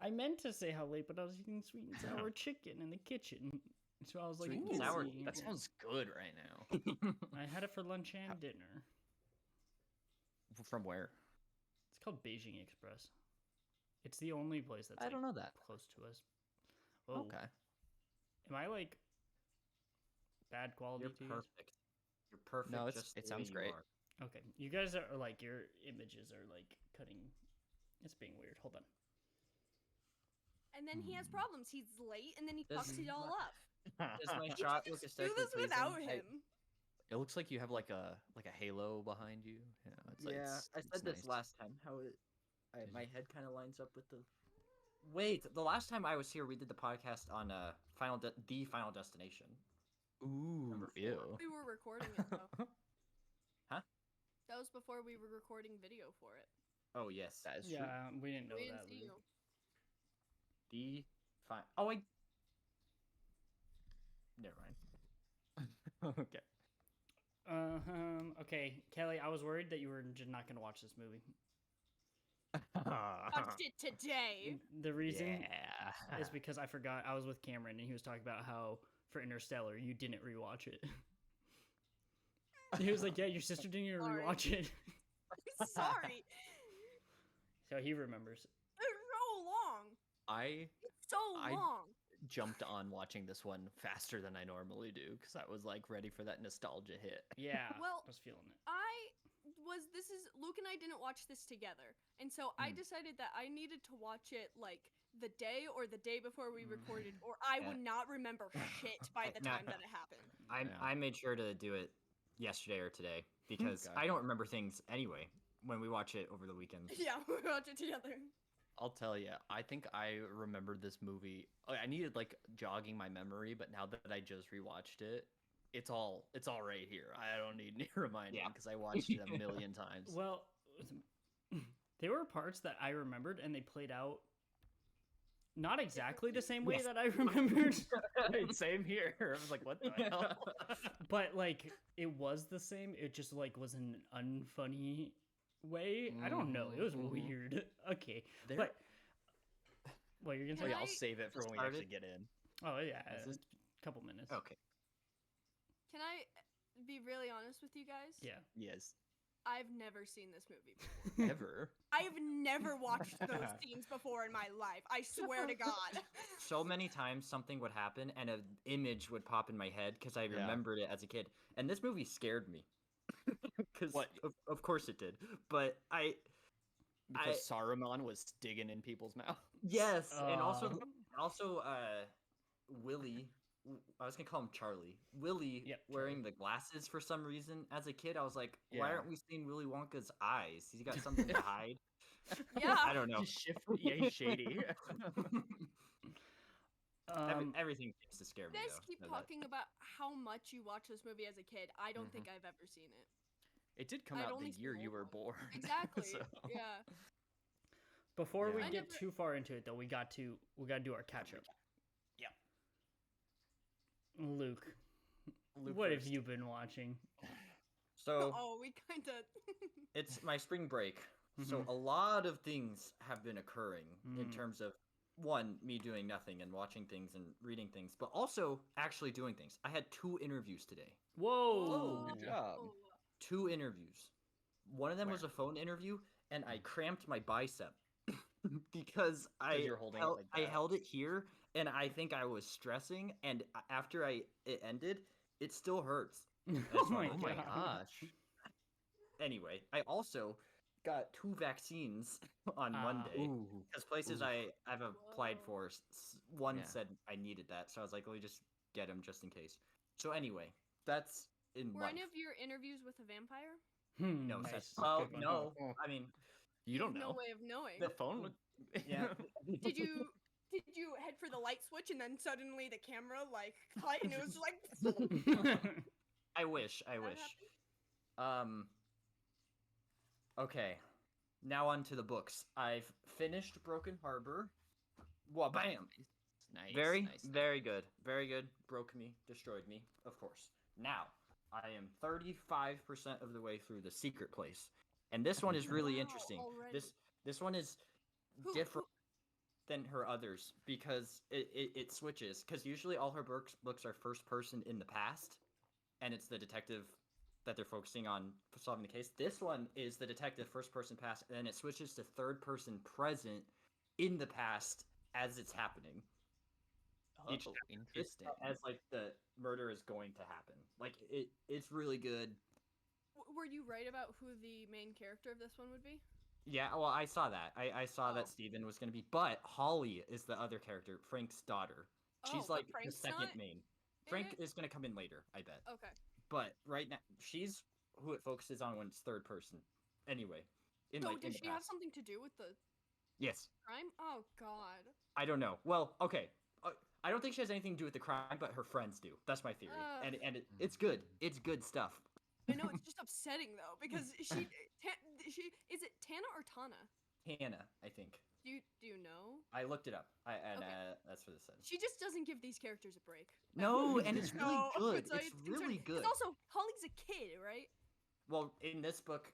I meant to say how late, but I was eating sweet and sour chicken in the kitchen. So I was like, Sweet and sour. "Ooh." That sounds good right now. I had it for lunch and dinner. From where? It's called Beijing Express. It's the only place that's I don't know that. close to us. Oh, Okay. am I like bad quality You're to you guys? perfect. You're perfect. No, just it the sounds way great. You are. Okay, you guys are like your images are like cutting. It's being weird. Hold on. And then he has problems. He's late, and then he fucks it all up. Does my shot look Do aesthetically this without pleasing? him. It looks like you have like a halo behind you. Yeah, it's like, Yeah, I it's said this nice. last time. My head kind of lines up with the. Wait, the last time I was here, we did the podcast on the Final Destination. Ooh, Number 4. ew. We were recording it though. Huh? That was before we were recording video for it. Oh yes, That is true. Yeah, we didn't know We that. didn't see Luke. you. the fine. Oh, I. Never mind. Okay. Okay, Kelly, I was worried that you were just not going to watch this movie. Watched it today. The reason Yeah. is because I forgot I was with Cameron and he was talking about how for Interstellar you didn't rewatch it. He was like, "Yeah, your sister didn't even Sorry. rewatch it," Sorry. so he remembers. It's so long. I So I- long. jumped on watching this one faster than I normally do because I was like ready for that nostalgia hit. Yeah, Well, I was feeling it. Luke and I didn't watch this together. And so I decided that I needed to watch it like the day or the day before we recorded, or I would not remember shit by the time that it happened. I made sure to do it yesterday or today because Okay. I don't remember things anyway when we watch it over the weekend. Yeah, we watched it together. I'll tell you, I think I remembered this movie. I needed like jogging my memory, but now that I just rewatched it, it's all right here. I don't need any reminding Yeah. because I watched it a million times. Well, there were parts that I remembered and they played out not exactly the same way that I remembered, Same here. I was like, what the hell? but like it was the same. It just like was an unfunny way. I don't know. It was weird. Okay, There- but well, you're gonna Oh, say yeah, I- I'll save it for when we Started? actually get in. Oh yeah, Is a this- couple minutes. Okay. Can I be really honest with you guys? Yeah. Yes. I've never seen this movie before. Ever. I've never watched those scenes before in my life. I swear to God. So many times something would happen and an image would pop in my head because I remembered it as a kid. And this movie scared me. Because What? of course it did. But Because Saruman was digging in people's mouth. yes, and also Willie. I was gonna call him Charlie. Willie Yep, wearing the glasses for some reason. As a kid, I was like, why Yeah. aren't we seeing Willy Wonka's eyes? He's got something to hide. Yeah. I don't know. Yeah, he's shady. Everything seems to scare me. You guys though. keep Know that. talking about how much you watch this movie as a kid. I don't think I've ever seen it. It did come I'd out only the year seen you were old born. Exactly. So- Yeah. Before we Yeah. I get never- too far into it, though, we got to do our catch up. Yeah. Luke, Luke what have first. you been watching? So Oh, we kind of. it's my spring break. So Mm-hmm. a lot of things have been occurring in terms of one, me doing nothing and watching things and reading things, but also actually doing things. I had 2 interviews today. Whoa! Good job. Oh, 2 interviews. One of them was a phone interview, and I cramped my bicep because you're holding it like I that. held it here, and I think I was stressing. And after it ended, it still hurts. Oh my Oh my god! gosh. Anyway, I also got 2 vaccines on Monday Ooh. because places I've applied Whoa. for, one Yeah. said I needed that, so I was like, let me just get them just in case. So anyway, that's in were life. any of your interviews with a vampire? No, nice. well, Good one. no. I mean, You don't No know. way of knowing. The phone would... yeah. Did you head for the light switch and then suddenly the camera like cut and it was like I wish. happened? Okay. Now on to the books. I've finished Broken Harbor. Well, bam. Nice. Very, nice. very good. Very good. Broke me, destroyed me, of course. Now, I am 35% of the way through The Secret Place. And this one is really Wow, interesting. already. This one is Who- different. than her others because it switches. Because usually all her books are first person in the past, and it's the detective that they're focusing on solving the case. This one is the detective first person past, and then it switches to third person present in the past as it's happening. Each Oh, chapter, interesting. as like the murder is going to happen. Like it's really good. Were you right about who the main character of this one would be? Yeah, well, I saw that. I saw Oh. that Steven was going to be, but Holly is the other character, Frank's daughter. She's Oh, like but Frank's the second not- main. Frank Eh. is going to come in later, I bet. Okay. But right now, she's who it focuses on when it's third person. Anyway, in So like in does the she have past. something to do with the Yes, crime? Oh God. I don't know. Well, okay. I don't think she has anything to do with the crime, but her friends do. That's my theory, Ugh. and it's good. It's good stuff. I know it's just upsetting though because she is it Tana or Tana? Hannah, I think. Do you know? I looked it up. And Okay. that's what it said. She just doesn't give these characters a break. No, and it's really So, good. so It's really good. Because also Holly's a kid, right? Well, in this book,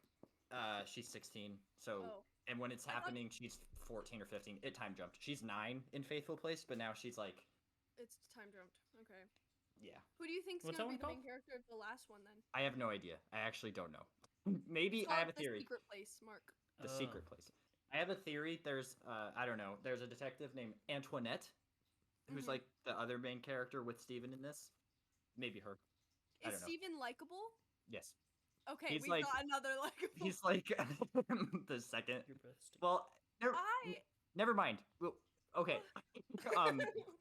she's 16. So, Oh. and when it's I thought- happening, she's 14 or 15. It time jumped. She's 9 in Faithful Place, but now she's like, It's time jumped. Okay. yeah. Who do you think's What's gonna that be the one main character of the last one then? I have no idea. I actually don't know. Maybe It's I have a called The theory. Secret Place, Mark. The secret place. I have a theory. There's, I don't know. There's a detective named Antoinette, who's Mhm. like the other main character with Steven in this. Maybe her. I Is don't know. Steven likable? Yes. Okay, He's we like- got another likable. He's like the second. Your best. Well, I never mind. Well, okay.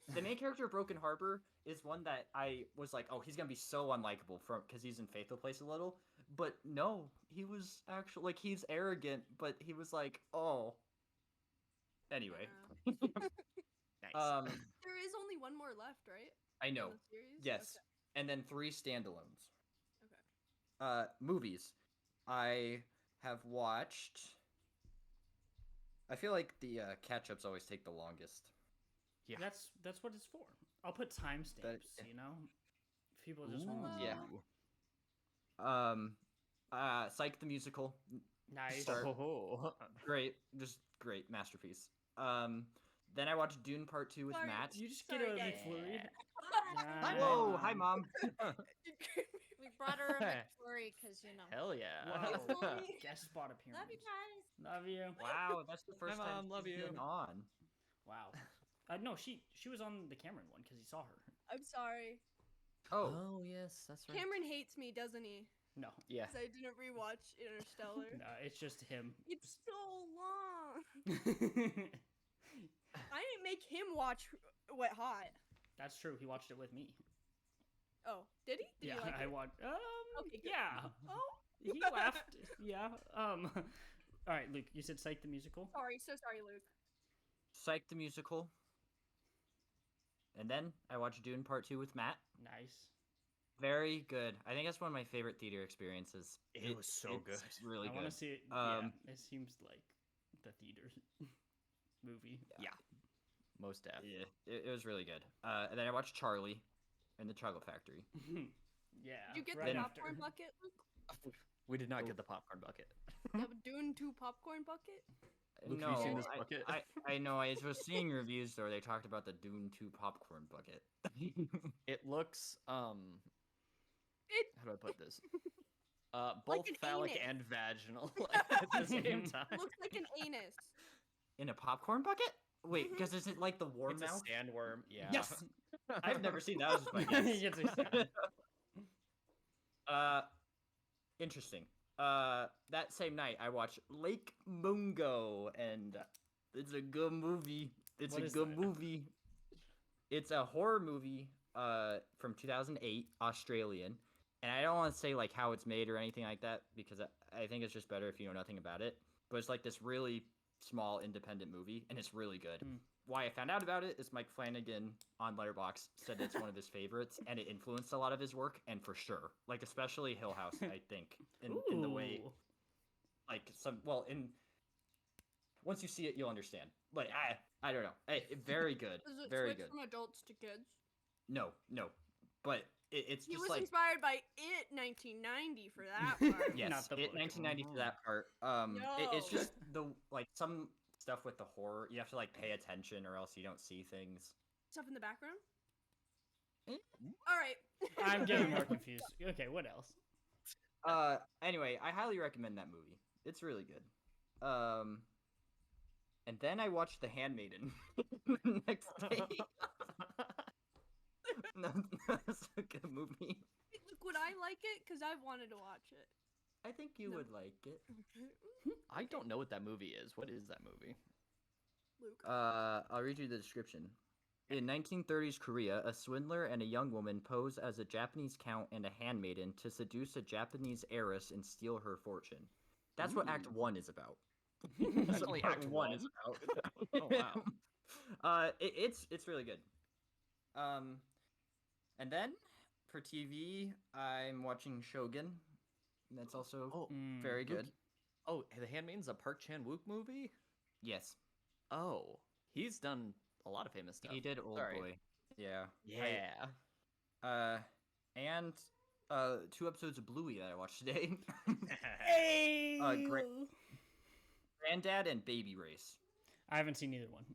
The main character of Broken Harbor is one that I was like, oh, he's gonna be so unlikable from because he's in Faithful Place a little. But no, he was actually like he's arrogant, but he was like, oh. Anyway, Nice. there is only one more left, right? I in know. the series? Yes, and then 3 standalones. Okay. Movies. I have watched. I feel like the catch-ups always take the longest. Yeah. That's what it's for. I'll put timestamps. You know, if people just want. Ooh. Yeah. Psych the musical. Nice. Start. Oh. Great, just great masterpiece. Then I watched Dune Part 2 with Sorry. Matt. You just get Sorry, a guys. McFlurry. Whoa, hi mom. We brought her a McFlurry because, you know. Hell yeah. Wow. Guest spot appearance. Love you guys. Love you. Wow, that's the first Hi, time Mom, love she's you. been on. Wow. No, she was on the Cameron one because he saw her. I'm sorry. Oh, Oh yes, that's right. Cameron hates me, doesn't he? No. Yeah. Because I didn't rewatch Interstellar. No, it's just him. It's so long. I didn't make him watch Wet Hot. That's true. He watched it with me. Oh, did he? Did Yeah, you like I it? watched. Okay, good. Yeah. Oh, He laughed. Yeah. All right, Luke. You said Psych the musical. sorry. So sorry, Luke. Psych the musical. And then I watched Dune Part 2 with Matt. Nice. Very good. I think that's one of my favorite theater experiences. It was so good. It's really I good. want to see it. Um, Yeah, it seems like the theater movie. Yeah. Most def. Yeah, it was really good. And then I watched Charlie and the Chocolate Factory. Yeah. Did you get right the after. popcorn bucket, Luke? We did not Oh. get the popcorn bucket. The Dune 2 popcorn bucket? Luke, have you seen No, this bucket? I know. I was seeing reviews where they talked about the Dune 2 popcorn bucket. It looks It how do I put this? Both Like an phallic anus. and vaginal at the same time. looks like an anus. In a popcorn bucket? Wait, Mhm. because is it like the warm It's mouth? a sandworm. Yeah. Yes. I've never seen that. I was just like, He yes. gets excited. Interesting. That same night I watched Lake Mungo, and it's a good movie. It's What a is good that? movie. It's a horror movie from 2008, Australian. And I don't want to say like how it's made or anything like that because I think it's just better if you know nothing about it. But it's like this really small independent movie, and it's really good. Hmm. Why I found out about it is Mike Flanagan on Letterboxd said it's one of his favorites, and it influenced a lot of his work. And for sure, like especially Hill House, I think in the way Ooh. like in once you see it, you'll understand. Like I don't know, very good, Does it very switch good. from adults to kids? No, but it's He just was like inspired by It 1990 for that part. yes, Not the it book. 1990 for that part. It's No. just the like some stuff with the horror. You have to like pay attention, or else you don't see things. Stuff in the background. Eh. All right. I'm getting more confused. Okay, what else? Anyway, I highly recommend that movie. It's really good. And then I watched The Handmaiden the next day. No, that's a good movie. Look, would I like it? Because I've wanted to watch it. I think you No. would like it. I don't know what that movie is. What is that movie? Luke. I'll read you the description. In 1930s Korea, a swindler and a young woman pose as a Japanese count and a handmaiden to seduce a Japanese heiress and steal her fortune. That's what Act Ooh. 1 is about. That's So only Part Act 1 is one. about. Oh, wow. It's really good. And then for TV, I'm watching Shogun. That's also Oh, very Luke- good. Oh, The Handmaid's a Park Chan-wook movie? Yes, Oh, he's done a lot of famous stuff. he did Old Sorry. Boy. Yeah. Yeah. And 2 episodes of Bluey that I watched today. Hey! Granddad and Baby Race. I haven't seen either one.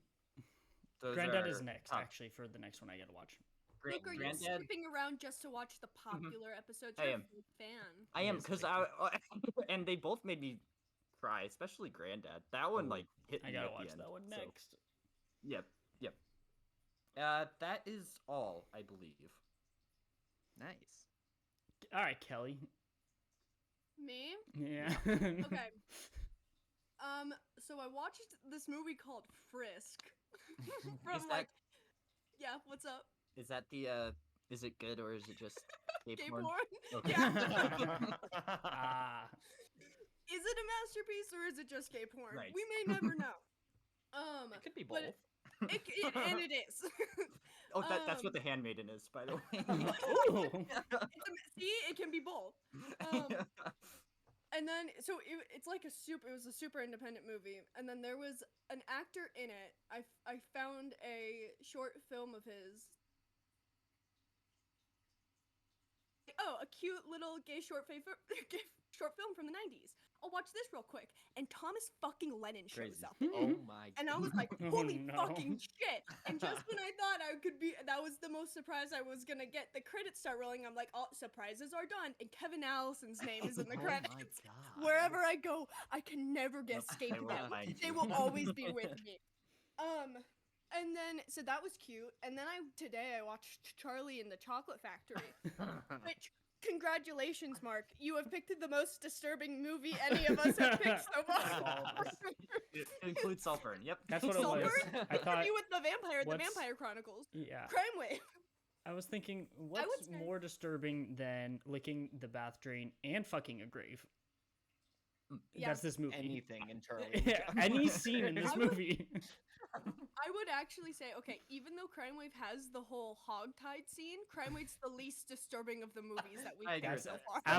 Those Granddad are is next, top. actually, for the next one I gotta watch. Luke, are you Granddad. skipping around just to watch the popular episodes? I You're am. a big fan. I am Yes, because big and they both made me cry, especially Granddad. That one Oh, like hit I me gotta at the watch end, that one so- next. Yep. That is all, I believe. Nice. All right, Kelly. Me? Yeah. Okay. So I watched this movie called Frisk. From Is that- like, yeah, what's up? Is that the is it good or is it just gay Gay porn? porn? Okay. Yeah. Ah. Is it a masterpiece or is it just gay porn? Nice. We may never know. It could be both. But and it is. Oh, that's what the handmaiden is, by the way. Ooh. See, it can be both. And then, so it's like it was a super independent movie. And then there was an actor in it. I found a short film of his. Oh, a cute little gay short film from the 90s. I'll watch this real quick. And Thomas fucking Lennon shows Crazy. up. Oh my And I was like, Oh, holy no. fucking shit. And just when I thought I could be, that was the most surprised I was gonna get, the credits start rolling. I'm like, oh, surprises are done. And Kevin Allison's name is in the Oh credits. my god. Wherever I go, I can never I escape will them. find They you. will always be with me. And then, so that was cute. And then today I watched Charlie and the Chocolate Factory. Which, congratulations, Mark. You have picked the most disturbing movie any of us have picked so far. It includes Saltburn. Yep. That's what it was. Saltburn? I thought. You with the what's- Vampire Chronicles. Yeah. Crime Wave. I was thinking, would what's say- more disturbing than licking the bath drain and fucking a grave? Yeah. That's this movie. Anything in Charlie. Yeah, any scene in this I would- movie. I would actually say, okay, even though Crime Wave has the whole hogtied scene, Crime Wave's the least disturbing of the movies that we've I agree done with so that. far. I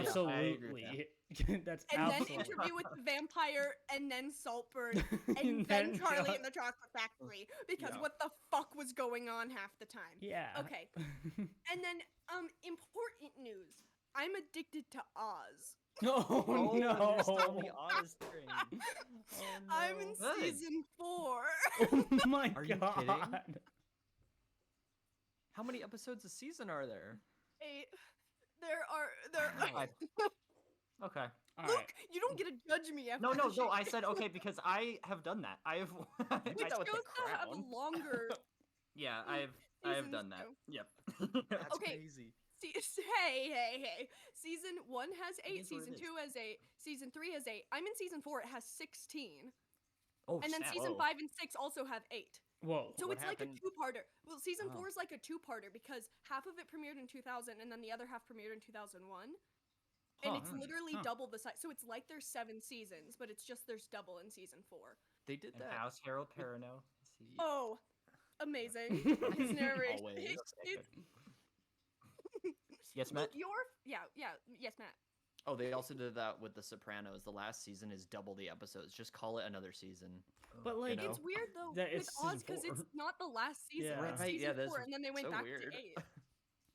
agree with Absolutely. That's And then absolutely. Interview with the Vampire, and then Saltburn, and And then then Charlie Char- and the Chocolate Factory. Because Yeah. what the fuck was going on half the time? Yeah. Okay. And then, important news. I'm addicted to Oz. Oh, Oh, no. you're still on the Oz train. Oh, I'm in no. Good. season 4. Oh my Are you god. kidding? How many episodes a season are there? 8. There are. Five. Okay. All Look, right. you don't get to judge me after No, no, the no. I shit. said okay because I have done that. I have. did Which that with goes The to have a Crown. longer. Yeah, I have Seasons done that. too. Yep. That's Okay. crazy. Hey. Season 1 has 8, is what it season is. 2 has 8, season 3 has 8. I'm in season 4, it has 16. Oh, And then snap. season Whoa. 5 and 6 also have 8. Whoa. So What it's like a happened? two-parter. Well, season Oh. 4 is like a two-parter because half of it premiered in 2000 and then the other half premiered in 2001. And Huh. it's literally Huh. double the size. So it's like there's 7 seasons, but it's just there's double in season 4. They did And that. House Harold Perrineau. See. Oh, amazing. His narration. Always. Yes, Matt. Look, yes, Matt. Oh, they also did that with The Sopranos. The last season is double the episodes. Just call it another season. But like, know? It's weird though That with it's Oz season because it's 4. not the last season. Yeah. It's Right, season yeah, that's 4, and then they went so back weird. to 8.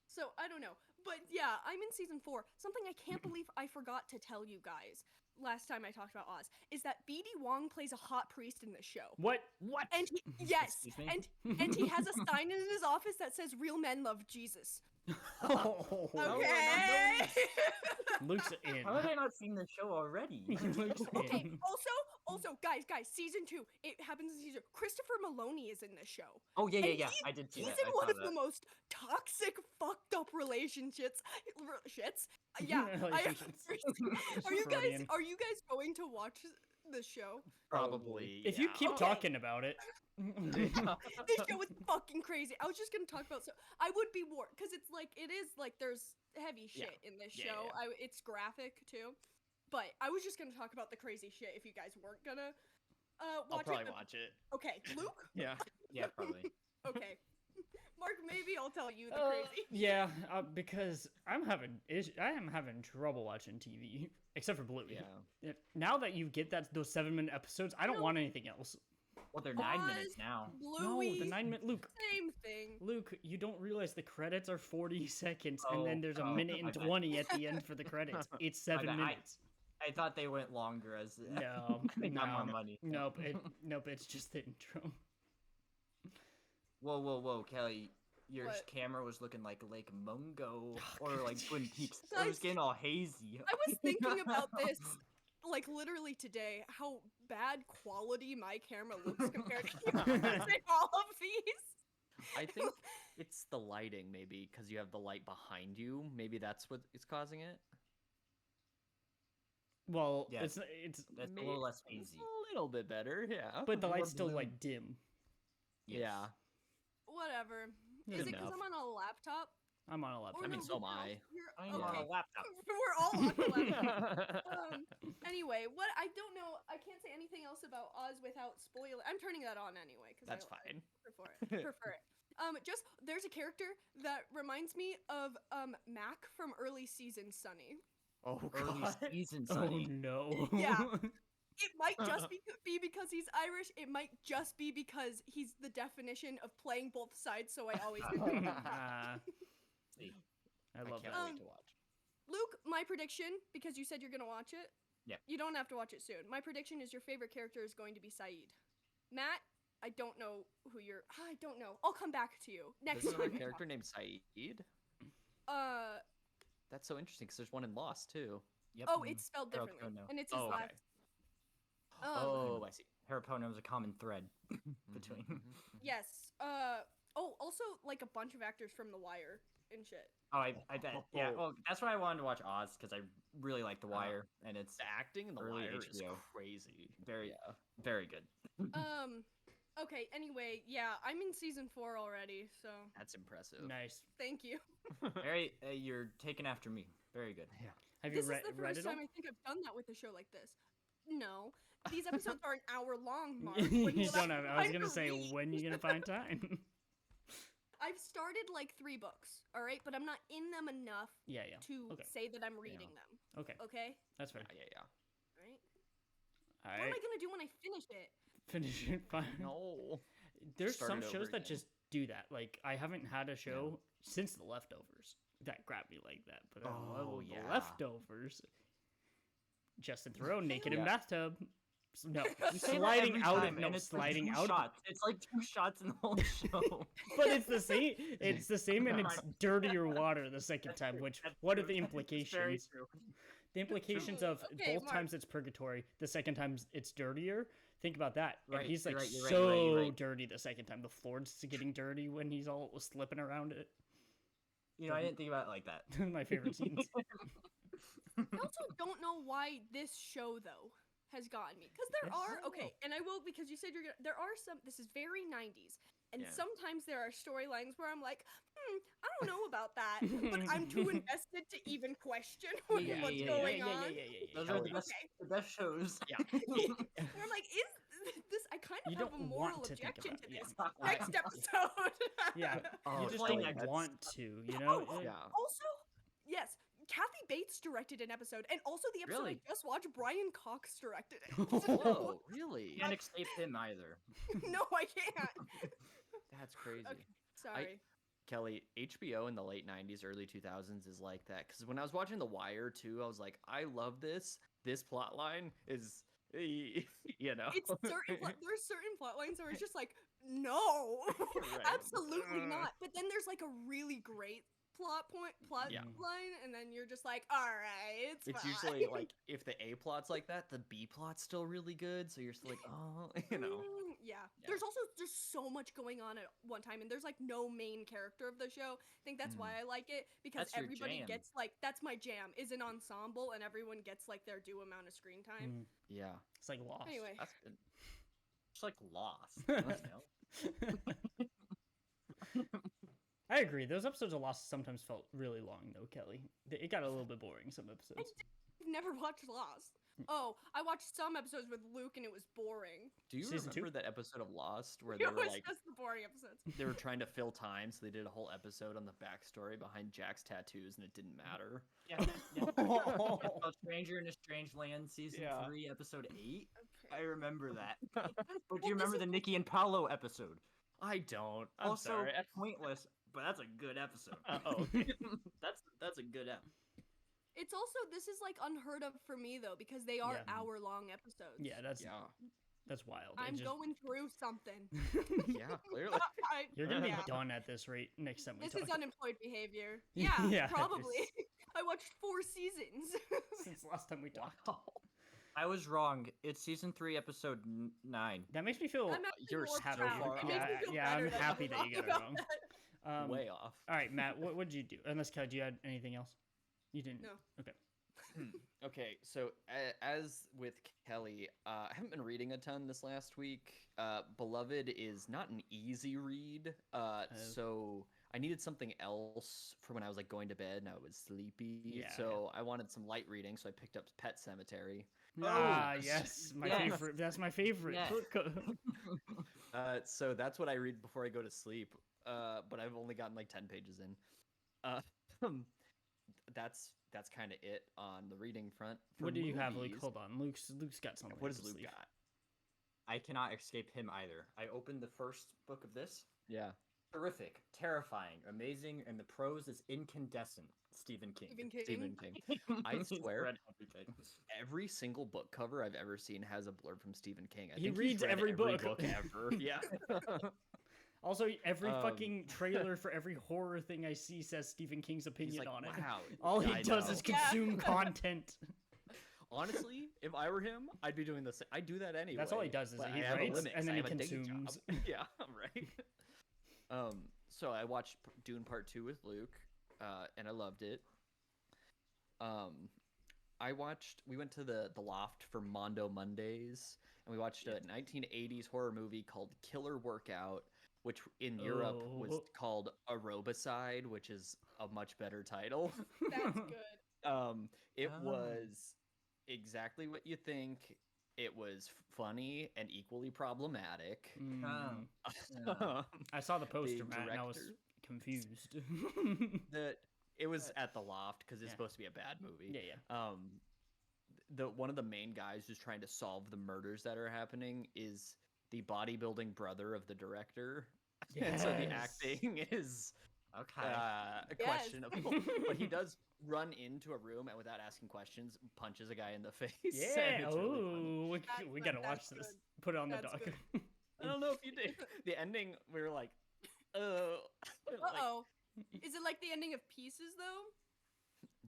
So I don't know, but yeah, I'm in season 4. Something I can't believe I forgot to tell you guys. last time I talked about Oz is that BD Wong plays a hot priest in this show. What? And he, yes, Excuse me? and he has a sign in his office that says "Real men love Jesus." Oh, Okay. Luke's in. How have I not seen the show already? Luke's Okay. in. Also, guys, season 2. It happens in season. Christopher Maloney is in this show. Oh yeah, And I did see He's that. in I one saw of the that. most toxic, fucked up relationships. Yeah. Relationships. Are you Freudian. guys going to watch the show? Probably. If you yeah. keep Okay. talking about it. This show is fucking crazy. I was just gonna talk about I would be warned because it is like there's heavy Yeah. shit in this Yeah, show. yeah. It's graphic too, but I was just gonna talk about the crazy shit if you guys weren't gonna I'll watch probably it. watch it. Okay, Luke. Yeah. Yeah, probably. Okay, Mark. Maybe I'll tell you the crazy. Yeah, because I am having trouble watching TV, except for Bluey. Yeah. Now that you get those 7-minute episodes, I don't No. want anything else. Well, they're 9 minutes Oz, now. Bluey. No, the 9-minute Luke. Same thing. Luke, you don't realize the credits are 40 seconds, and Oh, then there's a oh, minute my and bad. 20 at the end for the credits. It's 7 bad. minutes. I thought they went longer as No, they got more no. money. Nope, it's just the intro. Whoa, Kelly. Your What? camera was looking like Lake Mungo Oh, or God. like Twin Peaks. It Guys, was getting all hazy. I was thinking about this, like literally today, how bad quality my camera looks compared to yours in all of these. I think it's the lighting, maybe, because you have the light behind you. Maybe that's what is causing it. Well, Yeah. it's That's a May- little less It's hazy. a little bit better, yeah. but the More light's still blue. like dim. Yeah. Whatever. Good Is it because enough. I'm on a laptop? I'm on a laptop. I mean, no, so am Luke, I. you're- I okay. know, laptop. We're all on the laptop. Anyway, what I don't know, I can't say anything else about Oz without spoiler. I'm turning that on anyway because That's fine. prefer it. Just there's a character that reminds me of Mac from early season Sunny. Oh, Early God. season, Oh Sunny. no. Yeah. It might just be because he's Irish. It might just be because he's the definition of playing both sides. So I always. Ah, See. I love can't that. wait to watch. Luke, my prediction, because you said you're gonna watch it. Yeah. You don't have to watch it soon. My prediction is your favorite character is going to be Saeed. Matt, I don't know who you're. I don't know. I'll come back to you next There's time. another we character talk. named Saeed. Uh That's so interesting because there's one in Lost too. Yep. oh, it's spelled Harold differently, Kuno. and it's his Oh, last. okay. Um, I see. Herapono is a common thread between. Yes. Oh, also like a bunch of actors from The Wire and shit. Oh, I bet. Yeah, well, that's why I wanted to watch Oz because I really like The Wire, and it's The acting in The Early Wire is HBO. crazy. very, Yeah. very good. Okay. Anyway, yeah, I'm in season 4 already, so That's impressive. Nice. thank you. Very, you're taking after me. Very good. Have you This is the read first it all? time I think I've done that with a show like this. No, these episodes are an hour long, Mark. you When will don't I have. I was find gonna to say, read? when you gonna find time? I've started like 3 books, all right, but I'm not in them enough yeah. to Okay. say that I'm reading them. Okay. Okay, That's fair. Yeah. all right. All What right. am I gonna do when I finish it? Finish it. Fine. No. There's Start some it over shows that again. just do that. Like I haven't had a show since The Leftovers that grabbed me like that. But I Oh, love yeah. The Leftovers. Justin Theroux naked in Yeah. bathtub. No, You say that sliding every out time, of and it's like sliding 2 out. Of, shots. It's like 2 shots in the whole show. but it's the same. It's the same, and it's dirtier water the second time. Which That's what are true. the That's very implications? true. The implications of Okay, both Mark. times it's purgatory, the second time it's dirtier. Think about that. Right, And he's like you're right, you're right, so you're right, you're right. dirty the second time. The floor's getting dirty when he's all slipping around it. You know, I didn't think about it like that. My favorite scenes. I also don't know why this show though has gotten me because there Yes. are okay, and I will because you said you're gonna. There are some. This is very 90s, and Yeah. sometimes there are storylines where I'm like, I don't know about that, but I'm too invested to even question what's going on. Those are the best, Okay. the best shows. Yeah. And I'm like, is this? I kind of You have don't a moral want to think objection about to it, this. yeah. Next episode. Yeah, Oh, you just like don't that's- want to, you know? Oh, Yeah. Also, yes, Kathy Bates directed an episode, and also the episode Really? I just watched, Brian Cox directed it. Whoa, really? Can't escape him either. No, I can't. That's crazy. Okay. Sorry. Kelly, HBO in the late 90s, early 2000s is like that. Because when I was watching The Wire too, I was like, I love this. This plot line is, you know. It's there's certain plot lines where it's just like, no, Right. absolutely not. But then there's like a really great plot Yeah. line, and then you're just like, all right, it's It's fine. usually like if the A plot's like that, the B plot's still really good. So you're still like, oh, you know. Yeah. Yeah. There's also just so much going on at one time, and there's like no main character of the show. I think that's why I like it, because That's your everybody jam. gets like, that's my jam, is an ensemble, and everyone gets like their due amount of screen time. Yeah. It's like Lost. Anyway, That's good. It's like Lost. You know? I agree. Those episodes of Lost sometimes felt really long, though, Kelly. It got a little bit boring, some episodes. I've never watched Lost. Oh, I watched some episodes with Luke, and it was boring. Do you Season two? remember that episode of Lost where It they were was like just the boring episodes. they were trying to fill time, so they did a whole episode on the backstory behind Jack's tattoos, and it didn't matter. Yeah. yeah. A Stranger in a Strange Land, season Yeah. 3, episode 8. I Okay. remember that. But do Well, you remember this the Nikki and Paolo episode? I don't. I'm Also sorry. pointless, but that's a good episode. Oh, that's a good episode. It's also, this is like unheard of for me though, because they are Yeah. hour-long episodes. Yeah, that's yeah, wild. I'm going through something. yeah, clearly. You're gonna be Yeah. done at this rate next time we This talk. is unemployed behavior. Yeah, Yeah, it probably. is. I watched 4 seasons. Since last time we talked. Wow. I was wrong. It's season 3, episode 9. That makes me feel. I'm actually you're more so proud. far It off. makes me feel Yeah, better I'm that happy I'm that you got it about wrong. that. Way off. All right, Matt. What did you do? Unless Kelly, do you had anything else? You didn't. No. Okay. Okay, so as with Kelly, I haven't been reading a ton this last week. Beloved is not an easy read, so I needed something else for when I was like going to bed and I was sleepy. Yeah, So I wanted some light reading, so I picked up Pet Cemetery. Ah, yes. yes, my Yes. favorite. That's my favorite Yes. book. So that's what I read before I go to sleep. But I've only gotten like 10 pages in. That's kind of it on the reading front. For What do you have, Luke? movies, Hold on, Luke's got something. What up does his Luke sleeve. got? I cannot escape him either. I opened the first book of this. Yeah. Terrific, terrifying, amazing, and the prose is incandescent. Stephen King. Stephen King. Stephen King. I He's swear, read everything. every single book cover I've ever seen has a blurb from Stephen King. I He think reads he's read every book. ever. Yeah. Also, every Um, fucking trailer for every horror thing I see says Stephen King's He's opinion like, on it. wow. All he I does know. is Yeah. consume content. Honestly, if I were him, I'd be doing the same. I do that anyway. That's all he does is but he I have a writes limit and 'cause then I he have a day job. consumes. Yeah, right. So I watched Dune Part 2 with Luke, and I loved it. We went to the Loft for Mondo Mondays, and we watched a 1980s horror movie called Killer Workout, which in Europe was Oh. called Aerobicide, which is a much better title. That's good. It Oh. was exactly what you think. It was funny and equally problematic. Mm. Yeah. I saw the poster, The Matt, and I was director- confused. It was at the Loft because it's Yeah. supposed to be a bad movie. yeah, yeah. One of the main guys who's trying to solve the murders that are happening is the bodybuilding brother of the director. And so the Yes. acting is Okay. Yes. questionable. But he does run into a room and without asking questions punches a guy in the face. and Yeah. it's really funny. Oh, we That's- gotta watch that's this. good. Put it on the That's doc. good. I don't know if you did. The ending, we were like, like, Uh-oh. Is it like the ending of Pieces, though?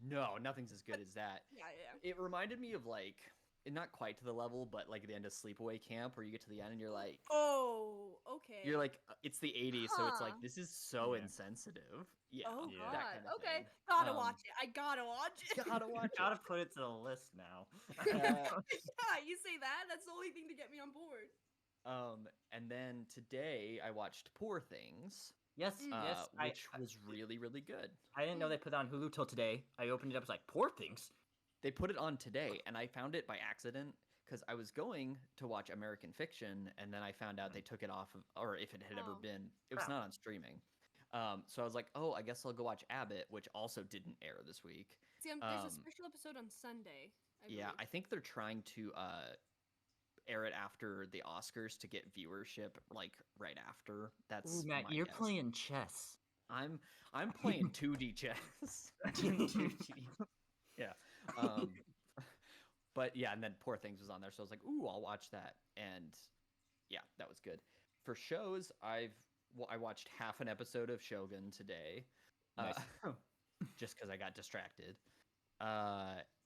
no, nothing's as good as that. Yeah, yeah. It reminded me of like, not quite to the level, but like the end of Sleepaway Camp, where you get to the end and you're like, Oh, okay. you're like, it's the 80s, so it's like Huh. this is so Yeah. insensitive. Yeah, Oh, Yeah. God. that kind of Okay. thing. Gotta Um, watch it. I gotta watch it. Gotta watch it. Gotta put it to the list now. Yeah, you say that? That's the only thing to get me on board. And then today I watched Poor Things, yes, Mm. yes. which was really, really good. I didn't know they put it on Hulu till today. I opened it up, was like, Poor Things. They put it on today, and I found it by accident because I was going to watch American Fiction, and then I found out they took it off of, or if it had ever Oh. been, it was Crap. not on streaming. So I was like, oh, I guess I'll go watch Abbott, which also didn't air this week. See, there's a Um, special episode on Sunday. Yeah, believe. I think they're trying to air it after the Oscars to get viewership, like right after. That's Ooh, Matt, my you're guess. playing chess. I'm playing 2D chess. 2D. Yeah. Um, but yeah, and then Poor Things was on there, so I was like, ooh, I'll watch that. And yeah, that was good. For shows, I watched half an episode of Shogun today, Nice. just because I got distracted.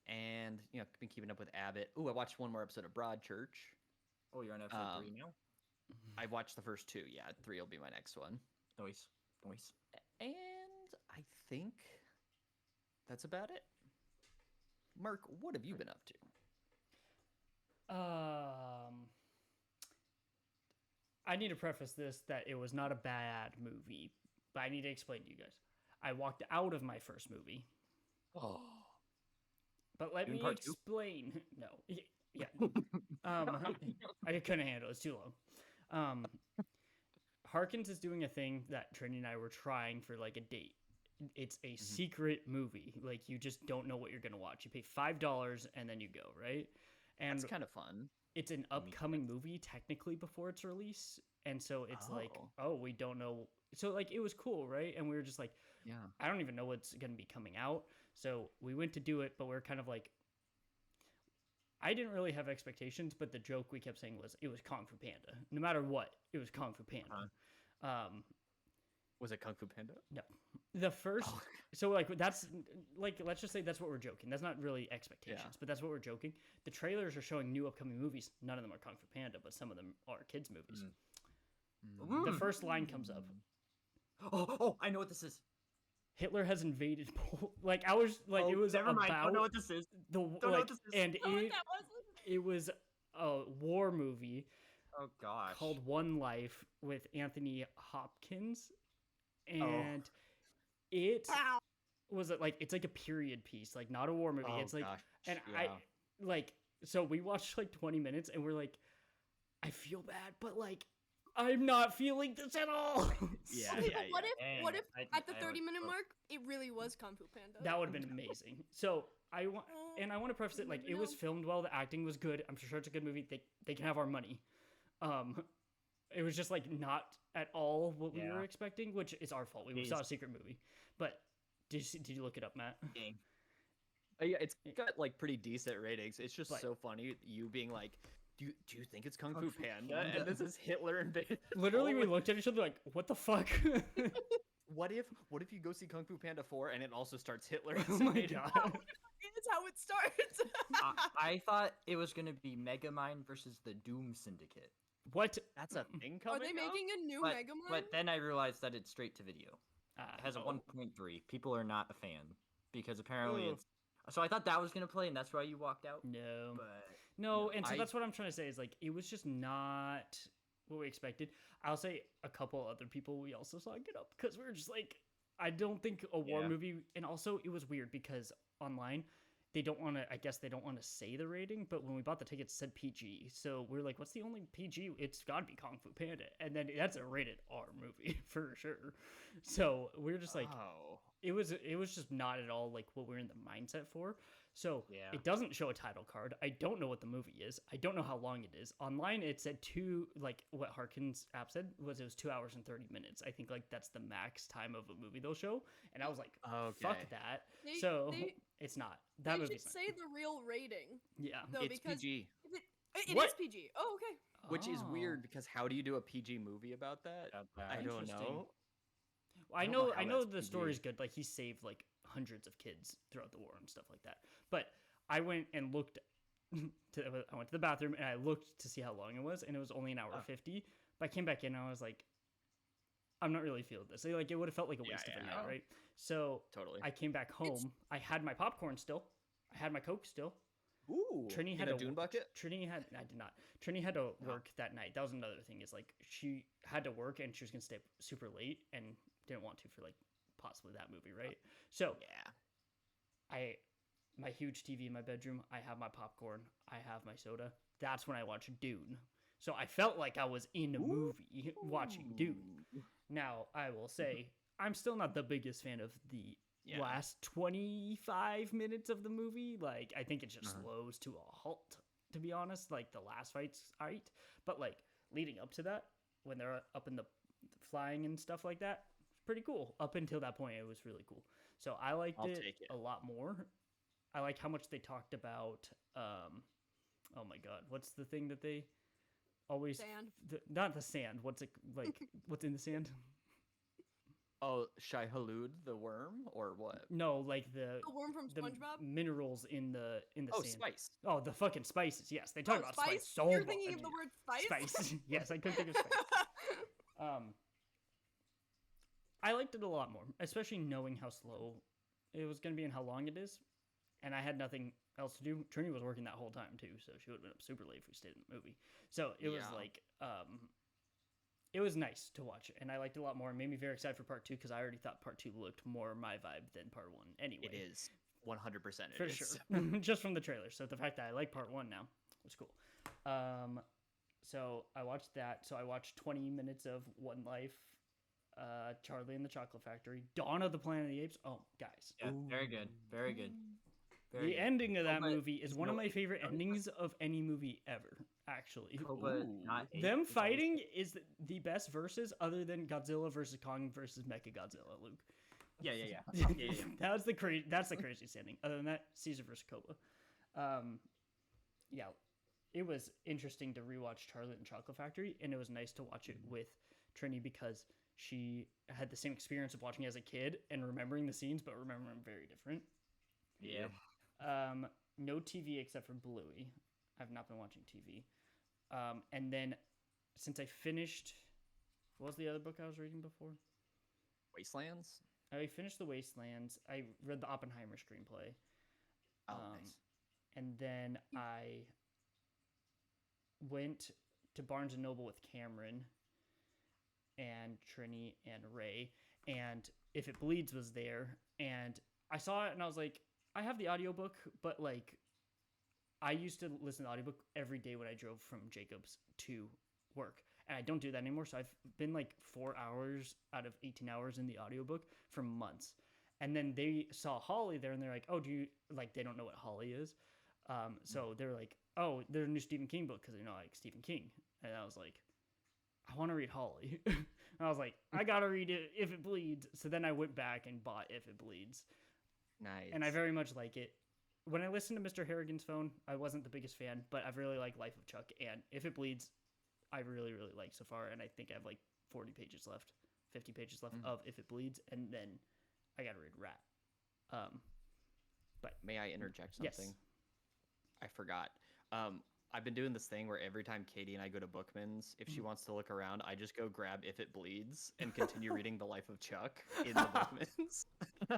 And been keeping up with Abbott. Ooh, I watched one more episode of Broadchurch. Oh, you're on episode 3 now? I watched the first 2. Yeah, 3 will be my next one. Nice. And I think that's about it. Mark, what have you been up to? I need to preface this that it was not a bad movie, but I need to explain to you guys. I walked out of my first movie. Oh. But let Doing me part 2? explain. No. Yeah. I couldn't handle it. It's too long. Harkins is doing a thing that Trini and I were trying for like a date. It's a secret movie. Like you just don't know what you're gonna watch. You pay $5 and then you go, right? And That's kind of fun. it's an upcoming movie technically before its release, and so it's like, oh, we don't know. So like it was cool, right? And we were just like, Yeah. I don't even know what's gonna be coming out. So we went to do it, but we're kind of like, I didn't really have expectations, but the joke we kept saying was it was Kung Fu Panda. No matter what, it was Kung Fu Panda. Was it Kung Fu Panda? No, the first. So like that's like let's just say that's what we're joking. That's not really expectations, but that's what we're joking. The trailers are showing new upcoming movies. None of them are Kung Fu Panda, but some of them are kids movies. The first line comes up. Oh, I know what this is. Hitler has invaded Poland. Like I was like, it was never mind. about Don't know what this is. the Don't know like, what this is. and Oh, it that was. it was a war movie Oh gosh. called One Life with Anthony Hopkins, and it Wow. was like it's like a period piece, like not a war movie. Oh, It's like, gosh, and yeah. I like so we watched like 20 minutes, and we're like, I feel bad, but like I'm not feeling this at all. Yeah. Okay, but what Dang, if I- at the I 30-minute would- mark it really was Kung Fu Panda? That would have been amazing. So I want, and I want to preface it like it was No. filmed well. The acting was good. I'm sure it's a good movie. They can have our money. It was just like not at all what we were Yeah. expecting, which is our fault. We Jeez. saw a secret movie. But did you look it up, Matt? Dang. Yeah, it's got like pretty decent ratings. It's just But- so funny you being like, do you think it's Kung Kung Fu Fu Panda? Panda. And this is Hitler invaded. Literally, we Poland. looked at each other like, "What the fuck?" What if you go see Kung Fu Panda 4 and it also starts Hitler? Oh my god! It's how it starts. I thought it was gonna be Megamind versus the Doom Syndicate, What? That's a thing Are coming. they up? making a new but Megamind? but then I realized that it's straight to video. Ah, It has a Oh. 1.3. People are not a fan because apparently Ugh. it's. So I thought that was gonna play, and that's why you walked out. no, But no, no, and so I- that's what I'm trying to say is like it was just not what we expected. I'll say a couple other people we also saw get up because we were just like, I don't think a war Yeah. movie, and also it was weird because online they don't want to. I guess they don't want to say the rating, but when we bought the tickets, it said PG. So we're like, what's the only PG? It's got to be Kung Fu Panda, and then that's a rated R movie for sure. So we're just like, Oh. it was just not at all like what we're in the mindset for. So Yeah. it doesn't show a title card. I don't know what the movie is. I don't know how long it is. Online it said like what Harkins app said was it was 2 hours and 30 minutes. I think like that's the max time of a movie they'll show. And I was like, fuck Okay. that. They- So they- it's not. That they movie's should not. say the real rating Yeah. though, It's because PG, it What? is PG. Oh, okay. which is Oh. weird because how do you do a PG movie about that? I don't Interesting. know. Well, I don't know know how I know that's the PG. story's good. Like he saved like hundreds of kids throughout the war and stuff like that. But I went and looked I went to the bathroom and I looked to see how long it was, and it was only an hour 50. But I came back in and I was like, I'm not really feeling this. Like it would have felt like a Yeah, waste of a yeah. night, right? So Totally. I came back home. I had my popcorn still. I had my Coke still. Ooh. Trini in had a a dune bucket. Trini had I did not. Trini had to work that night. That was another thing. Is like she had to work and she was gonna stay up super late and didn't want to for like possibly that movie, right? So Yeah. my huge TV in my bedroom. I have my popcorn. I have my soda. That's when I watch Dune. So I felt like I was in a movie watching Dune. Now I will say I'm still not the biggest fan of the Yeah. last 25 minutes of the movie. Like I think it just Uh-huh. slows to a halt. To be honest, like the last fight's alright, but like leading up to that, when they're up in the flying and stuff like that, pretty cool. Up until that point, it was really cool. So I liked I'll it take it. a lot more. I like how much they talked about. Oh my god, what's the thing that they always Sand. not the sand? What's it like? What's in the sand? Oh, Shai Hulud, the worm, or what? No, like the The worm from the SpongeBob. minerals in the Oh, sand. spice. Oh, the fucking spices. Yes, they talk Oh, about spice so You're much. thinking of the word spice. Spice. Yes, I couldn't think of spice. I liked it a lot more, especially knowing how slow it was going to be and how long it is. And I had nothing else to do. Trini was working that whole time too, so she would have been up super late if we stayed in the movie. So it was Yeah. like, it was nice to watch, and I liked it a lot more. It made me very excited for part 2 because I already thought part 2 looked more my vibe than part 1. Anyway, It is 100%. for sure, just from the trailer. So the fact that I like part 1 now was cool. So I watched that. So I watched 20 minutes of One Life, Charlie and the Chocolate Factory, Dawn of the Planet of the Apes. Oh, guys, Yeah, very good. Very good. Very the good. ending of that Koba movie is is one of no- my favorite endings of any movie ever. Actually, Koba Ooh. not hate them is always fighting good. is the best versus other than Godzilla versus Kong versus Mechagodzilla. Luke. Yeah. That's the craziest ending. Other than that, Caesar versus Koba. Yeah, it was interesting to rewatch Charlie and the Chocolate Factory, and it was nice to watch it with Trini because she had the same experience of watching it as a kid and remembering the scenes, but remembering them very different. Yeah. No TV except for Bluey. I've not been watching TV. And then since I finished, what was the other book I was reading before? Wastelands. I finished The Wastelands. I read the Oppenheimer screenplay. Oh, Um, nice. And then I went to Barnes and Noble with Cameron and Trini and Ray, and If It Bleeds was there, and I saw it and I was like, I have the audiobook, but like I used to listen to the audiobook every day when I drove from Jacobs to work. And I don't do that anymore, so I've been like 4 hours out of 18 hours in the audiobook for months. And then they saw Holly there and they're like, oh, do you like, they don't know what Holly is. So they're like, oh, there's a new Stephen King book because they know I like Stephen King. And I was like, I want to read Holly. And I was like, I gotta read it If It Bleeds. So then I went back and bought If It Bleeds. Nice. And I very much like it. When I listened to Mr. Harrigan's Phone, I wasn't the biggest fan, but I've really liked Life of Chuck. And If It Bleeds, I really, really like so far. And I think I have like 40 pages left, 50 pages left of If It Bleeds. And then I gotta read Rat. But May I interject Yes. something? I forgot. I've been doing this thing where every time Katie and I go to Bookman's, if she wants to look around, I just go grab If It Bleeds and continue reading The Life of Chuck in the Bookman's.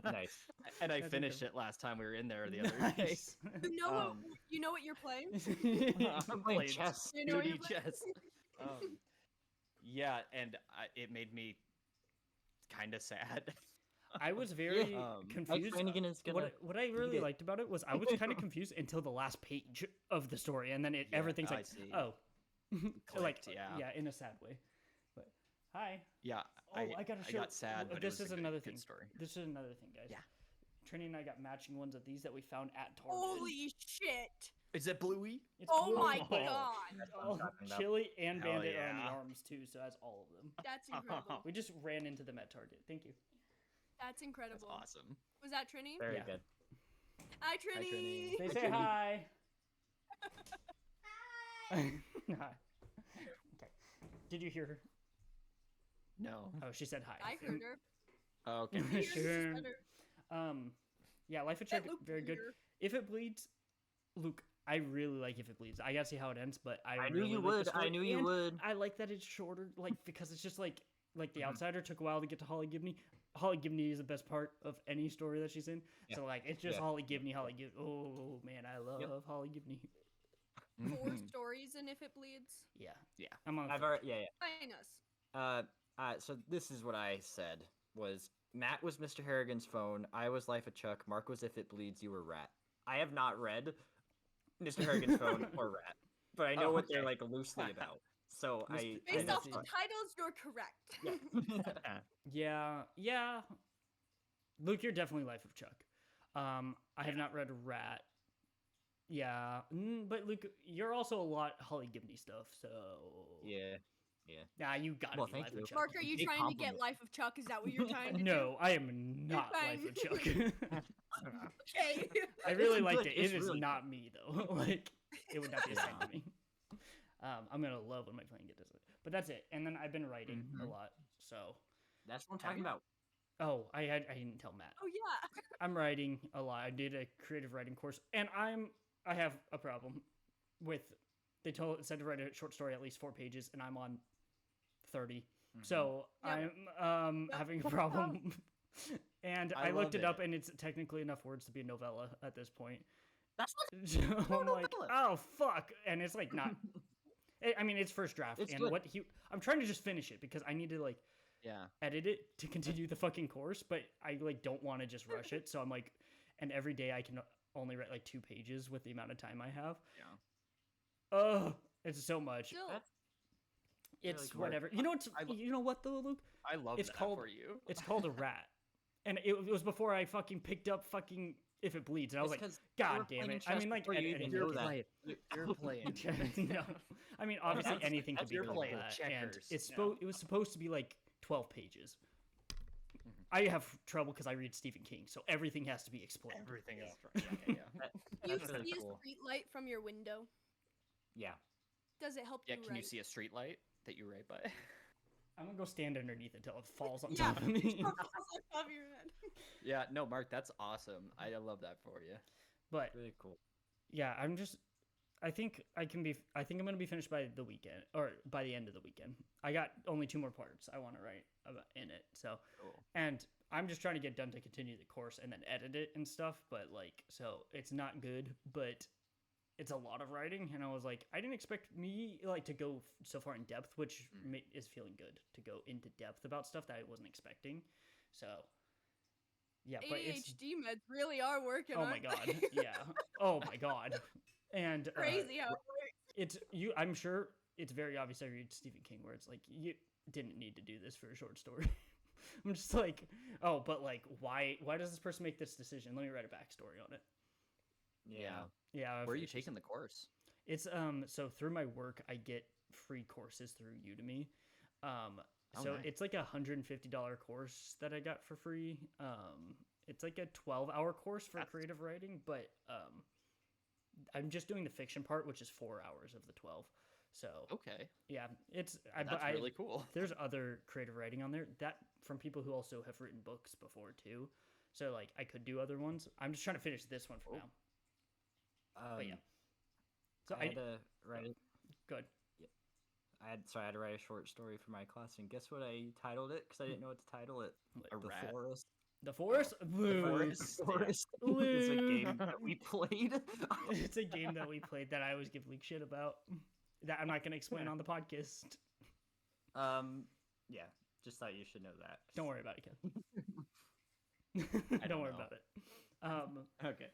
Nice. And I That's finished it last time we were in there the other day. nice. You know what you're playing? I'm playing Blades. chess. You know what you're 2D chess. Yeah, and it made me kind of sad. I was very Mike confused. Flanagan is gonna What I really it. liked about it was I was kind of confused until the last page of the story, and then everything's I like, see. oh, like Clicked, yeah. in a sad way. But hi. Yeah, Oh, I gotta show. got sad, but this it is was a good, another good thing. story. This is another thing, guys. Yeah. Trini and I got matching ones of these that we found at Target. Holy shit! Is it Bluey? It's Oh cool. my But god! That's what I'm all- talking about. Chili and Hell Bandit are on the yeah. arms too, so that's all of them. That's incredible. We just ran into them at Target. Thank you. That's That's incredible. awesome. Was that Trini? Very Yeah. good. Hi, Trini. Trini. They say hi. Hi. Okay. Did you hear her? No. Oh, she said hi. I heard her. Oh, okay. Yours is Sure. better. Yeah, Life of That Chuck, looked very good. weird. If It Bleeds, Luke, I really like If It Bleeds. I gotta see how it ends, but I I knew really you like the would. I story, knew you and would. I like that it's shorter, like because it's just like The Mhm. Outsider took a while to get to Holly Gibney. Holly Gibney is the best part of any story that she's in. Yeah. So like it's just Yeah. Holly Gibney, Holly Gibney. Oh man, I love Holly Gibney. 4 Mhm. stories and If It Bleeds. Yeah, Yeah. I'm on. I've third. already, yeah. Playing us. So this is what I said was Matt was Mr. Harrigan's Phone, I was Life of Chuck, Mark was If It Bleeds, you were Rat. I have not read Mr. Harrigan's Phone or Rat, but I know Oh, what they're okay. like loosely about. So I Based know off see. the titles, you're correct. Yeah. Yeah. Luke, you're definitely Life of Chuck. I have not read Rat. Yeah, but Luke, you're also a lot Holly Gibney stuff. So Yeah. Nah, you gotta Well, be thank Life you. of Chuck. Mark, are you Big trying to get compliment. Life of Chuck? Is that what you're trying to do? No, I am not Life of Chuck. Okay. I really It's liked good- it. It it's is really not me though. Like it would not be the same Yeah. to me. I'm gonna love when my plan gets it. But that's it. And then I've been writing a Mhm. lot. So That's what I'm talking about. I didn't tell Matt. Oh yeah. I'm writing a lot. I did a creative writing course, and I have a problem with they said to write a short story at least 4 pages, and I'm on 30. So Yep. I'm Yep. having a problem. And I I looked love it up, it. and it's technically enough words to be a novella at this point. That's what. So I'm like, novella. oh fuck, and it's like not. I mean, it's first draft, It's and good. I'm trying to just finish it because I need to like Yeah. edit it to continue the fucking course, but I like don't want to just rush it. So I'm like, and every day I can only write like 2 pages with the amount of time I have. Yeah. Oh, it's so much. Still. That's It's like work. whatever. You know what's, I lo- you know what though, Luke? I love It's that called- for you. It's called a rat, and it was before I fucking picked up fucking If It Bleeds, and I was like, God damn it. I mean, like, editing You're it- playing. You're playing. no. I mean, obviously That's- anything could that's be your done play. with that, Checkers, and it's yeah. it was supposed to be like 12 pages. I have trouble because I read Stephen King, so everything has to be explained. Everything is right. Yeah. Do you That's really see cool. a street light from your window? Yeah. Does it help Yeah. you Can you write? see a street light that you write by? I'm gonna go stand underneath it until it falls on Yeah. top of me. Above your head. Yeah. No, Mark, that's awesome. I love that for you. But Really cool. yeah, I think I'm gonna be finished by the weekend or by the end of the weekend. I got only 2 more parts I want to write in it. So, Cool. and I'm just trying to get done to continue the course and then edit it and stuff. But like, so it's not good, but it's a lot of writing. And I was like, I didn't expect me like to go so far in depth, which is feeling good to go into depth about stuff that I wasn't expecting. So, yeah, but it's ADHD meds really are working. oh my aren't god, they? yeah, oh my god, and Crazy how it works. it's you. I'm sure it's very obvious. I read Stephen King where it's like you didn't need to do this for a short story. I'm just like, oh, but like, why does this person make this decision? Let me write a backstory on it. Yeah. Yeah, Where are you it's just- taking the course? It's so through my work, I get free courses through Udemy. Oh, So nice. it's like $150 course that I got for free. It's like a 12-hour course for That's- creative writing, but I'm just doing the fiction part, which is 4 hours of the 12. So Okay. yeah, it's That's really cool. there's other creative writing on there that from people who also have written books before too. So like I could do other ones. I'm just trying to finish this one for Oh. now. But yeah, so I had to write it. good. I had to write a short story for my class, and guess what I titled it? Because I didn't know what to title it. A The rat. Forest. The Forest. Woo. Forest. Forest Woo. is a game that we played. It's a game that we played that I always give Leak shit about. That I'm not gonna explain on the podcast. Yeah, just thought you should know that. Don't worry about it, Ken. I Don't don't worry know. about it. Okay.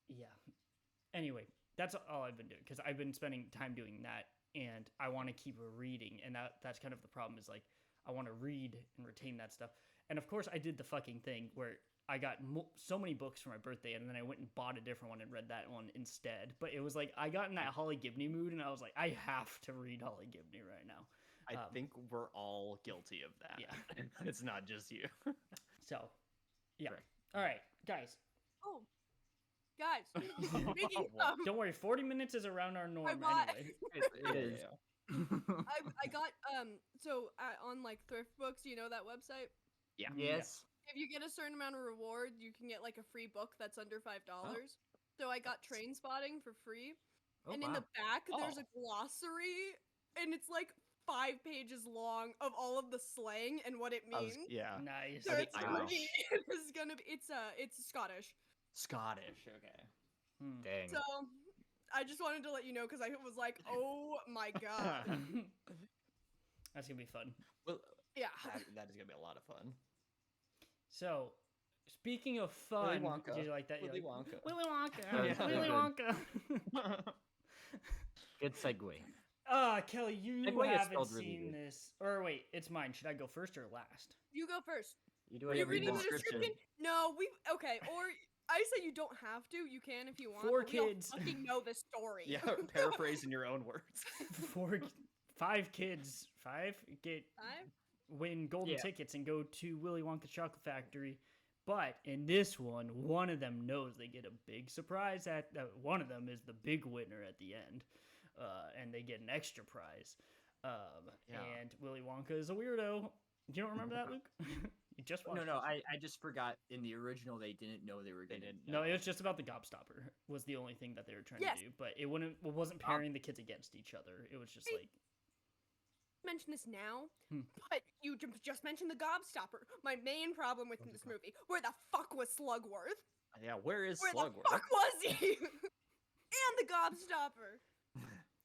Yeah. Anyway, that's all I've been doing because I've been spending time doing that, and I want to keep reading, and that's kind of the problem. Is like I want to read and retain that stuff, and of course I did the fucking thing where I got so many books for my birthday, and then I went and bought a different one and read that one instead. But it was like I got in that Holly Gibney mood, and I was like, I have to read Holly Gibney right now. I think we're all guilty of that. Yeah. It's not just you. So, yeah. Correct. All right, guys. Oh, guys. Speaking What? of, Don't worry. 40 minutes is around our norm bought- anyway. It is. I got so on like thrift books, you know that website. Yeah. Yes. If you get a certain amount of reward, you can get like a free book that's under $5. So I got Train Spotting for free, Oh, and in the wow. back there's Oh. a glossary, and it's like 5 pages long of all of the slang and what it means. Yeah. Nice. So Are they it's gonna Irish? be, it's gonna be, it's Scottish. Scottish. Okay. Hmm. Dang. So I just wanted to let you know because I was like, oh my god, That's gonna be fun. Well, yeah. that is gonna be a lot of fun. So, speaking of Willy fun, Wonka. did you like that? Willy You're like, Wonka. Willy Wonka. Yeah. Willy Good. Wonka. Good segue. Kelly, you Segue is haven't spelled really seen good. this. Or wait, it's mine. Should I go first or last? You go first. You do Are it you every reading the description. description? No, okay. Or I say you don't have to. You can if you want. Four but we all kids. fucking know the story. Yeah, paraphrase in your own words. 5 kids, 5 get Five? win golden Yeah. tickets and go to Willy Wonka's Chocolate Factory. But in this one of them knows they get a big surprise. One of them is the big winner at the end, and they get an extra prize. Yeah. And Willy Wonka is a weirdo. You don't remember that, Luke? You just watched No, it. I just forgot. In the original, they didn't know they were They gonna. didn't No, know. it was just about the gobstopper. Was the only thing that they were trying Yes. to do, but it wasn't pairing the kids against each other. It was just Hey. like Mention this now, Hmm. but you just mentioned the Gobstopper. My main problem with this movie: where the fuck was Slugworth? Yeah, where is Where Slugworth? the fuck was he? And the Gobstopper.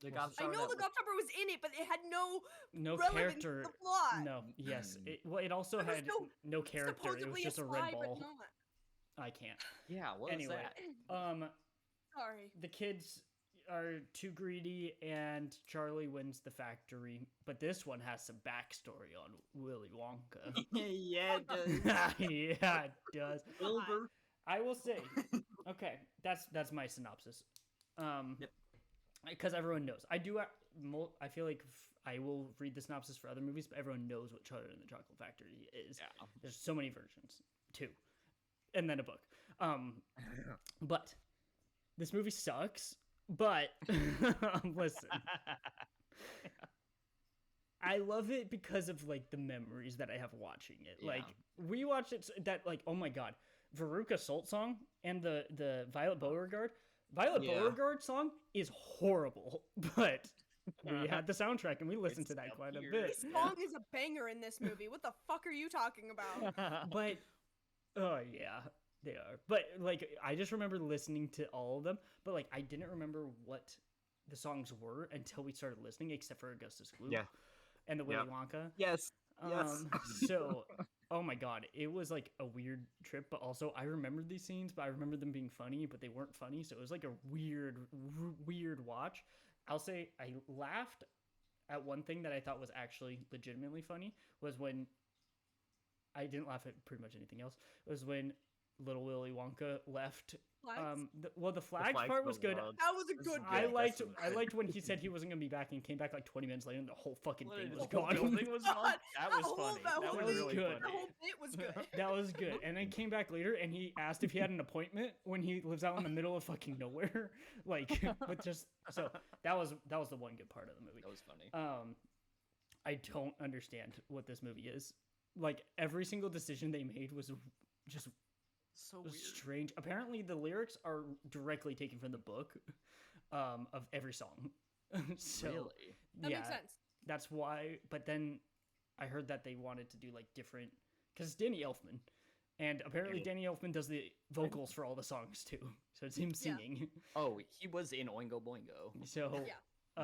The Well, Gobstopper I know that the Gobstopper was in it, but it had no no relevance character. to the plot. No, yes. It also There was had no- no character. It was Supposedly just a fly, red but ball. not. I can't. Yeah, what Anyway. was that? Sorry. The kids are too greedy, and Charlie wins the factory. But this one has some backstory on Willy Wonka. yeah, it does. Yeah, it does. Wilbur. I will say, okay, that's my synopsis. Yep. Because everyone knows. I do. I feel like I will read the synopsis for other movies, but everyone knows what Charlie and the Chocolate Factory is. Yeah. There's so many versions, 2, and then a book. But this movie sucks. But listen, I love it because of like the memories that I have watching it. Like we watched it that like oh my god, Veruca Salt song and the Violet Beauregard. Violet Yeah. Beauregard song is horrible, but we had the soundtrack and we listened It's to that up quite a here. bit. This song is a banger in this movie. What the fuck are you talking about? But oh yeah, they are. But like I just remember listening to all of them, but like I didn't remember what the songs were until we started listening, except for Augustus Gloop Yeah. and the Willy Yep. Wonka. Yes. Yes. So oh my god, it was like a weird trip, but also I remembered these scenes, but I remember them being funny, but they weren't funny, so it was like a weird watch. I'll say I laughed at one thing that I thought was actually legitimately funny was when I didn't laugh at pretty much anything else. Was when little Willy Wonka left. Flags? The flags flags part were was good. wild. That was a This good is I good. liked That's I good. liked when he said he wasn't gonna be back and came back like 20 minutes later and the whole fucking thing was The whole gone. building was God, gone? That was whole- funny. that That whole was thing- really good. The funny. whole bit was good. That was good. And then came back later and he asked if he had an appointment when he lives out in the middle of fucking nowhere. Like with just so that was the one good part of the movie. That was funny. I don't understand what this movie is. Like every single decision they made was just So weird. strange. Apparently the lyrics are directly taken from the book of every song. So Really? That yeah, makes sense. that's why. But then I heard that they wanted to do like different because it's Danny Elfman, and apparently Yeah. Danny Elfman does the vocals for all the songs too. So it's him Yeah. singing. Oh, he was in Oingo Boingo. So Yeah.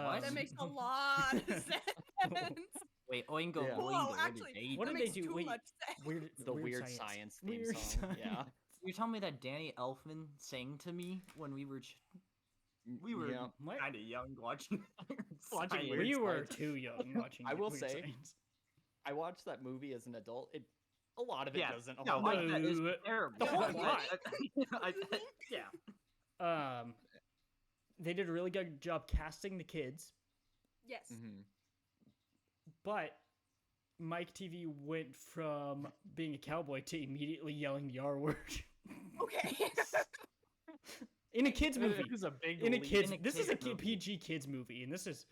What? That makes a lot of sense. Wait, Oingo Yeah. Boingo. Whoa, what actually, did they What that did they makes do? too Wait, much sense. weird, The weird science theme Weird song. Yeah. science. You telling me that Danny Elfman sang to me when we were we were Yeah. What? kind of young watching Watching science. Weird We were Science. too young watching. I will Weird say- Science. I watched that movie as an adult. A lot of it Yeah, doesn't. no, hold like, up. that is No. terrible. The whole Like, plot. yeah. They did a really good job casting the kids, Yes. Mhm. but Mike TV went from being a cowboy to immediately yelling the R word Okay. in a kids movie. It was a big In a leap. kids, in a this is a kids movie. PG kids movie, and this is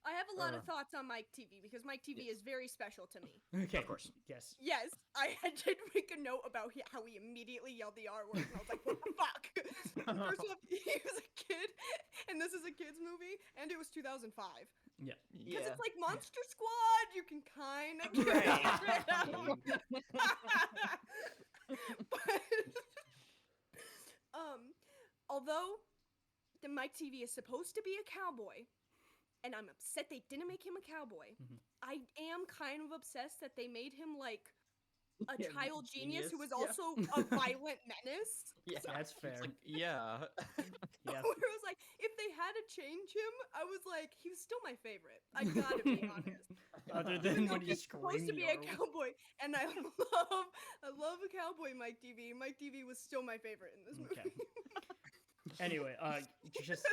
I have a lot Uh. of thoughts on Mike TV because Mike TV is very special to me. okay. Of course. Yes. Yes, I did make a note about how he immediately yelled the R word, and I was like, what the fuck? First off, he was a kid, and this is a kid's movie, and it was 2005. Yeah. Because Yeah. it's like Monster Squad, you can kind of get Right. rid of. But, although the Mike TV is supposed to be a cowboy, and I'm upset they didn't make him a cowboy, Mhm. I am kind of obsessed that they made him like a Yeah, child genius who was yeah. also a violent menace. Yeah, That's it's fair. like, yeah. Yeah. Where it was like, if they had to change him, I was like, he was still my favorite. I gotta be honest. Other Even than though when he he's supposed screamed to the be a R word. cowboy, and I love a cowboy Mike TV. Mike TV was still my favorite in this movie. Okay. Anyway, just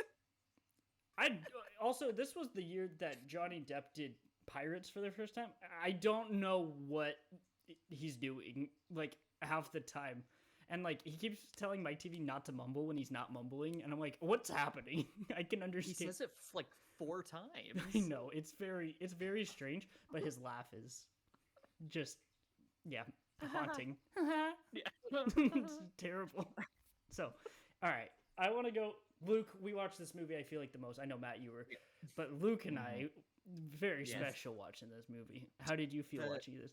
I also this was the year that Johnny Depp did Pirates for the first time. I don't know what he's doing like half the time. And like he keeps telling my TV not to mumble when he's not mumbling, and I'm like, "What's happening?" I can He understand. says it like 4 times. I know it's very strange, but his laugh is just haunting. It's terrible. So, all right, I want to go. Luke, we watched this movie. I feel like the most. I know Matt, you were, but Luke and I very Yes. special watching this movie. How did you feel The- watching this?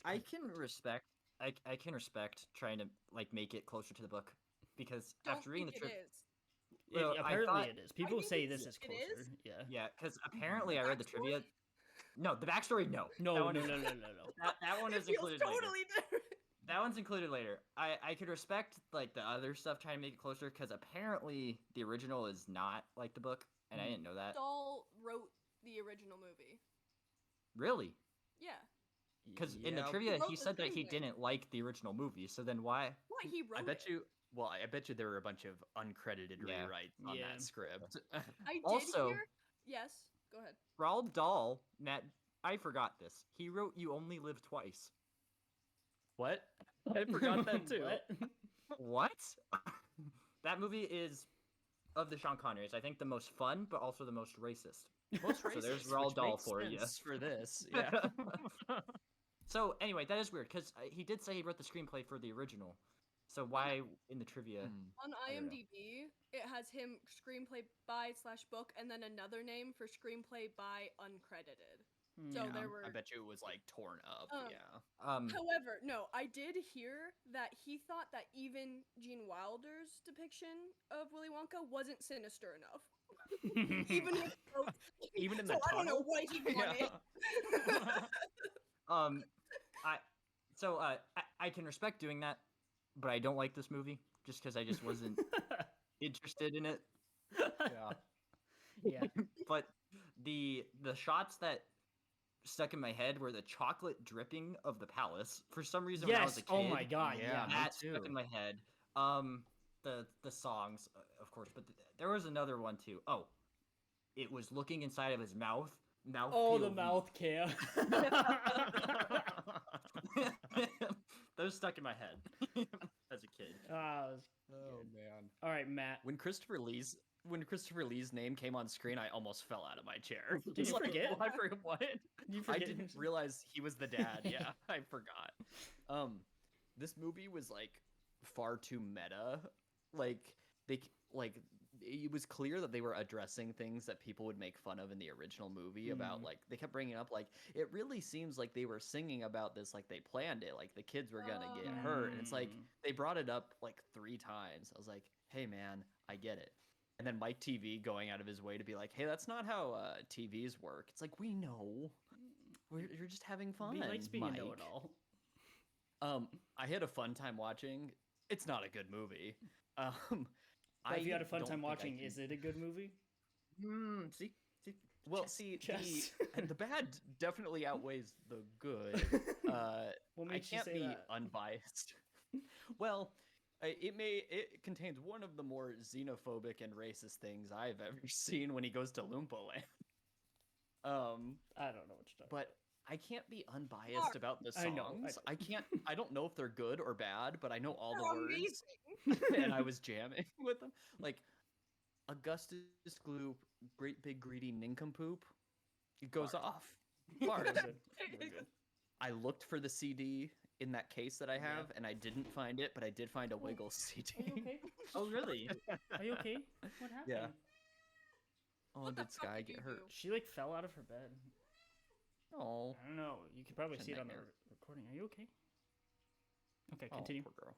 I can respect. I can respect trying to like make it closer to the book because Don't after reading think the it trivia, is. well, I Apparently, thought- it is. People think say it's- this is it closer. is? Yeah. because apparently I read the trivia. Backstory? No, the backstory. No, No, that no, one no, is- no, no, no. That one It is feels included later. totally different. That one's included later. I could respect like the other stuff trying to make it closer because apparently the original is not like the book, and I didn't know that. Dahl wrote the original movie. Really? Yeah. Because in the Yeah, trivia wrote he the said that he screenplay. didn't like the original movie. So then why? What he wrote? I bet you. Well, I bet you there were a bunch of uncredited Yeah. rewrites on Yeah. that script. I did Also- hear. Yes. Go ahead. Roald Dahl, Matt, I forgot this. He wrote "You Only Live Twice." What? I forgot that too. What? What? That movie is of the Sean Connerys. I think the most fun, but also the most racist. Most So there's racist, Roald which Dahl makes for ya. sense for this. Yeah. So anyway, that is weird because he did say he wrote the screenplay for the original. So why in the trivia? On don't know. IMDb, it has him screenplay by / book, and then another name for screenplay by uncredited. So Yeah, there were. I bet you it was like torn up. Um, Yeah. However, no, I did hear that he thought that even Gene Wilder's depiction of Willy Wonka wasn't sinister enough. Even his quote. Even in so the I don't know tunnel? what he wanted. I can respect doing that, but I don't like this movie just because I just wasn't interested in it. Yeah. Yeah. But the shots that stuck in my head were the chocolate dripping of the palace. For some reason, when I was a Yes. kid, Oh my god. Yeah, Yeah. me that stuck too. in my head. The songs, of course, but there was another one too. Oh, it was looking inside of his mouth. Oh, the POV. mouth cam. Those stuck in my head as a kid. Ah, Oh man. all right, Matt. When Christopher Lee's name came on screen, I almost fell out of my chair. Did It's you like, forget? I forget what? You I forget didn't who's- realize he was the dad. Yeah, I forgot. This movie was like far too meta. Like it was clear that they were addressing things that people would make fun of in the original movie about Mm. like they kept bringing up like it really seems like they were singing about this like they planned it, like the kids were gonna get hurt, and it's like Mm. they brought it up like 3 times. I was like, hey man, I get it. And then Mike TV going out of his way to be like, hey, that's not how TVs work. It's like, we know. You're just having fun. He likes being Mike. a know-it-all. I had a fun time watching. It's not a good movie. But if you had a fun don't time think I watching, can- is it a good movie? See, Well, Chess- see, chess. and the bad definitely outweighs the good. What I makes you can't say be that? unbiased. Well, it contains one of the more xenophobic and racist things I've ever seen when he goes to Loompa Land. I don't know what you're talking But I can't be unbiased Mark. about the I know, songs. I can't. I don't know if they're good or bad, but I know all the They're words, amazing. and I was jamming with them. Like Augustus Gloop, great big greedy nincompoop. It goes off. Bars. about. Good. We're good. I looked for the CD in that case that I Yeah. have, and I didn't find it, but I did find a Wiggles CD. Are you okay? Oh, really? Are you okay? What happened? Yeah. Oh, What the did fuck Sky did get you hurt? do? She like fell out of her bed. Oh, I don't know. You can probably It's a see it on the nightmare. recording. Are you okay? Okay, oh, continue. poor girl.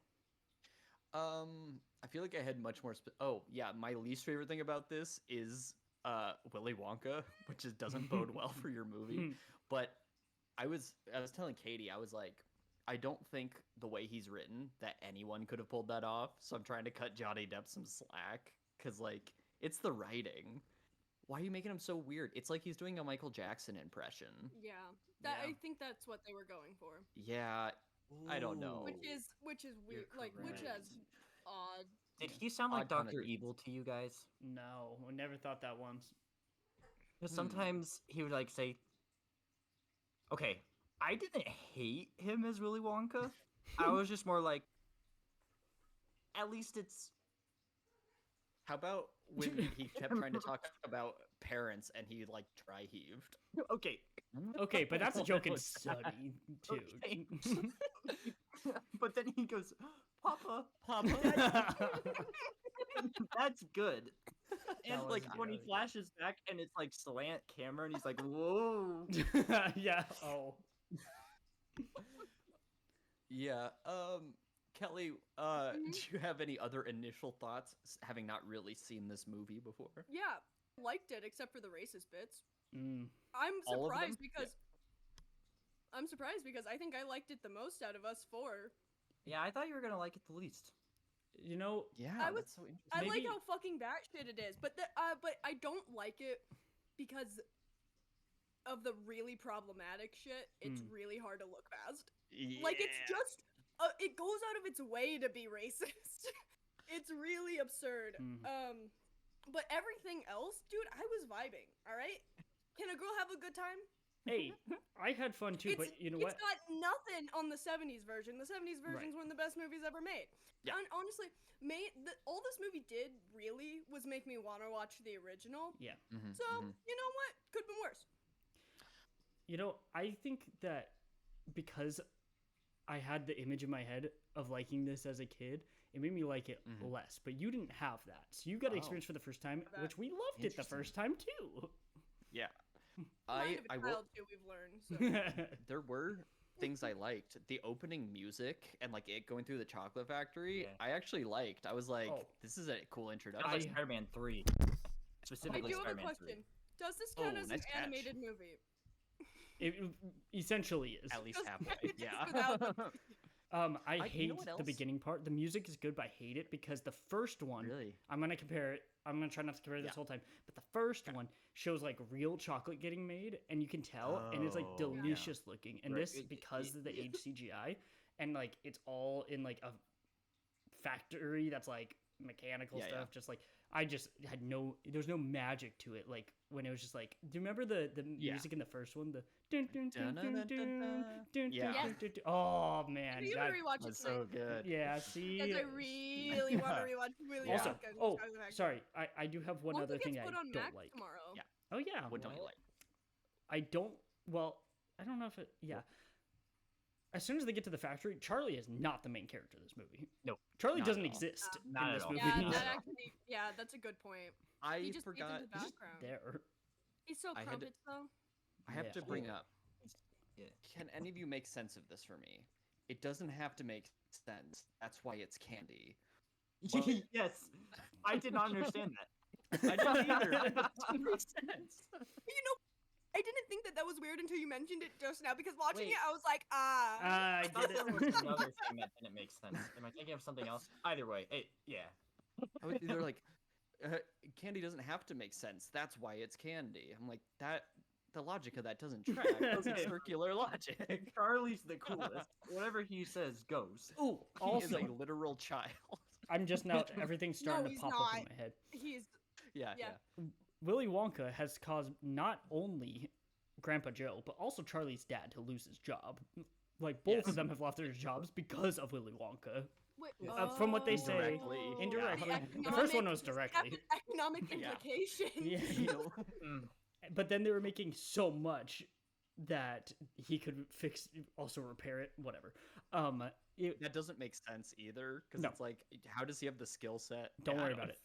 I feel like I had much more. Oh, yeah. My least favorite thing about this is Willy Wonka, which just doesn't bode well for your movie. But I was telling Katie, I was like, I don't think the way he's written that anyone could have pulled that off. So I'm trying to cut Johnny Depp some slack because like it's the writing. Why are you making him so weird? It's like he's doing a Michael Jackson impression. Yeah, that Yeah. I think that's what they were going for. Yeah, I don't know. Ooh. Which is weird. Like which correct. is odd. Did Yeah. he sound like Odd connotations. Doctor Evil to you guys? No, I never thought that once. Because Hmm. sometimes he would like say, "Okay, I didn't hate him as Willy Wonka. I was just more like, at least it's How about when he kept trying to talk about parents and he like dry heaved? okay." Okay, but that's a joke in Was that? Sunny too. Okay. But then he goes, "Papa, Papa. that's good." And was like when he good. flashes back and it's like slant camera and he's like, "Whoa." Yeah. Oh. Yeah. Kelly, do you have any other initial thoughts, having not really seen this movie before? Yeah, liked it except for the racist bits. Mm. I'm All of them? surprised because I'm surprised because I think I liked it the most out of us four. Yeah, I thought you were gonna like it the least. You know, Yeah, I was- that's so interesting. I like Maybe- how fucking batshit it is, but but I don't like it because of the really problematic shit. It's really hard to look past. Like it's Yeah. just it goes out of its way to be racist. It's really absurd. Mhm. But everything else, dude, I was vibing. All right, can a girl have a good time? hey, I had fun too, but you know what? It's got nothing on the 70s version. The 70s Right. version's one of the best movies ever made. Yeah. And honestly, all this movie did really was make me want to watch the original. Yeah. Mhm, So, mhm. you know what? Could have been worse. You know, I think that because I had the image in my head of liking this as a kid, it made me like it Mhm. less. But you didn't have that, so you got to Oh. experience for the first time, That- which we loved it the Interesting. first time too. Yeah. Kind of a I will. child too, we've learned. So. There were things I liked. The opening music and like it going through the chocolate factory, Yeah. I actually liked. I was like, Oh. this is a cool Kind introduction. of like I- Spider-Man 3. I Specifically do have a Spider-Man 3. question. Does this count Oh, as nice an catch. animated movie? It essentially is. At least Just- halfway. just Yeah. without I you hate know what the else? beginning part. The music is good, but I hate it because the first one. Really? I'm gonna compare it. I'm gonna try not to compare it this Yeah. whole time. But the first one shows like real chocolate getting made, and you can tell, and it's like Oh, yeah. delicious looking. And Right. this because of the age CGI, and like it's all in like a factory that's like mechanical Yeah, yeah. stuff. Just like I just had there's no magic to it. Like when it was just like, do you remember the Yeah. music in the first one? The dun dun dun dun dun Dun-dun-dun-dun. dun Yeah. dun dun dun. Oh man, I'm that- gonna rewatch it That's tonight. so good. yeah. See, Because I really want to rewatch Willy Yeah. also, Wonka and oh, Chocolate Factory. sorry, I do have one Wonka other gets thing I put on don't Max like. tomorrow. Yeah. Oh yeah, What don't you Well, like? I don't. Well, I don't know if it. Yeah. As soon as they get to the factory, Charlie is not the main character of this movie. No, Charlie not doesn't at all. exist Not in at this all. movie. Yeah, Not that at all. actually, yeah, that's a good point. I He just forgot. fades into the background. there. He's so I had to- crumpets though. I have Yeah. to bring up. Yeah. Can any of you make sense of this for me? It doesn't have to make sense. That's why it's candy. Well- Yes, I did not understand that. I didn't either. It doesn't make sense. You know, I didn't think that was weird until you mentioned it just now because watching Wait. it, I was like, ah. I I thought get there was it. another thing that didn't make sense. Am I thinking of something else? Either way, yeah. I was either like, candy doesn't have to make sense. That's why it's candy. I'm like that. The logic of that doesn't track. That's Okay. circular logic. Charlie's the coolest. Whatever he says goes. Ooh, He is also, a literal child. I'm just now everything's starting to he's pop up in not. my head. He's Yeah, Yeah. yeah. Willy Wonka has caused not only Grandpa Joe, but also Charlie's dad to lose his job. Like both Yes. of them have lost their jobs because of Willy Wonka. wait, From what they say, Indirectly. Indirectly, The the first one economic- was directly. economic Yeah. implications. Yeah. Mm. But then they were making so much that he could also repair it, whatever. That doesn't make sense either, because No. it's like, how does he have the skill set? Don't Yeah, I worry about it.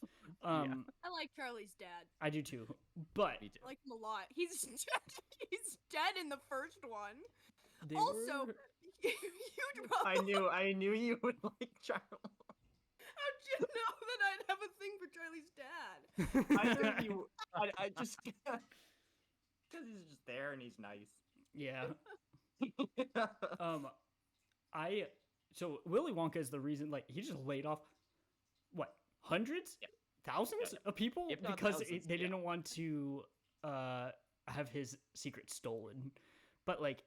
I like Charlie's dad. I do too. But Me too. I like him a lot. He's he's dead in the first one. they Also, were- huge problem. I knew you would like Charlie. How'd you know that I'd have a thing for Charlie's dad? I knew you. I just because he's just there and he's nice. yeah. So Willy Wonka is the reason. Like he just laid off what hundreds, thousands of people If not because thousands, they yeah. didn't want to have his secret stolen. But like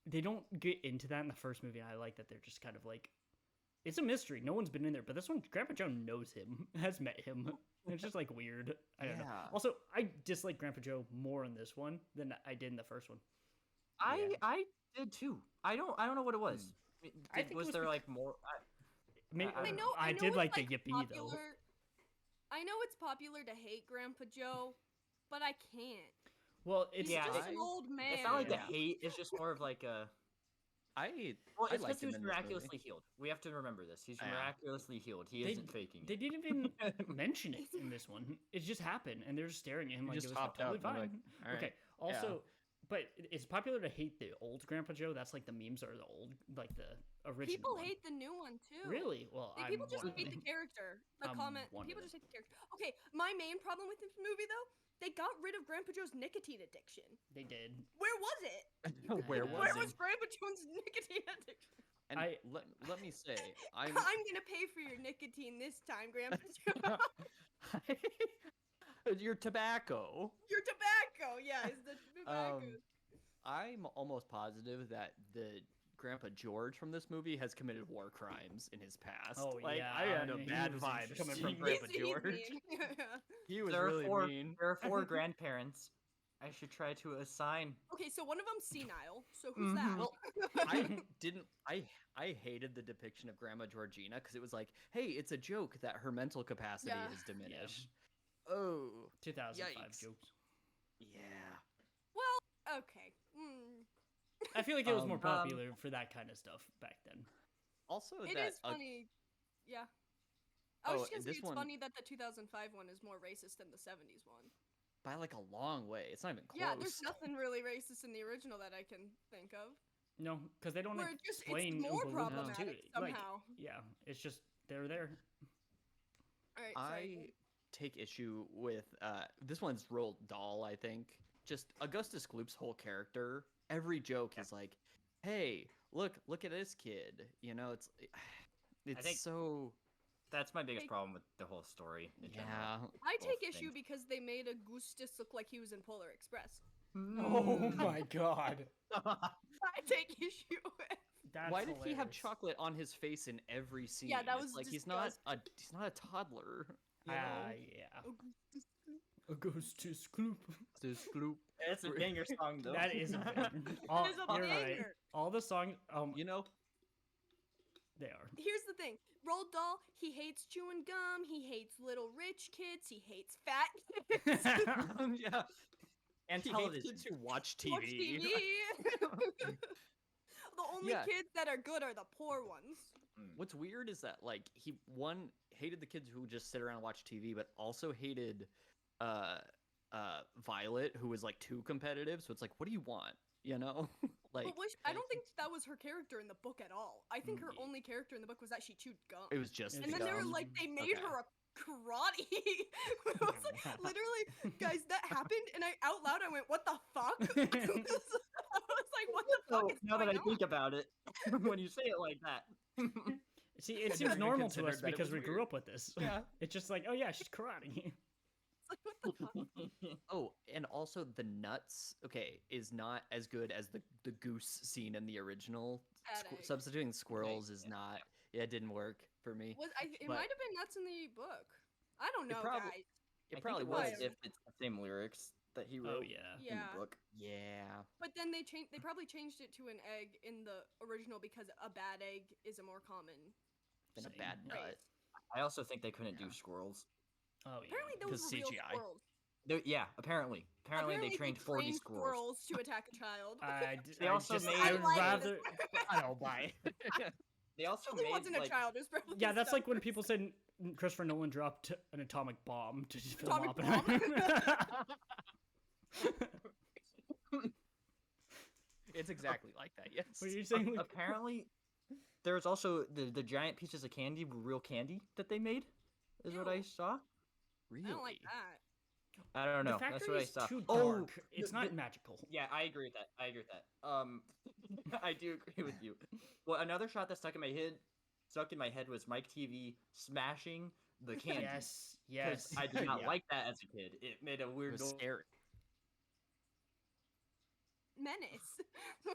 they don't get into that in the first movie. And I like that they're just kind of like it's a mystery. No one's been in there, but this one, Grandpa Joe knows him, has met him. It's just like weird. I don't know. Yeah. Also, I dislike Grandpa Joe more in this one than I did in the first one. I did too. I don't know what it was. I think it was was there bec- like more? Maybe, I I don't know. know. I know did it's, like the yippee though. popular- I know it's popular to hate Grandpa Joe, but I can't. Well, He's it's Yeah, just just, an old man. It's not like Yeah. the hate. It's just more of like a. Well, I it's liked because he him was in this movie. miraculously healed. We have to remember this. He's Yeah. miraculously healed. He They- isn't faking they it. didn't even mention it in this one. It just happened, and they're just staring at him He like just it was hopped totally out, and they're fine. like, "All right." Okay. Also, but it's popular to hate the old Grandpa Joe. That's like the memes are the old, like the original. People one. hate the new one too. Really? Well, Like, I'm people just one of hate them. the character. The I'm comment. one of People them. just hate the character. Okay, my main problem with this movie though, they got rid of Grandpa Joe's nicotine addiction. They did. Where was it? Where Yeah. was Where it? was Grandpa Joe's nicotine addiction? And I- let me say, I'm I'm gonna pay for your nicotine this time, Grandpa Joe. your tobacco. Your tobacco, yeah, is the tobacco. I'm almost positive that the Grandpa George from this movie has committed war crimes in his past. Oh, like, yeah, I had a he bad was vibe coming from interesting. Grandpa He's George. mean. He was There are really four. mean. There are four grandparents. I should try to assign. Okay, so one of them's senile. So who's Mhm. that? Well, I didn't. I hated the depiction of Grandma Georgina because it was like, hey, it's a joke that her mental capacity Yeah. is diminished. Oh, 2005 Yikes. jokes. yeah. Well, okay. Mm. I feel like it was more Um, popular for that kind of stuff back then. Also, It that is funny. Yeah. I was Oh, just gonna say this it's one- funny that the 2005 one is more racist than the 70s one. by like a long way. It's not even close. Yeah, there's nothing really racist in the original that I can think of. No, because they don't Where it just explain it's more Oompa Loompas problematic too. Like, somehow. yeah, it's just they're there. All right, I sorry. take issue with this one's Roald Dahl. I think just Augustus Gloop's whole character. Every joke is like, "Hey, look at this kid." You know, it's think- so That's my biggest Hey. problem with the whole story. In general. yeah. I both take issue things. because they made Augustus look like he was in Polar Express. Oh my god. I take issue with. That's Why did he have hilarious. chocolate on his face in every scene? Yeah, that It's was like he's not a toddler. You know? Yeah. Augustus. Augustus Gloop. Augustus Gloop. It's a banger song though. That is a banger. All, It is a you're right. banger. All the songs, You know, they are. Here's the thing. Roald Dahl, he hates chewing gum, he hates little rich kids, he hates fat kids. yeah. And He hates television. kids who watch TV. Watch TV. The only Yeah. kids that are good are the poor ones. What's weird is that like he hated the kids who just sit around and watch TV, but also hated Violet, who was like too competitive. So it's like, what do you want? You know, like But I don't think that was her character in the book at all. I think her Yeah. only character in the book was that she chewed gum. it was just. And And the then they were gum. like, they made Okay. her a karate. It was like, literally, guys, that happened, and I out loud I went, "What the fuck?" I was like, "What the So, fuck is now that going I on?" think about it, when you say it like that, See, it I'd seems never normal to considered us that it because was we grew weird. up with this. Yeah. It's just like, oh yeah, she's karate. It's like, what the fuck? Oh, and also the nuts. Okay, is not as good as the goose scene in the original. Bad egg. Substituting squirrels is yeah. not. Yeah, it didn't work for me. It But- might have been nuts in the book. I don't know, prob- guys. It I probably think it was. was if it's the same lyrics that he Oh wrote yeah. in Yeah, the book. Yeah. but then they probably changed it to an egg in the original because a bad egg is a more common Than a Same. bad nut. phrase. I also think they couldn't Yeah. do squirrels. Oh yeah. Apparently, those 'Cause were real CGI. squirrels. Yeah, apparently. Apparently, they trained 40 squirrels. to attack a child. They also made- I would I like rather. I don't buy it. They also It made wasn't like a child. It was probably Yeah, that's like when something. people said Christopher Nolan dropped an atomic bomb to just film Atomic Oppenheimer. It's exactly like that. Yes. What are you saying? Luke? apparently there was also the giant pieces of candy were real candy that they made. Is what I Ew. saw. Really? I don't like that. I don't know. The That's factory what I is saw. too Oh, dark. It's the- not the- magical. Yeah, I agree with that. I do agree with you. Well, another shot that stuck in my head was Mike TV smashing the candy. Yes, 'Cause yes. I did not Yeah. like that as a kid. It made a It weird was noise. scary. menace.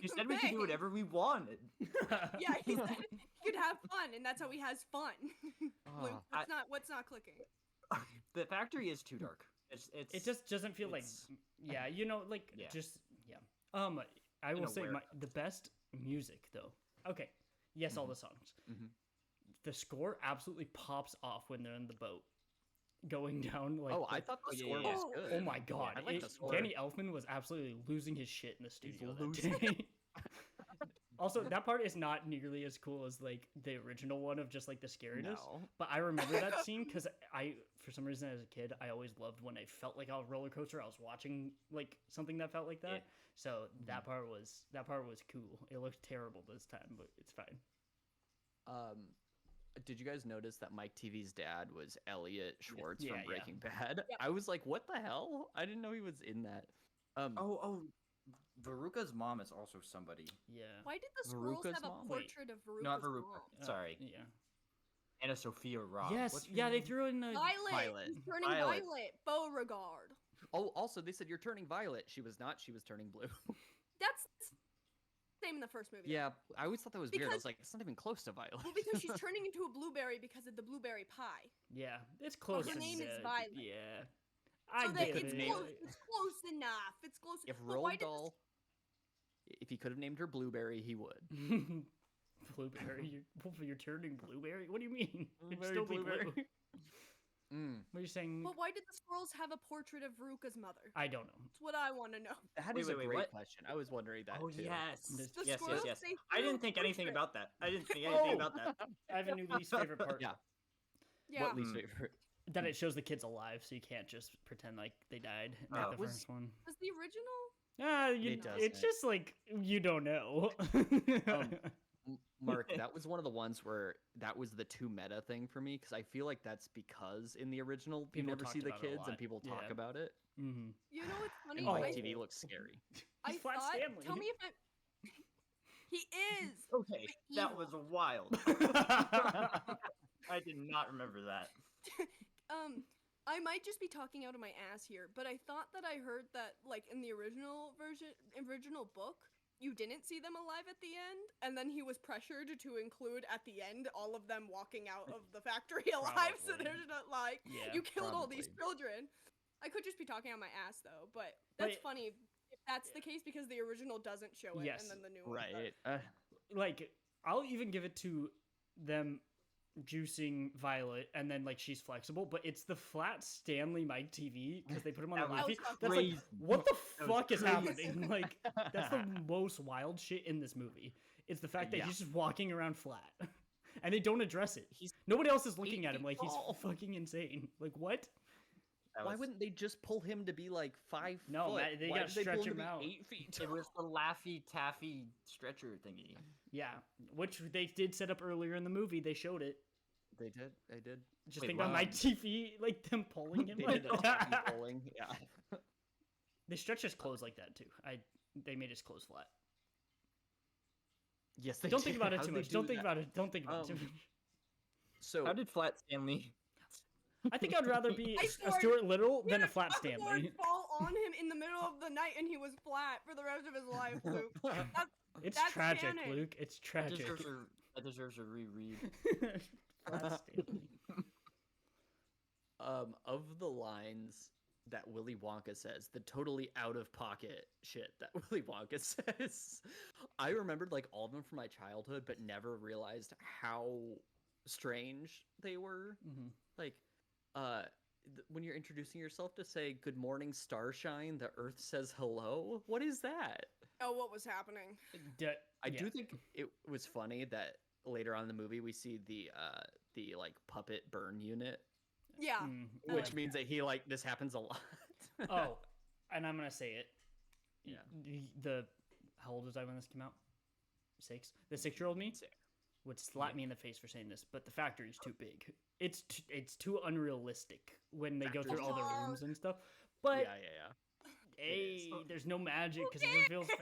You said we could do whatever we wanted. Yeah, he said he could have fun, and that's how he has fun. Luke, Ah. what's not clicking? The factory is too dark. It just doesn't feel like, it's- yeah, Yeah. just yeah. I In will a say weird- the best music though. Okay, yes, all the songs. Mhm. The score absolutely pops off when they're in the boat, going down like. Oh, I the- thought the Oh, score yeah, was yeah. good. Oh my god! I like the score. Danny Elfman was absolutely losing his shit in the studio that losing day. Also, that part is not nearly as cool as like the original one of just like the scariness. No. But I remember that scene because for some reason, as a kid, I always loved when I felt like a roller coaster. I was watching like something that felt like that. Yeah. So that part was cool. It looked terrible this time, but it's fine. Did you guys notice that Mike TV's dad was Elliot Schwartz Yeah, from yeah. Breaking Bad? Yep. I was like, what the hell? I didn't know he was in that. Oh, Veruca's mom is also somebody. Yeah. Why did the squirrels Veruca's have a mom? Wait, portrait of Veruca's Not Veruca. mom? Sorry, Yeah. Anna Sophia Robb. Yes. What's her Yeah. They name? threw in. Violet. Violet. He's turning Violet. Violet. Beauregard. Oh, also they said you're turning violet. She was not. She was turning blue. That's same in the first movie. Yeah, I always thought that was weird. I Because- was like, it's not even close to violet. Well, because she's turning into a blueberry because of the blueberry pie. Yeah. It's close. her name is enough. Violet. Yeah. So I that get it's it. close. It's close enough. It's close. If but why Roald did Dahl, if he could have named her Blueberry, he would. Blueberry, you're turning blueberry. What do you mean? It'd still be blue. Mm, What are you saying? But why did the squirrels have a portrait of Veruca's mother? I don't know. That's what I want to know. that Wait, is wait, a wait, great what? question. I was wondering that Oh too. yes, The yes, yes, squirrels, yes. they I threw didn't think anything portrait. about that. I didn't think anything Oh. about that. I have a new least favorite part. Yeah. Yeah. What least Mm. favorite? That it shows the kids alive, so you can't just pretend like they died in Oh. the Was- first one. Was the original? It It's doesn't. just like you don't know. Mark, that was one of the ones where that was the too meta thing for me because I feel like that's because in the original you People never talked see the about it a kids lot, and people talk yeah. about it. hmm You know what's funny? And Oh. Mike I, TV looks scary. I He's Flat thought. Stanley. Tell me if I. He is. Okay, that evil. was wild. I did not remember that. I might just be talking out of my ass here, but I thought that I heard that, like, in the original book, you didn't see them alive at the end, and then he was pressured to include at the end all of them walking out of the factory alive, so Probably. there's not like, Yeah, you killed all these probably. children. I could just be talking out my ass, though, but that's But- funny if that's the case because the original doesn't show it, Yes, and then the new one does. Right. Like I'll even give it to them juicing Violet, and then like she's flexible, but it's the flat Stanley Mike TV because they put him on That the was movie. fucking That's like, crazy. what the That was fuck is crazy. happening? Like that's the most wild shit in this movie. It's the fact that Yeah. he's just walking around flat, and they don't address it. He's Nobody else is looking 8 at him feet like tall. he's fucking insane. Like what? That Why was- wouldn't they just pull him to be like 5 No, foot? Matt, they Why gotta did stretch pull him to be out. 8 feet It was the Laffy Taffy stretcher thingy. Yeah, which they did set up earlier in the movie. They showed it. They did. They did. Just Wait, think on wow. Mike TV, like them pulling him. They like did the tappy that. pulling. Yeah. They stretch his clothes like that too. They made his clothes flat. Yes, they Don't did. think about it How'd too they much. do Don't think that? about it. Don't think about it too Um, much. So How did Flat Stanley? I think I'd rather be I a swear- Stuart Little than a Yeah, flat Dumbledore Stanley. fall on him in the middle of the night, and he was flat for the rest of his life, Luke. It's That's tragic, canon. Luke. It's That tragic. deserves a reread. Flat Stanley. of the lines that Willy Wonka says, the totally out of pocket shit that Willy Wonka says, I remembered like all of them from my childhood, but never realized how strange they were. Mhm. Like, when you're introducing yourself to say "Good morning, starshine," the Earth says hello. What is that? Oh, what was happening? I Yeah. do think it was funny that later on in the movie we see the like puppet burn unit, Yeah. Mm, I which like means that he like this happens a lot. oh, and I'm gonna say it. Yeah. The how old was I when this came out? 6. The 6-year-old me Six. would slap me in the face for saying this, but the factory's too big. It's too unrealistic when they go through all the Factory's rooms and stuff. But yeah. hey, is. there's no magic because it feels fake.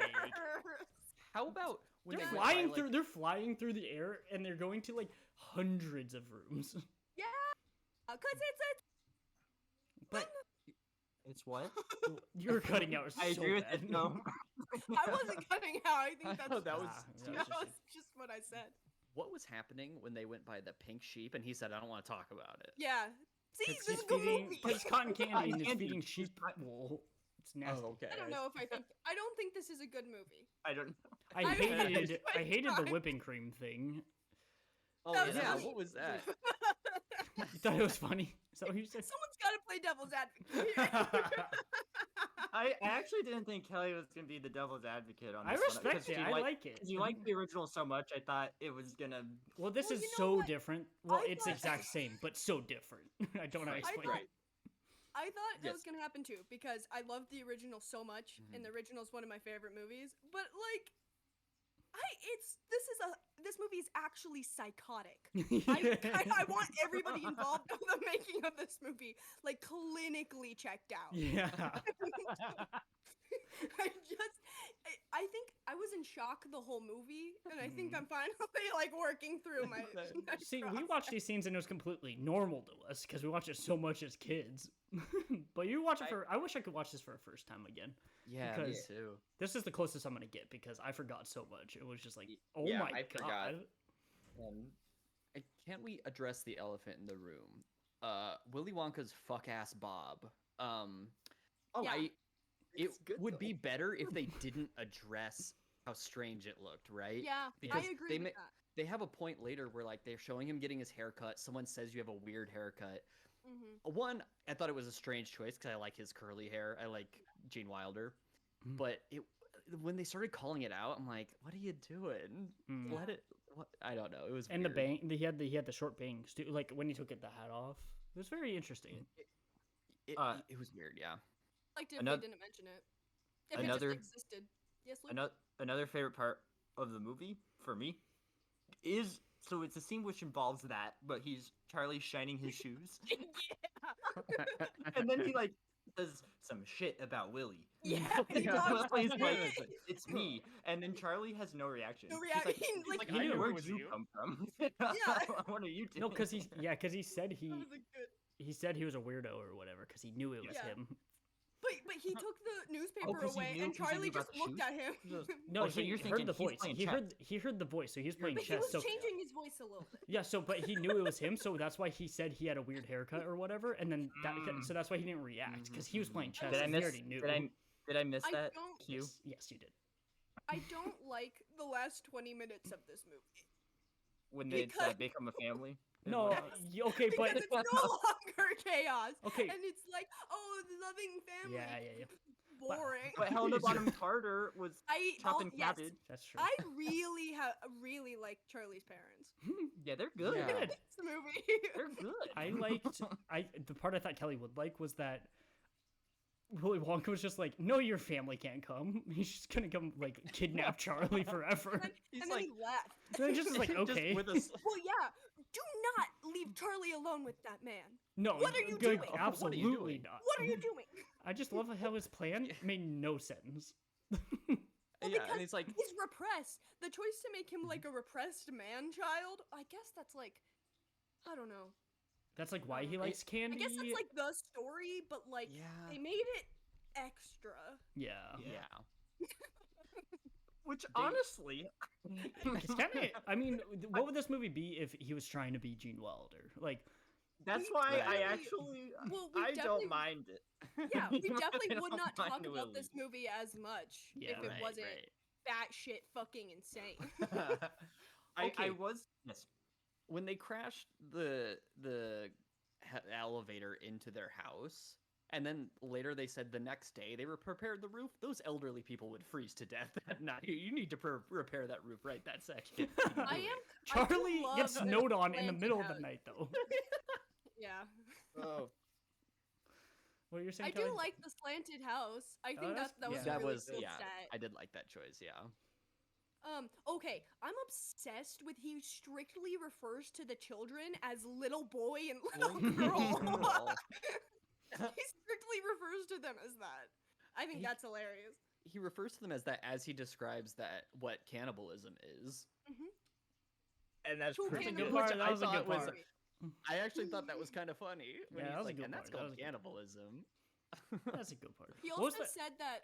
How about when They're they went by, flying like- through. They're flying through the air, and they're going to like hundreds of rooms. Yeah, because it's a But It's what? You were cutting out so I agree with bad. it. No. I wasn't cutting out. I think that's that was that was just what I said. what was happening when they went by the pink sheep and he said, I don't want to talk about it. Yeah. See, It's this is just a good feeding. movie. It's cotton candy and it's Candy. feeding It's sheep cotton- wool. It's nasty. Oh, okay. I don't know if I don't think this is a good movie. I don't know. I I hated. was I hated the trying. whipping cream thing. Oh, That was yeah. funny. What was that? You thought it was funny? Is that what you said? Someone's got to play devil's advocate. I actually didn't think Kelly was gonna be the devil's advocate on I this one, respect 'cause it. you I like- like it. 'cause you like the original so much, I thought it was gonna. Well, this Well, is you know so what? different. Well, I it's thought- exact same, but so different. I don't know how to Right, explain thought- it. I thought it Yes. was gonna happen too because I loved the original so much, and the original is one of my favorite movies. But like, this movie is actually psychotic. I want everybody involved in the making of this movie like clinically checked out. Yeah. I think I was in shock the whole movie, and I think I'm finally like working through my. my See, we process. watched these scenes and it was completely normal to us because we watched it so much as kids. But you watch it for. I wish I could watch this for a first time again. Yeah, me Because- too. This is the closest I'm gonna get because I forgot so much. It was just like, oh yeah, my I god. forgot. Can't we address the elephant in the room? Willy Wonka's fuck ass Bob. Yeah. It It's good, would though. be better if they didn't address how strange it looked, right? Yeah, Because I agree they with ma- that. They have a point later where like they're showing him getting his haircut. Someone says you have a weird haircut. Mm-hmm. One, I thought it was a strange choice because I like his curly hair. I like Gene Wilder, Mhm. but when they started calling it out, I'm like, what are you doing? Mm. Let it. What? I don't know. It was And the weird. bang, he had the short bangs too. Like when he took the hat off, it was very interesting. It was weird. Yeah. Liked it if Another- they didn't mention it. If another- it just existed. Yes, Luke? Another favorite part of the movie for me is so it's a scene which involves that, but he's Charlie shining his shoes, and then he like says some shit about Willie. Yeah, And he does. Willie's like, Yeah. it's me, and then Charlie has no reaction. No He's reaction. He's Like, he I knew know it where'd was you you. come from? Yeah. What are you doing? No, because he said he that was a good. he said he was a weirdo or whatever because he knew it was Yeah. him. But he took the newspaper 'cause he away, knew- and 'cause he Charlie knew about just the looked shoes? at him. Just- No, Oh, so he you're heard thinking the he's voice. playing He heard the voice, so he was playing But he chess. was So changing his voice a little bit. yeah, so but he knew it was him, so that's why he said he had a weird haircut or whatever, and then so that's why he didn't react because he was playing chess. Did I and miss? He already knew. Did I miss I that don't- cue? Yes, you did. I don't like the last 20 minutes of this movie. When they Because- become a family? No, Like- okay, Because but it's no longer chaos. okay, And it's like, oh, loving family. yeah, Boring. But Helena Bonham Carter was chopping yes, cabbage. that's true. I really like Charlie's parents. Yeah, they're good. Yeah. Good. It's the movie. They're good. I liked the part I thought Kelly would like was that Willy Wonka was just like, no, your family can't come. He's just gonna come like kidnap Charlie forever. He's and then like, he left. And it just is like, okay. with a Well, yeah. Do not leave Charlie alone with that man. No, What are you good- doing? What are you Absolutely doing? not. What are you doing? I just love how his plan made no sense. Well, yeah, because and it's like, he's repressed. The choice to make him like a repressed man child, I guess that's like, I don't know. That's like why he I likes candy. I guess that's like the story, but like yeah, they made it extra. yeah. yeah. Which honestly, It's kind of. I mean, what would this movie be if he was trying to be Gene Wilder? Like, that's We why I definitely- actually Well, we I definitely- don't mind it. Yeah, we I definitely would don't not talk mind about this Willie. movie as much Yeah, if it Right, wasn't right. batshit fucking insane. I Okay. was yes. When they crashed the elevator into their house, and then later they said the next day they repaired the roof, those elderly people would freeze to death that night. You need to repair that roof right that second. I am. Charlie love gets the snowed on in the planted middle of house. the night, though. Yeah, Oh, What you're saying? I do Kelly? like the slanted house. I think that's- that was yeah. a that really was cool yeah. set. I did like that choice. Yeah. Okay, I'm obsessed with he strictly refers to the children as little boy and little girl. He strictly refers to them as that. I think He- that's hilarious. He refers to them as that as he describes that what cannibalism is. And that's True pretty That's a good good. part. Which That I was a thought good was- part. I actually thought that was kind of funny. When Yeah, that he's was a like, good and that's part, that called was good. cannibalism. That's a good part. He What was also the- said that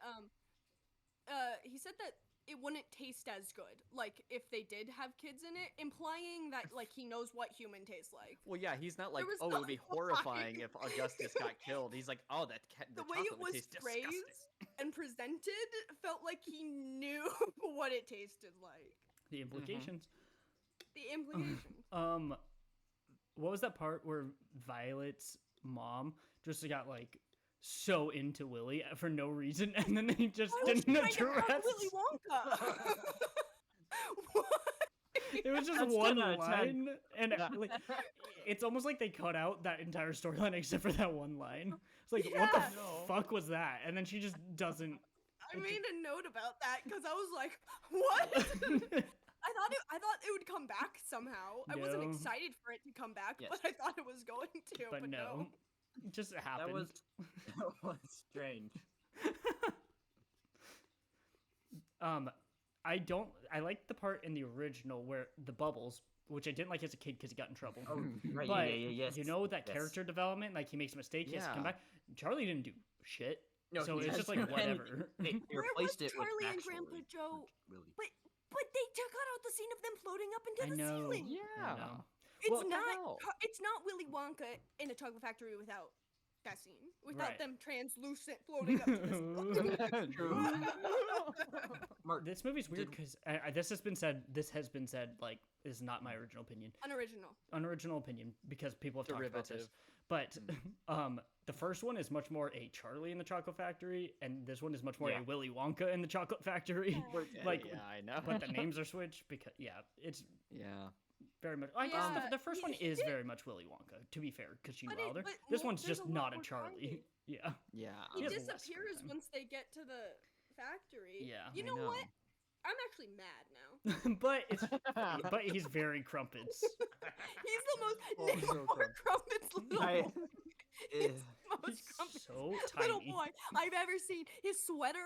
he said that it wouldn't taste as good, like if they did have kids in it, implying that like he knows what human tastes like. Well, yeah, he's not like, was oh, it would be no horrifying line. if Augustus got killed. He's like, oh, the The way chocolate it would was taste disgusting. phrased and presented felt like he knew what it tasted like. the implications. The implication. What was that part where Violet's mom just got like so into Willy for no reason, and then they just I was didn't trying to have address? Willy Wonka. What? It was just That's one 10 out of 10. line, and like, it's almost like they cut out that entire storyline except for that one line. It's like, what the Yeah. No. fuck was that? And then she just doesn't. I made a note about that because I was like, what? I thought it would come back somehow. I wasn't No. excited for it to come back, Yes. but I thought it was going to. but no, it just happened. That was strange. I like the part in the original where the bubbles, which I didn't like as a kid because he got in trouble. Oh, right. But yes. you know that yes. character development, like he makes a mistake, he has to come Yeah. back. Charlie didn't do shit, No, so he it's has just like to- and whatever. They Where replaced was it with Charlie and actually, Grandpa Joe? Really. But they took out the scene of them floating up into I the know. ceiling. Yeah. know. It's Well, not. It's not Willy Wonka in a chocolate factory without that scene, without Right. them translucent floating up to the ceiling. True. Mark, This movie's weird Did- because this has been said. This has been said. Like, is not my original opinion. Unoriginal. Unoriginal opinion because people have talked about this. Derivative. But the first one is much more a Charlie in the Chocolate Factory, and this one is much more Yeah. a Willy Wonka in the Chocolate Factory. Yeah, like, yeah, I know. but the names are switched because it's Yeah. very much. I guess Yeah, the first one he is did- very much Willy Wonka. To be fair, because Gene But Wilder. but This more- one's there's just a lot not a more Charlie. Charlie. Yeah. Yeah. He He has less disappears screen time. once they get to the factory. Yeah, You I know, what? know. I'm actually mad now. but it's but he's very crumpets. He's the most Oh, name so more crumpets little I- boy. eh, It's the most He's crumpets so little tiny. boy I've ever seen. His sweater.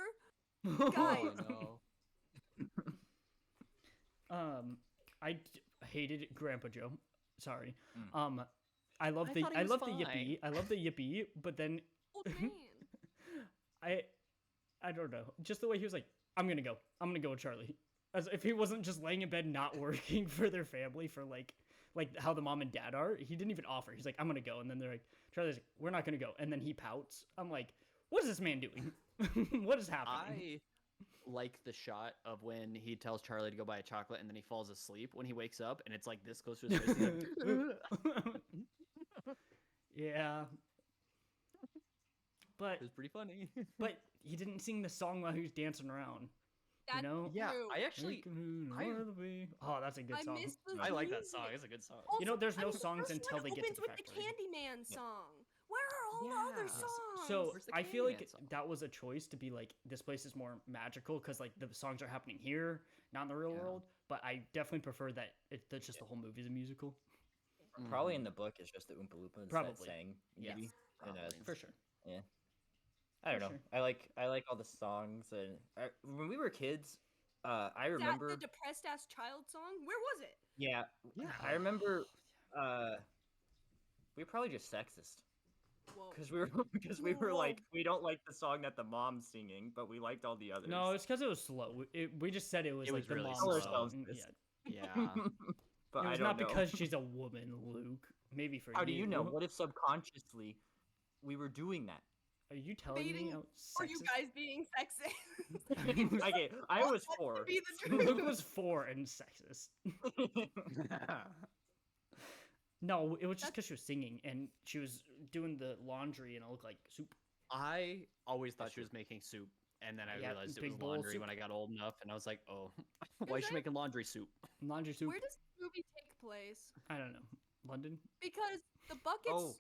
Oh, Guys. no. I hated Grandpa Joe. Sorry. Mm. I love I the thought he I was love the fine. yippee. I love the yippee, but then Old man. I don't know. Just the way he was like, I'm gonna go with Charlie. As if he wasn't just laying in bed not working for their family for like how the mom and dad are. He didn't even offer. He's like, I'm gonna go, and then they're like, Charlie's like, we're not gonna go, and then he pouts. I'm like, what is this man doing? What is happening? I like the shot of when he tells Charlie to go buy a chocolate and then he falls asleep when he wakes up and it's like this close to his face. He's like, Yeah. But it was pretty funny. but he didn't sing the song while he was dancing around. That's know? Yeah, true. I actually Oh, that's a good I song. miss the I like that music. song. It's a good song. You know, Also, there's I no mean, the songs first until one they get to opens the with factory. the Candyman song. Where are all the other Yeah. songs? So Where's the I feel like Candyman song? that was a choice to be like this place is more magical because like the songs are happening here, not in the real Yeah. world. But I definitely prefer that that's just the whole movie's a musical. Probably in the book, it's just the Oompa Loompas Probably. that sang. Yes. Maybe. And, Probably. For sure. I don't For know. sure. I like all the songs, and when we were kids, I Is remember. that the depressed ass child song? Where was it? Yeah, Yeah. I remember. We were probably just sexist Whoa. because we were Whoa. like we don't like the song that the mom's singing, but we liked all the others. No, it's because it was slow. We just said it was It like was the really mom slow. song. This. Yeah. Yeah. but It I was don't not know. because she's a woman, Luke. Maybe for How do you know? What if subconsciously we were doing that? Are you telling me? Baiting- How Are you sexist- guys being sexist? Okay, I Want was that to 4. be the truth. Luke was 4 and sexist. No, it was just because she was singing and she was doing the laundry and it looked like soup. I always thought she was making soup, and then I Yeah, realized it big was bowl of laundry soup. when I got old enough, and I was like, oh, why is she it? making laundry soup? Laundry soup. Where does the movie take place? I don't know. London? Because the buckets, Oh.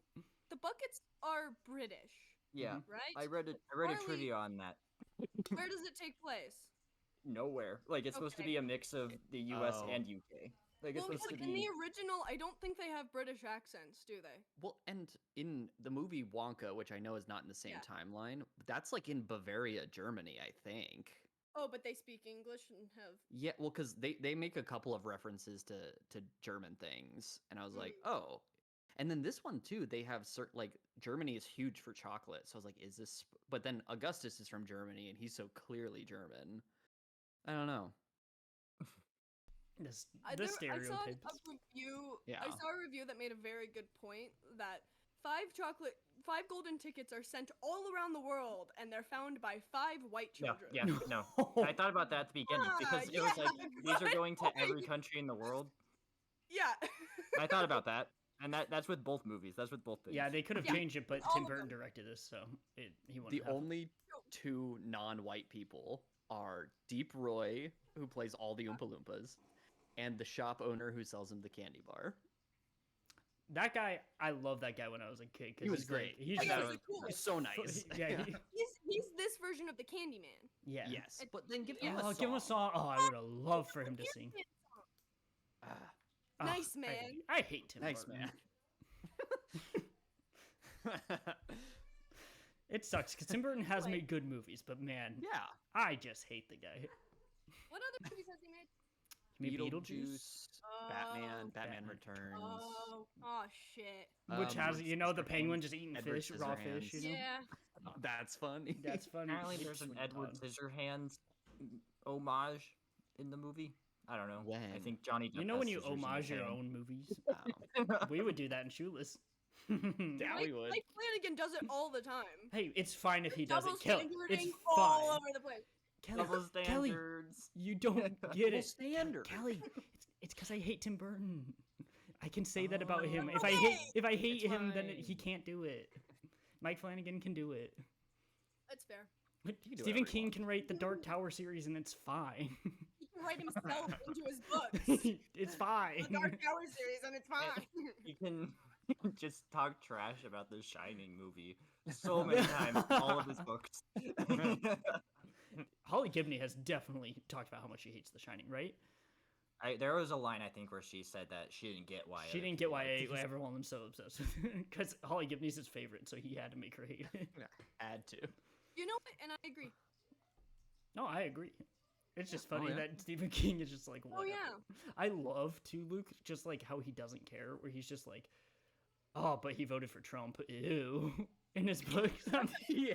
the buckets are British, Yeah, right? I read a Charlie- trivia on that. Where does it take place? Nowhere. Like it's supposed to Okay. be a mix of the U.S. Oh. and UK. Like it's Well, supposed to because in the be. original, I don't think they have British accents, do they? Well, and in the movie Wonka, which I know is not in the same Yeah. timeline, that's like in Bavaria, Germany, I think. Oh, but they speak English and have. Yeah, well, because they make a couple of references to German things, and I was like, Mm. oh, And then this one too, they have certain like Germany is huge for chocolate. So I was like, is this? But then Augustus is from Germany, and he's so clearly German. I don't know. The I saw stereotypes. a review. Yeah. I saw a review that made a very good point that 5 golden tickets are sent all around the world, and they're found by 5 white children. Yeah, no. I thought about that at the beginning because it was like these are going to every country in the world. Yeah. I thought about that, and that's with both movies. That's with both things. Yeah, they could have Yeah, changed it, but all Tim of Burton them. directed this, so he wouldn't The have. only 2 non-white people are Deep Roy, who plays all the Oompa Loompas, and the shop owner who sells him the candy bar. That guy, I love that guy when I was a kid. 'Cause He was he's like- great. he's Oh, yeah, just he's cool. He's so nice. yeah, He's this version of the Candyman. yeah. Yes, It- but then give yeah. him a Oh, song. give him a song. Oh, I would have loved for him to sing. Ah, Oh, Nice man. I hate Tim nice Burton. man. It sucks because Tim Burton has Like- made good movies, but man, Yeah. I just hate the guy. What other movies has he made? He made Beetlejuice, Batman, Oh. Batman Returns. Oh shit. Which has, you know, the penguin just eating Edward fish, raw Scissorhands. fish, you know? Yeah. That's funny. That's funny. Apparently, It's there's an really Edward odd. Scissorhands homage in the movie. I don't know. I When? think Johnny. Depp You know has when you scissors in his homage your hand. own movies? Wow. We would do that in Shoeless. Yeah, Mike, we would. Mike Flanagan does it all the time. Hey, it's fine if he does Double it. Kelly, it's standarding all fine. over the place. Double Kelly, standards. you don't get Double it. standard. Kelly, it's because I hate Tim Burton. I can say that about him. Oh, If I hate it's him, then fine. he can't do it. Mike Flanagan can do it. That's fair. can do Stephen whatever he King wants. can write the Dark Tower series, and it's fine. He can write himself into his books. It's fine. The Dark Tower series, and it's fine. You can just talk trash about the Shining movie so many times. All of his books. Holly Gibney has definitely talked about how much she hates The Shining, right? There was a line I think where she said that she didn't get why. She other didn't get people why liked it. everyone was so obsessed with it. Because Holly Gibney's his favorite, so he had to make her hate it. Add to. You know what? And I agree. No, I agree. It's just Oh, funny yeah. that Stephen King is just like, Oh whatever. yeah. I love too, Luke, just like how he doesn't care, where he's just like, oh, but he voted for Trump. Ew. In his books. Yeah.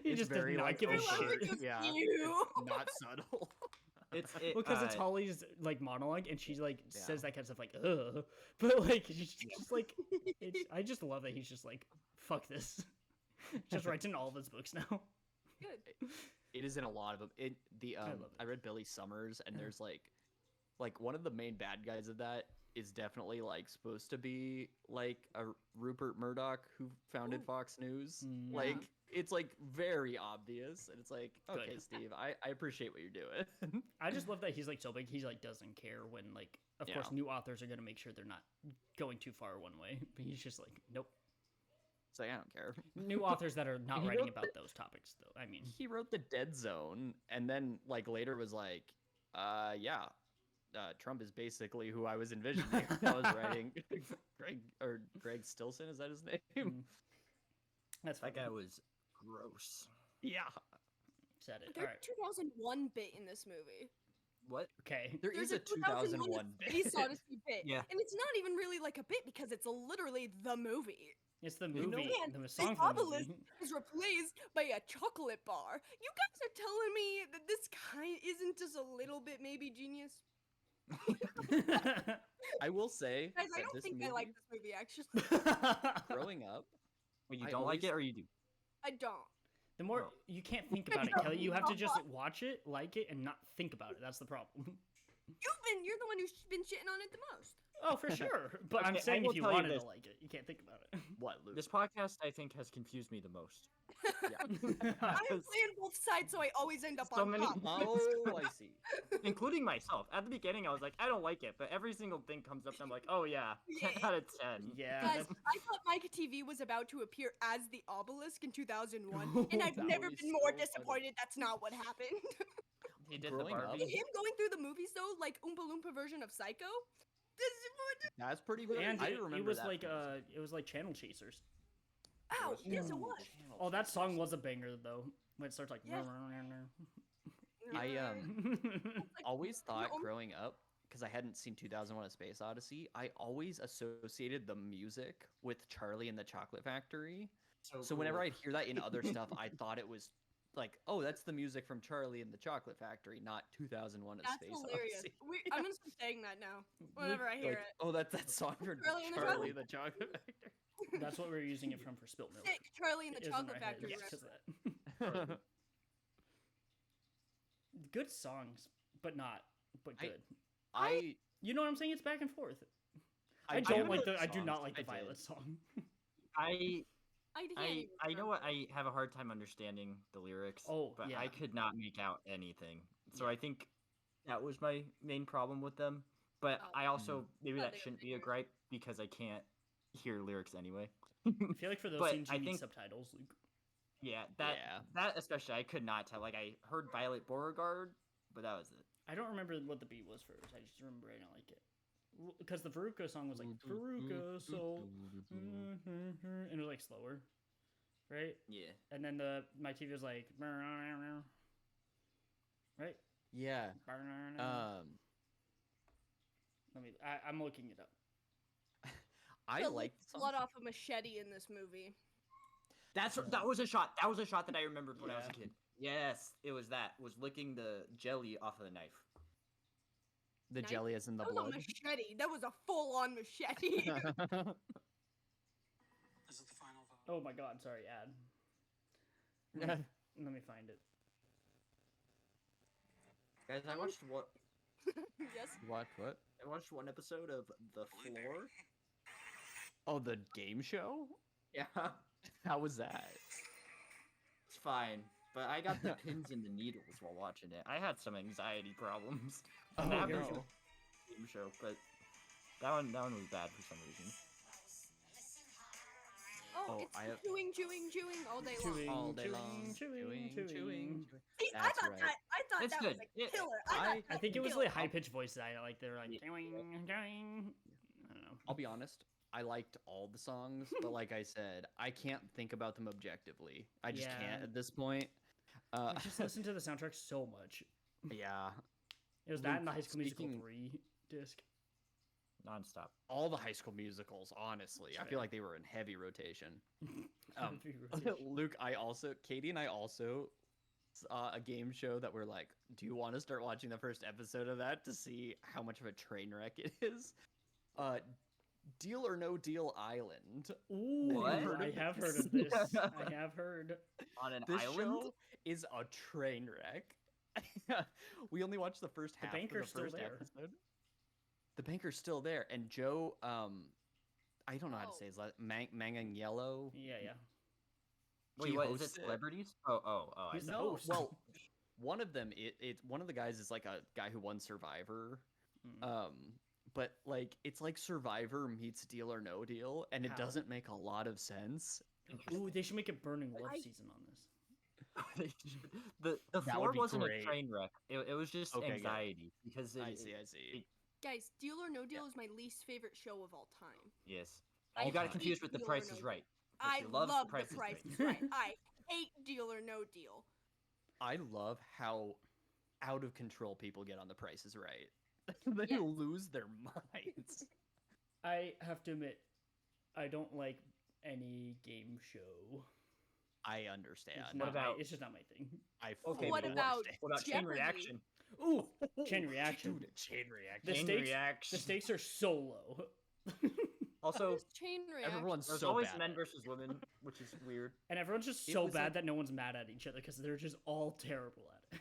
He It's just does very, not like, give a I love shit. it just Yeah. you. Not subtle. Because it's Holly's like monologue, and she like Yeah. says that kind of stuff like, ugh. But like, she's just like, I just love that he's just like, fuck this. Just writes in all of his books now. Good. It is in a lot of them. love it. I read Billy Summers, and there's like one of the main bad guys of that is definitely like supposed to be like a Rupert Murdoch who founded Ooh. Fox News. Mm. Like it's like very obvious, and it's like, Good. okay, Steve, I appreciate what you're doing. I just love that he's like so big. He like doesn't care when like, of course, Yeah. new authors are gonna make sure they're not going too far one way. But he's just like, nope. It's like I don't care. New authors that are not He writing wrote about those topics, though. I mean, He wrote The Dead Zone, and then like later was like, yeah. Trump is basically who I was envisioning. I was writing Greg Stilson, is that his name? Mm. That's That funny. guy was gross. Yeah. Said it. All There's right. 2001 bit in this movie. What? Okay. There There's is a 2001 Space bit. Odyssey bit. Yeah. And it's not even really like a bit because it's literally the movie. It's the You know- movie. And The song the from the obelisk movie. is replaced by a chocolate bar. You guys are telling me that this kind isn't just a little bit maybe genius? I will say Guys, I that don't this think movie, I like this movie actually. growing up, Wait, you I don't like always- it or you do? I don't. The more Oh. you can't think about it, Kelly. You have to just watch it, like it, and not think about it. That's the problem. You're the one who's been shitting on it the most. Oh, for sure. But I'm Okay, I saying will if you tell you wanted to this. like it, you can't think about it. what, Luke? This podcast, I think, has confused me the most. I'm Because- playing both sides, so I always end up So on many- top. Oh, I see. Including myself. At the beginning, I was like, I don't like it, but every single thing comes up, and I'm like, oh yeah, 10 out of 10. Yeah. Guys, that's- I thought Mike TV was about to appear as the obelisk in 2001, and I've That never would be been more so funny. disappointed that's not what happened. He did the Growing up- Barbie. And him going through the movies though, like Oompa Loompa version of Psycho. That's pretty good. and I it remember was that like from it was like Channel Chasers. Ow, yes it Ooh, was. Channel Oh, that Chasers. song was a banger though. When it starts like. Yes. I Like, always thought you're growing up because I hadn't seen 2001: A Space Odyssey, I always associated the music with Charlie and the Chocolate Factory. So whenever I'd hear that in other stuff, I thought it was like, oh, that's the music from Charlie and the Chocolate Factory, not 2001: A That's Space hilarious. Odyssey. I'm gonna start saying that now whenever I hear Like, it. oh, that's that song from Charlie and the Charlie and the Chocolate Factory. That's what we were using it from for Spilt Milk. Sick Charlie and the It was in Chocolate my head Factory. because reference. of that. Good songs, but good. I You know what I'm saying? It's back and forth. I do don't like the the. I do songs. not like the I did. Violet song. I can't I even know what remember. I have a hard time understanding the lyrics. Oh, but yeah. I could not make out anything. So Yeah. I think that was my main problem with them. But Oh. I also maybe Oh, that they were shouldn't be a singers. gripe because I can't hear lyrics anyway. I feel like for those But scenes I you need think- subtitles, Luke. Yeah, Yeah. that especially I could not tell. Like I heard Violet Beauregard, but that was it. I don't remember what the beat was first. I just remember I don't like it. Because the Veruca song was like Veruca soul, and it was like slower, right? Yeah. And then my TV was like, right? Yeah. I'm looking it up. I But like Luke's blood off a machete in this movie. That was a shot. That was a shot that I remembered when I was a Yeah. kid. Yes, it was that. Was licking the jelly off of the knife. the Nice. jelly is in the That was blood. a machete. That was a full-on machete. Is it the final vote? Oh my god, sorry, ad. Let me find it. Guys, I watched what Yes. What? I watched one episode of The Floor. Oh, the game show? Yeah, How was that? it's fine, but I got the pins and the needles while watching it. I had some anxiety problems. Oh, That no. version of the game show, but that one was bad for some reason. Oh, Oh, it's I have- chewing all day long. Chewing, All day chewing, long. chewing. See, I That's thought right. that It's was good. a Yeah, killer. I I think it was killer. like high pitched voices. I like they're like Yeah. doing. I don't know. I'll be honest. I liked all the songs, but like I said, I can't think about them objectively. I just Yeah. can't at this point. I just listened to the soundtrack so much. Yeah. It was that and the Luke, High School Musical speaking- 3 disc. nonstop. All the High School Musicals, honestly. I Sure. feel like they were in heavy rotation. Um, Heavy rotation. Luke, Katie and I also saw a game show that we're like, do you want to start watching the first episode of that to see how much of a train wreck it is? Deal or No Deal Island. Ooh, What? I have heard of this. I have heard. On an This island? show is a train wreck. We only watched the first The half of banker's the still first there. episode. The banker's still there, and Joe, I don't know how to Oh. say his last Manganiello. Yeah. Wait, He what is it? hosts it. Celebrities? Oh, I He's the know. host. Well, one of them, one of the guys is like a guy who won Survivor. Mm. But like it's like Survivor meets Deal or No Deal, and it How? doesn't make a lot of sense. Ooh, they should make a Burning Love I- season on this. the That floor would be wasn't great. a train wreck. It was just Okay, good. anxiety because it, I see. Guys, Deal or No Deal is my least favorite show of all time. Yes, I you got it hate confused with The Deal or Price No is Deal. Right. I she loves love The Price The is Price Right. is Right. I hate Deal or No Deal. I love how out of control people get on The Price is Right. They Yes. lose their minds. I have to admit, I don't like any game show. I It's, understand. not about- my, it's just not my thing. I Okay, fully What about understand. What about Chain Jeopardy. Reaction? Ooh, chain reaction. Dude, chain reaction. The Chain stakes- Reaction. The stakes are so low. Also, There's Chain Reaction. Everyone's there's so always bad men at it. versus women, which is weird. And everyone's just It so was bad like- that no one's mad at each other because they're just all terrible at it.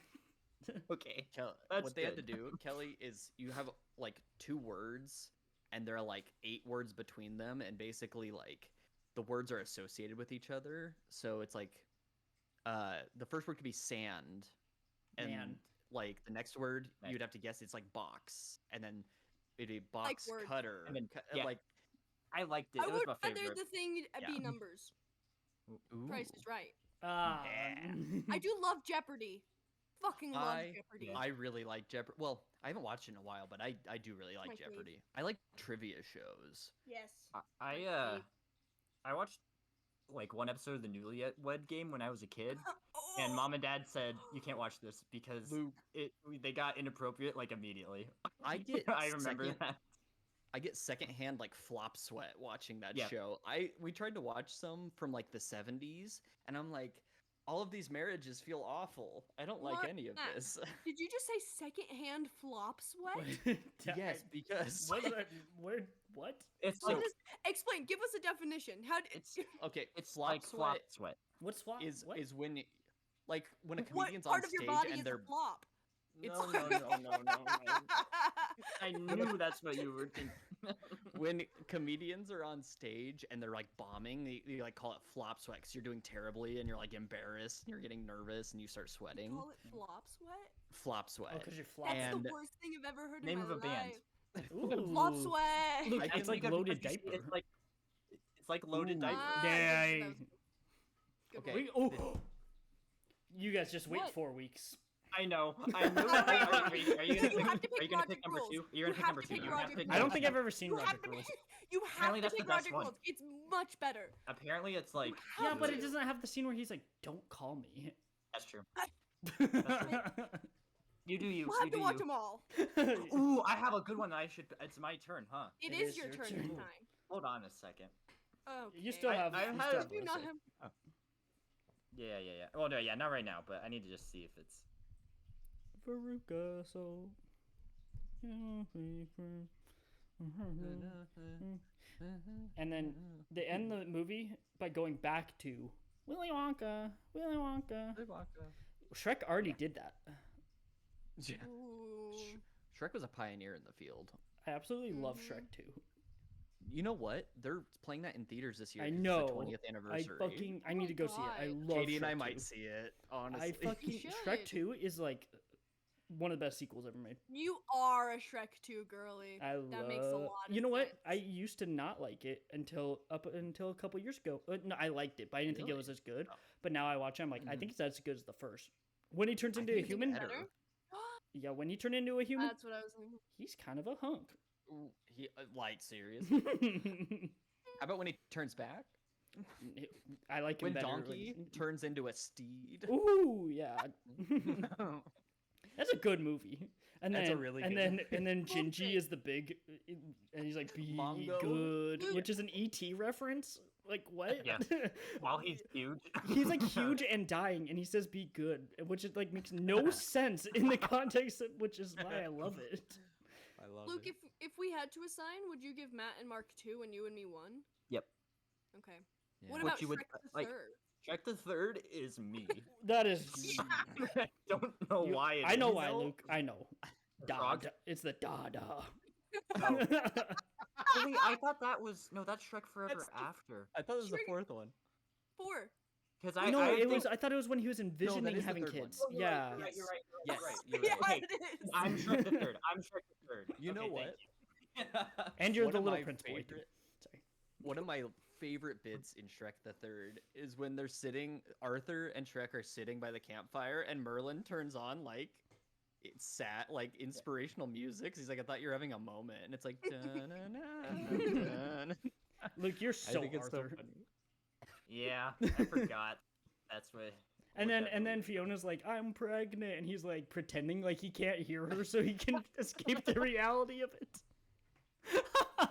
Okay. What That's they had to good. do, Kelly, is you have like 2 words, and there are like 8 words between them, and basically like the words are associated with each other. So it's like, the first word could be sand, and Man. like the next word Nice. you'd have to guess it's like box, and then it'd be box words. cutter, And then- cu- yeah. like I liked it. I It was would my rather favorite. the thing Yeah. be numbers. ooh. Price is Right. Yeah. I do love Jeopardy. Fucking love I- Jeopardy. Yeah. I really like Jeopardy. Well, I haven't watched it in a while, but I do really like my fave. Jeopardy. I like trivia shows. Yes. I watched like one episode of the Newlywed Game when I was a kid. and mom and dad said you can't watch this because Luke, they got inappropriate like immediately. I get I remember second- that. I get secondhand like flop sweat watching that Yeah. show. We tried to watch some from like the 70s, and I'm like, all of these marriages feel awful. I don't like What? any of Matt, this. Did you just say secondhand flop sweat? Yes, because What? Where? What? It's What like does- Explain. Give us a definition. How did it's okay, it's flop like sweat flop sweat. What's flop? is what? is when like when a what comedian's part on of your stage body and is they're a flop? no, no. I knew that's what you were thinking. When comedians are on stage and they're like bombing, they like call it flop sweat because you're doing terribly and you're like embarrassed and you're getting nervous and you start sweating. Call it flop sweat? Flop Oh, sweat. because you're That's flopping. And- the worst thing I've ever heard Name in of my a band. life. Ooh. Flop sweat. Look, I it's can like think of- loaded because you see diaper. It's like loaded Ooh. diaper. Ah, Yeah, that was good Okay. one. Oh, you guys just wait What? 4 weeks. I know. I knew. Are you You gonna have to pick? Are pick you gonna Roger pick number Rules. 2? You're You gonna pick have number to 2. pick You Roger have to pick. Rules. I don't number think two. I've ever seen You Roger have to Rules. You have Apparently to that's pick the best Roger one. Rules. It's much better. Apparently, it's like. Yeah, have but to. it doesn't have the scene where he's like, "Don't call me." That's true. Ooh, You do you. We'll have You to do watch you. them all. Ooh, I have a good one that I should. It's my turn, huh? It It is is your your turn turn. this time. Hold on a second. Okay. You still have. I you had- still have Do you one not to say. have? Yeah. Oh no, yeah, not right now, but I need to just see if it's. Veruca, so. And then they end the movie by going back to Willy Wonka. Willy Wonka. Shrek already did that. Yeah. Ooh. Shrek was a pioneer in the field. I absolutely love Mhm. Shrek too. You know what? They're playing that in theaters this year. I 'cause know. It's the 20th anniversary. I need to go see it. I God. love Katie and I Shrek might 2. see it. Honestly, I fucking should. Shrek 2 is like one of the best sequels ever made. You are a Shrek 2 girly. I That makes a love. lot You of know what? sense. I used to not like it until a couple years ago. No, I liked it, but I didn't think it Really? was as good. Oh. But now I watch it, I'm like, I Mhm. think it's as good as the first. When he turns I into a think it's human, better. yeah, when he turned into a human, That's what I was thinking. he's kind of a hunk. Ooh, he like serious. I How about when he turns back? like him When better. Donkey turns into a steed. Ooh, yeah. That's a good movie. And That's then, a really and good then movie. and then Well, Gingy thanks. is the big, and he's like, "Be Mongo. good," Dude. which is an ET reference. Like what? Yeah. While he's huge. He's like huge and dying, and he says "be good," which is like makes no sense in the context, which is why I love it. I love Luke, if we had to assign, would you give Matt and Mark 2 and you and me 1? Yep. Okay. Yeah. What What about you would- Shrek the like- Third? Shrek the Third is me. That is. I don't know you- why. It I know is. why, Luke. I know. Da, frog? da. It's the da da. Oh. Wait, I thought that was no. That's Shrek Forever That's the- After. I thought it was the Shrek- fourth one. 4. Because I No, I it think- was. I thought it was when he was envisioning is the having third one. kids. Oh, you're right, Yeah. You're right. You're right. Yes. You're right. You're Yeah, right. Okay, it is. I'm Shrek the Third. I'm Shrek the Third. You know Okay, what? thank you. And you're One the of little my prince boy. too. favorite- Sorry. One of my favorite bits in Shrek the Third is when they're sitting, Arthur and Shrek are sitting by the campfire, and Merlin turns on like it's sad, like inspirational music. 'Cause he's like, "I thought you were having a moment," and it's like, dun-dun-dun-dun. Luke, you're I so think it's Arthur. so funny. Yeah, I forgot. That's what. And what then that and then movie- Fiona's like, "I'm pregnant," and he's like pretending like he can't hear her so he can escape the reality of it.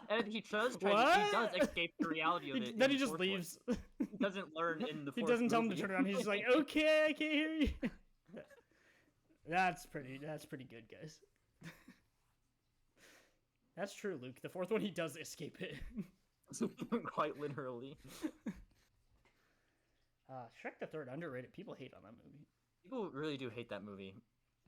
And he does try. He does What? escape the reality of it. Then in he the just fourth one. leaves. He doesn't learn in the. He fourth doesn't tell him to movie. turn around. He's just like, "Okay, I can't hear you." That's pretty good, guys. That's true, Luke. The fourth one, he does escape it. Quite literally. Shrek the Third, underrated. People hate on that movie. People really do hate that movie.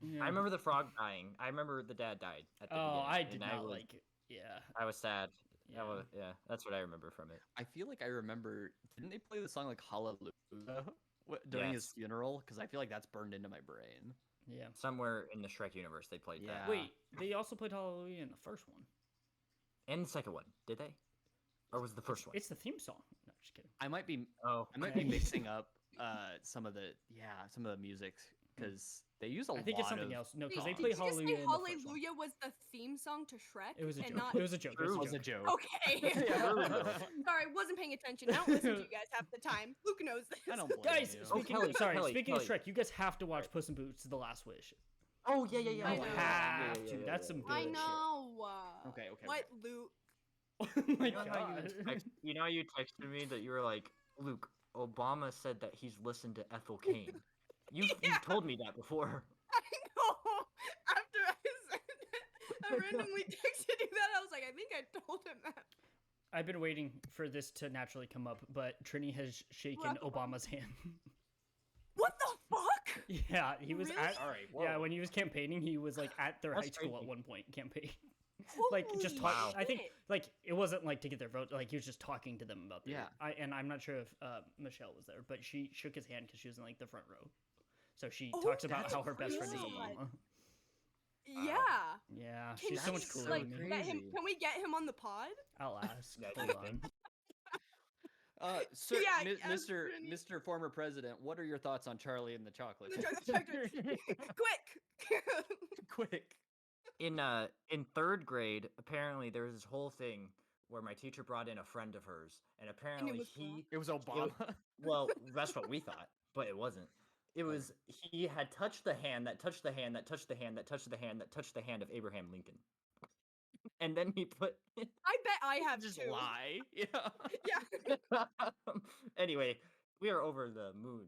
Yeah. I remember the frog dying. I remember the dad died at the Oh, beginning. I did and not was, like it. Yeah. I was sad. Yeah. Yeah, that's what I remember from it. I feel like I remember. Didn't they play the song like Hallelujah during his Yes. funeral? Because I feel like that's burned into my brain. Yeah. Somewhere in the Shrek universe, they played Yeah. that. Wait, they also played Hallelujah in the first one. And the second one, did they? Or was it the first one? It's the theme song. No, just kidding. I might be Oh, I might be mixing up some of the music because they use a lot I think it's something of. else. No, Wait, because they did play you just say Hallelujah. in the first one. Hallelujah was the theme song to Shrek? It was a and joke. Not... It was a joke. It It was a joke. Okay. Yeah. Sorry, wasn't paying attention. I don't listen to you guys half the time. Luke knows this. I don't blame Guys, you. Oh, speaking, Kelly, speaking of Kelly. Shrek, you guys have to watch Puss in Boots: The Last Wish. Oh yeah, yeah, yeah. I You know. have to. That's some good I shit. know. Okay. What, Luke? Oh my You know how god. you know how you texted me that you were like, Luke, Obama said that he's listened to Ethel Kane. You've told me that before. I know. After I said it, I randomly texted you that. I was like, I think I told him that. I've been waiting for this to naturally come up, but Trini has shaken Barack Obama. Obama's hand. What the fuck? Yeah, he was Really? at. All right. Yeah, when he was campaigning, he was like at their That's high school crazy. at one point campaigning. Like Holy just talking. Wow. I think shit. like it wasn't like to get their vote. Like he was just talking to them about their. Yeah. And I'm not sure if Michelle was there, but she shook his hand because she was in like the front row. So she Oh, talks about that's how her best friend is crazy. Obama. Yeah. Yeah, Can she's so we, much cooler like, than me. get him, Crazy. can we get him on the pod? I'll ask. Yeah, Hold definitely. on. Sir, Yeah, Mr. Trini. Mr. Former President, what are your thoughts on Charlie and the Chocolate? Quick. Quick. In third grade, apparently there was this whole thing where my teacher brought in a friend of hers, and apparently was he It was Obama. well, that's what we thought, but it wasn't. It was he had touched the hand that touched the hand that touched the hand that touched the hand that touched the hand of Abraham Lincoln. And then he put I bet I have Just too. lie. Yeah. Yeah. anyway, we are over the moon.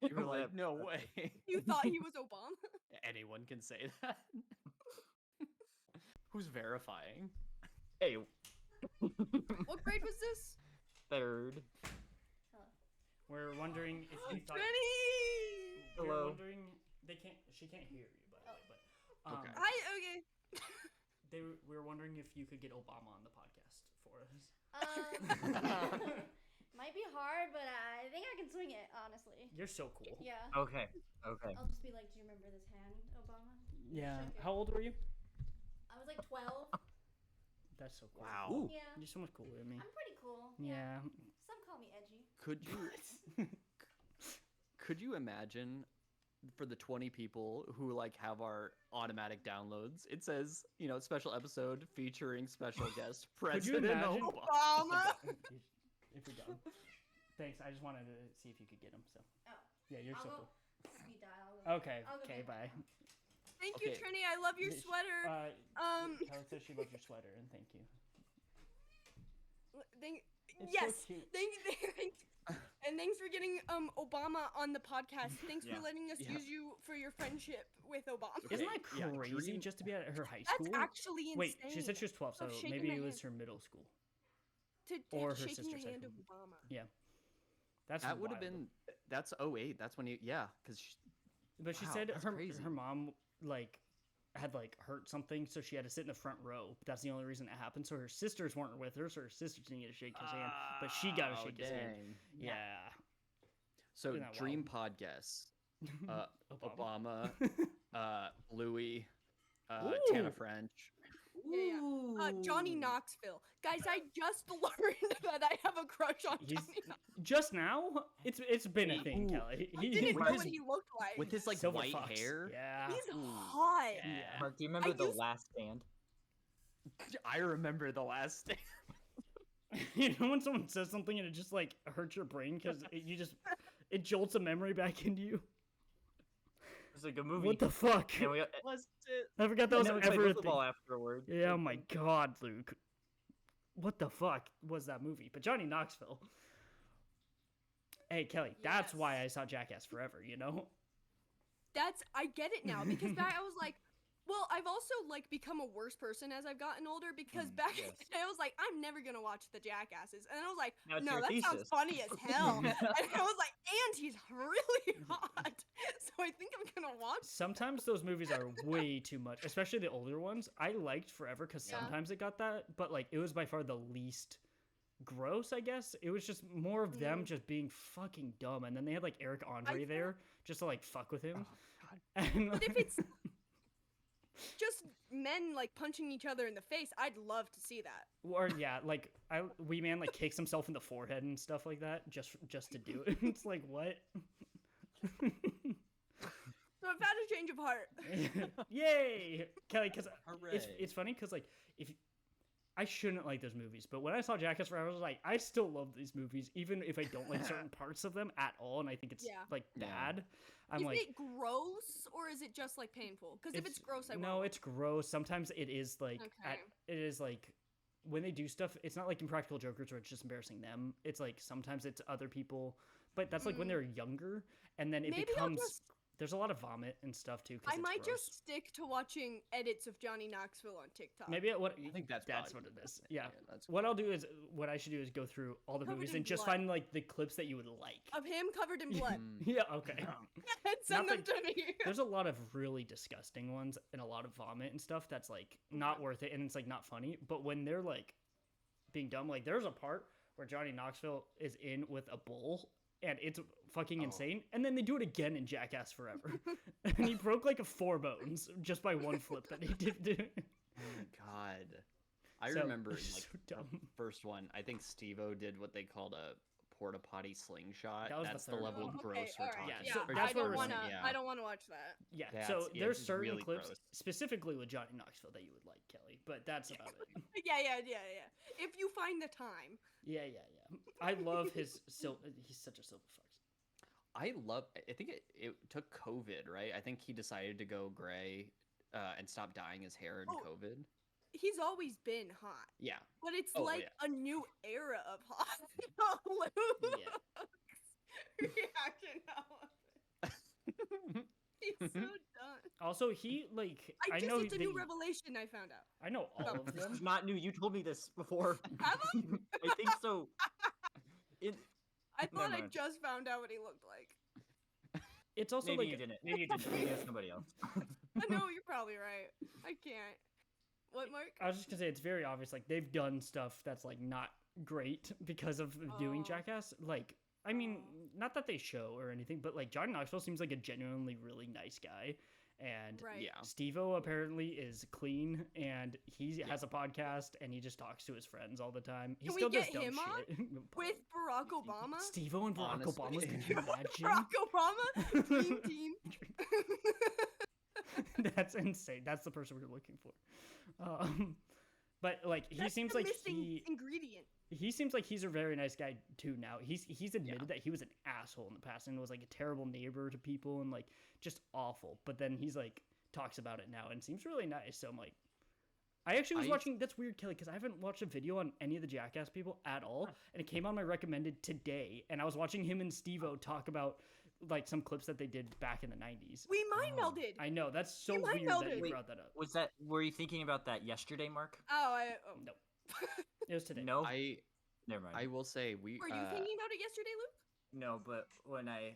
You were like, no way. You thought he was Obama? Anyone can say that. Who's verifying? Hey, What grade was this? third. We're wondering if you thought. Trini! We're Hello. wondering. She can't hear you, by the way. But Okay. Hi, okay. we were wondering if you could get Obama on the podcast for us. Might be hard, but I think I can swing it, honestly. You're so cool. Yeah. Okay. Okay. I'll just be like, do you remember this hand, Obama? Yeah. Shake it. How old were you? I was like 12. That's so cool. Wow. Ooh. Yeah. You're so much cooler than me. I'm pretty cool. Yeah. Some call me edgy. Could you could you imagine for the 20 people who like have our automatic downloads, it says, special episode featuring special guest Could you President imagine? Obama. Obama. If you're done. Thanks. I just wanted to see if you could get him. So. Oh. Yeah, you're I'll so go cool. speed dial. Okay. I'll go Okay. get Bye. Thank you, Okay. Trini. I love your Sh- sweater. Kelly says she loves your sweater, and thank you. Thank, It's yes. so cute. And thanks for getting Obama on the podcast. Thanks Yeah. for letting us Yeah. use you for your friendship with Obama. Okay, Isn't that yeah, crazy? Dream- Just to be at her high That's school. actually insane. Wait, she said she was 12, so Of shaking maybe the it was hand. her middle school. to or her shaking sister's the high hand of school. Obama. That's That would have wild. been that's 08. That's when you because But she Wow, said that's crazy. her mom like had like hurt something, so she had to sit in the front row. But that's the only reason it happened. So her sisters weren't with her, so her sisters didn't get to shake his hand, but she got to shake his hand. Yeah. So Isn't that dream podcasts. Obama, Bluey, Tana Ooh. French. Yeah. Johnny Knoxville. Guys, I just learned that I have a crush on He's Johnny Knoxville. just now. It's been a thing, Ooh. Kelly. I didn't know with what his- he looked like. With his like Silver white Fox. hair. Yeah. He's Ooh. hot. Yeah. Mark, do you remember I the used- Last Stand? I remember the last day. You know when someone says something and it just like hurts your brain because it jolts a memory back into you. It's like a movie. What the fuck? And we, Was it? I forgot that was and then we played ever a thing. football afterward. Yeah, oh my god, Luke. What the fuck was that movie? But Johnny Knoxville. Hey, Kelly, that's why Yes. I saw Jackass Forever, you know? I get it now because back I was like, well, I've also like become a worse person as I've gotten older because back in yes. the day I was like, I'm never gonna watch the Jackasses, and I was like, Now it's no, your that sounds thesis. funny as hell, and I was like, and he's really hot, so I think I'm gonna watch. Sometimes those movies are way too much, especially the older ones. I liked Forever because Yeah. sometimes it got that, but like it was by far the least gross, I guess. It was just more of them just being fucking dumb, and then they had like Eric Andre feel- there just to like fuck with him. Oh, And, But if it's just men like punching each other in the face, I'd love to see that. or yeah, like Wee Man like kicks himself in the forehead and stuff like that just to do it. It's like what? So I've had a change of heart. Yay, Kelly! Because it's Hooray. funny because like if I shouldn't like those movies, but when I saw Jackass Forever, I was like, I still love these movies, even if I don't like certain parts of them at all, and I think it's Yeah. like Yeah. bad. I'm Is like, it gross or is it just like painful? Because if it's gross, I won't. no, it's gross. Sometimes it is like Okay. it is like when they do stuff. It's not like Impractical Jokers where it's just embarrassing them. It's like sometimes it's other people, but that's like when Mm. they're younger, and then it Maybe I'll becomes. just- There's a lot of vomit and stuff too. 'Cause I it's might gross. just stick to watching edits of Johnny Knoxville on TikTok. Maybe what I think that's what probably it is. Yeah. that's What I'll do is what I should do is go through all the Covered movies in and just blood. find like the clips that you would like. Of him covered in blood. Mm. Yeah. Okay. And send them Nothing- to me. There's a lot of really disgusting ones and a lot of vomit and stuff that's like not worth it and it's like not funny. But when they're like being dumb, like there's a part where Johnny Knoxville is in with a bull and it's fucking Oh. insane. And then they do it again in Jackass Forever. And he broke like 4 bones just by one flip that he did. Oh my god. I So, remember in it's like so the dumb. first one, I think Steve-O did what they called a porta potty slingshot. That was the That's the, third level one. of gross we're talking. Yeah, Yeah, so Or that's I just what don't we're want to. saying, yeah. I don't want to watch that. Yeah, That's- so yeah, there's it's certain really clips gross. specifically with Johnny Knoxville that you would like, Kelly, but that's about it. Yeah. If you find the time. Yeah. I love his he's such a silver fox. I think it took COVID, right? I think he decided to go gray and stop dyeing his hair in Oh. COVID. He's always been hot, Yeah. but it's Oh, like yeah. a new era of hot. Luke's Yeah. reaction now. He's so done. Also, he like I just know it's a that new he- revelation I found out. I know all of This them. is not new. You told me this before. Have I? I think so. I thought I mind. just found out what he looked like. It's also Maybe like you didn't. Maybe you didn't. Maybe it was somebody else. No, you're probably right. I can't. What, Mark? I was just gonna say it's very obvious. Like they've done stuff that's like not great because of doing Oh. Jackass. Like I mean, Oh. not that they show or anything, but like Johnny Knoxville seems like a genuinely really nice guy, and Right. Yeah. Steve-O apparently is clean and he has a podcast and he just talks to his friends all the time. He Can we still does get dumb him on? shit. With Barack Obama? Steve-O and Barack Honestly. Obama. Could you imagine? Barack Obama? Team. That's insane. That's the person we're looking for. But like he That's seems the like missing ingredient. he seems like he's a very nice guy too now. He's admitted that he was an asshole in the past and was like a terrible neighbor to people and like just awful. But then he's like talks about it now and seems really nice. So I'm like, I actually was I- watching. That's weird, Kelly, because I haven't watched a video on any of the Jackass people at all, and it came on my recommended today. And I was watching him and Steve-O talk about like some clips that they did back in the 90s. We mind melded. I know that's so You mind weird that melded. you Wait, brought that up. Was that? Were you thinking about that yesterday, Mark? Oh. No, it was today. No. I Never mind. will say we Were you thinking about it yesterday, Luke? No, but when I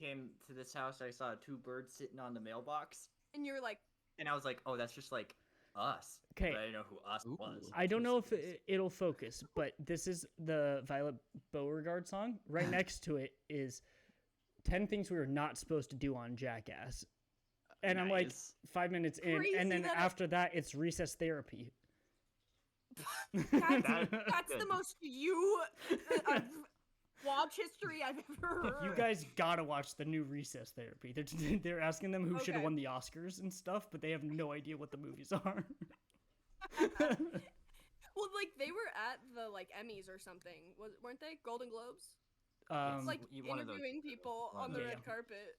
came to this house, I saw 2 birds sitting on the mailbox, And you're like, and I was like, "Oh, that's just like us." Okay. But I didn't know who us Ooh. was. I don't know if it'll focus, but this is the Violet Beauregard song. Right next to it is 10 things we were not supposed to do on Jackass. And I'm like Nice. 5 minutes in, Crazy and then that I- after that, it's recess therapy. that's Good. the most you watch history I've ever heard. You guys gotta watch the new recess therapy. They're asking them who should have Okay. won the Oscars and stuff, but they have no idea what the movies are. Well, like they were at the like Emmys or something, weren't they? Golden Globes. Um, Like one of those- interviewing people one on of the those. red carpet.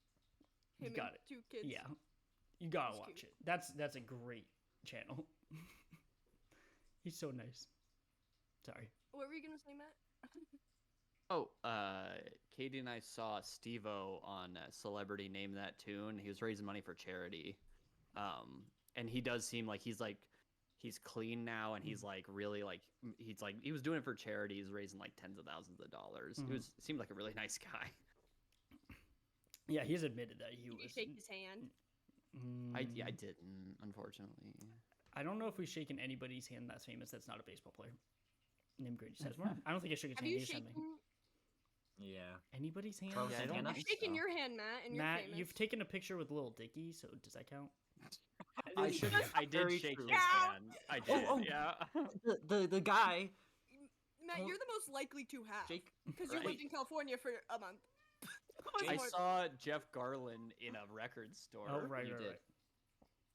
You Him got and it. 2 kids. yeah, you gotta That's watch cute. it. That's a great channel. He's so nice. Sorry. What were you gonna say, Matt? Oh, Katie and I saw Steve-O on Celebrity Name That Tune. He was raising money for charity. And he does seem like he's clean now, and he's like really like he was doing it for charity. He's raising like tens of thousands of dollars. Mhm. Seemed like a really nice guy. Yeah, he's admitted that he Did you was. shake his hand? I Mm, didn't, unfortunately. I don't know if we've shaken anybody's hand that's famous that's not a baseball player. Named Grady Sizemore. I don't think I shook his Have hand. you He just had shaken? me. Yeah. Anybody's hand? Carlos Yeah, I don't Santana? I've think shaken so. your hand, Matt, and you're Matt, famous. you've taken a picture with Little Dicky, so does that count? I did Very shake true. his hand. I did. oh. Yeah. The guy, Matt, Well, you're the most likely to have Jake. because you Right. lived in California for a month. I saw Jeff Garlin in a record store. Oh, right, You right, did. right.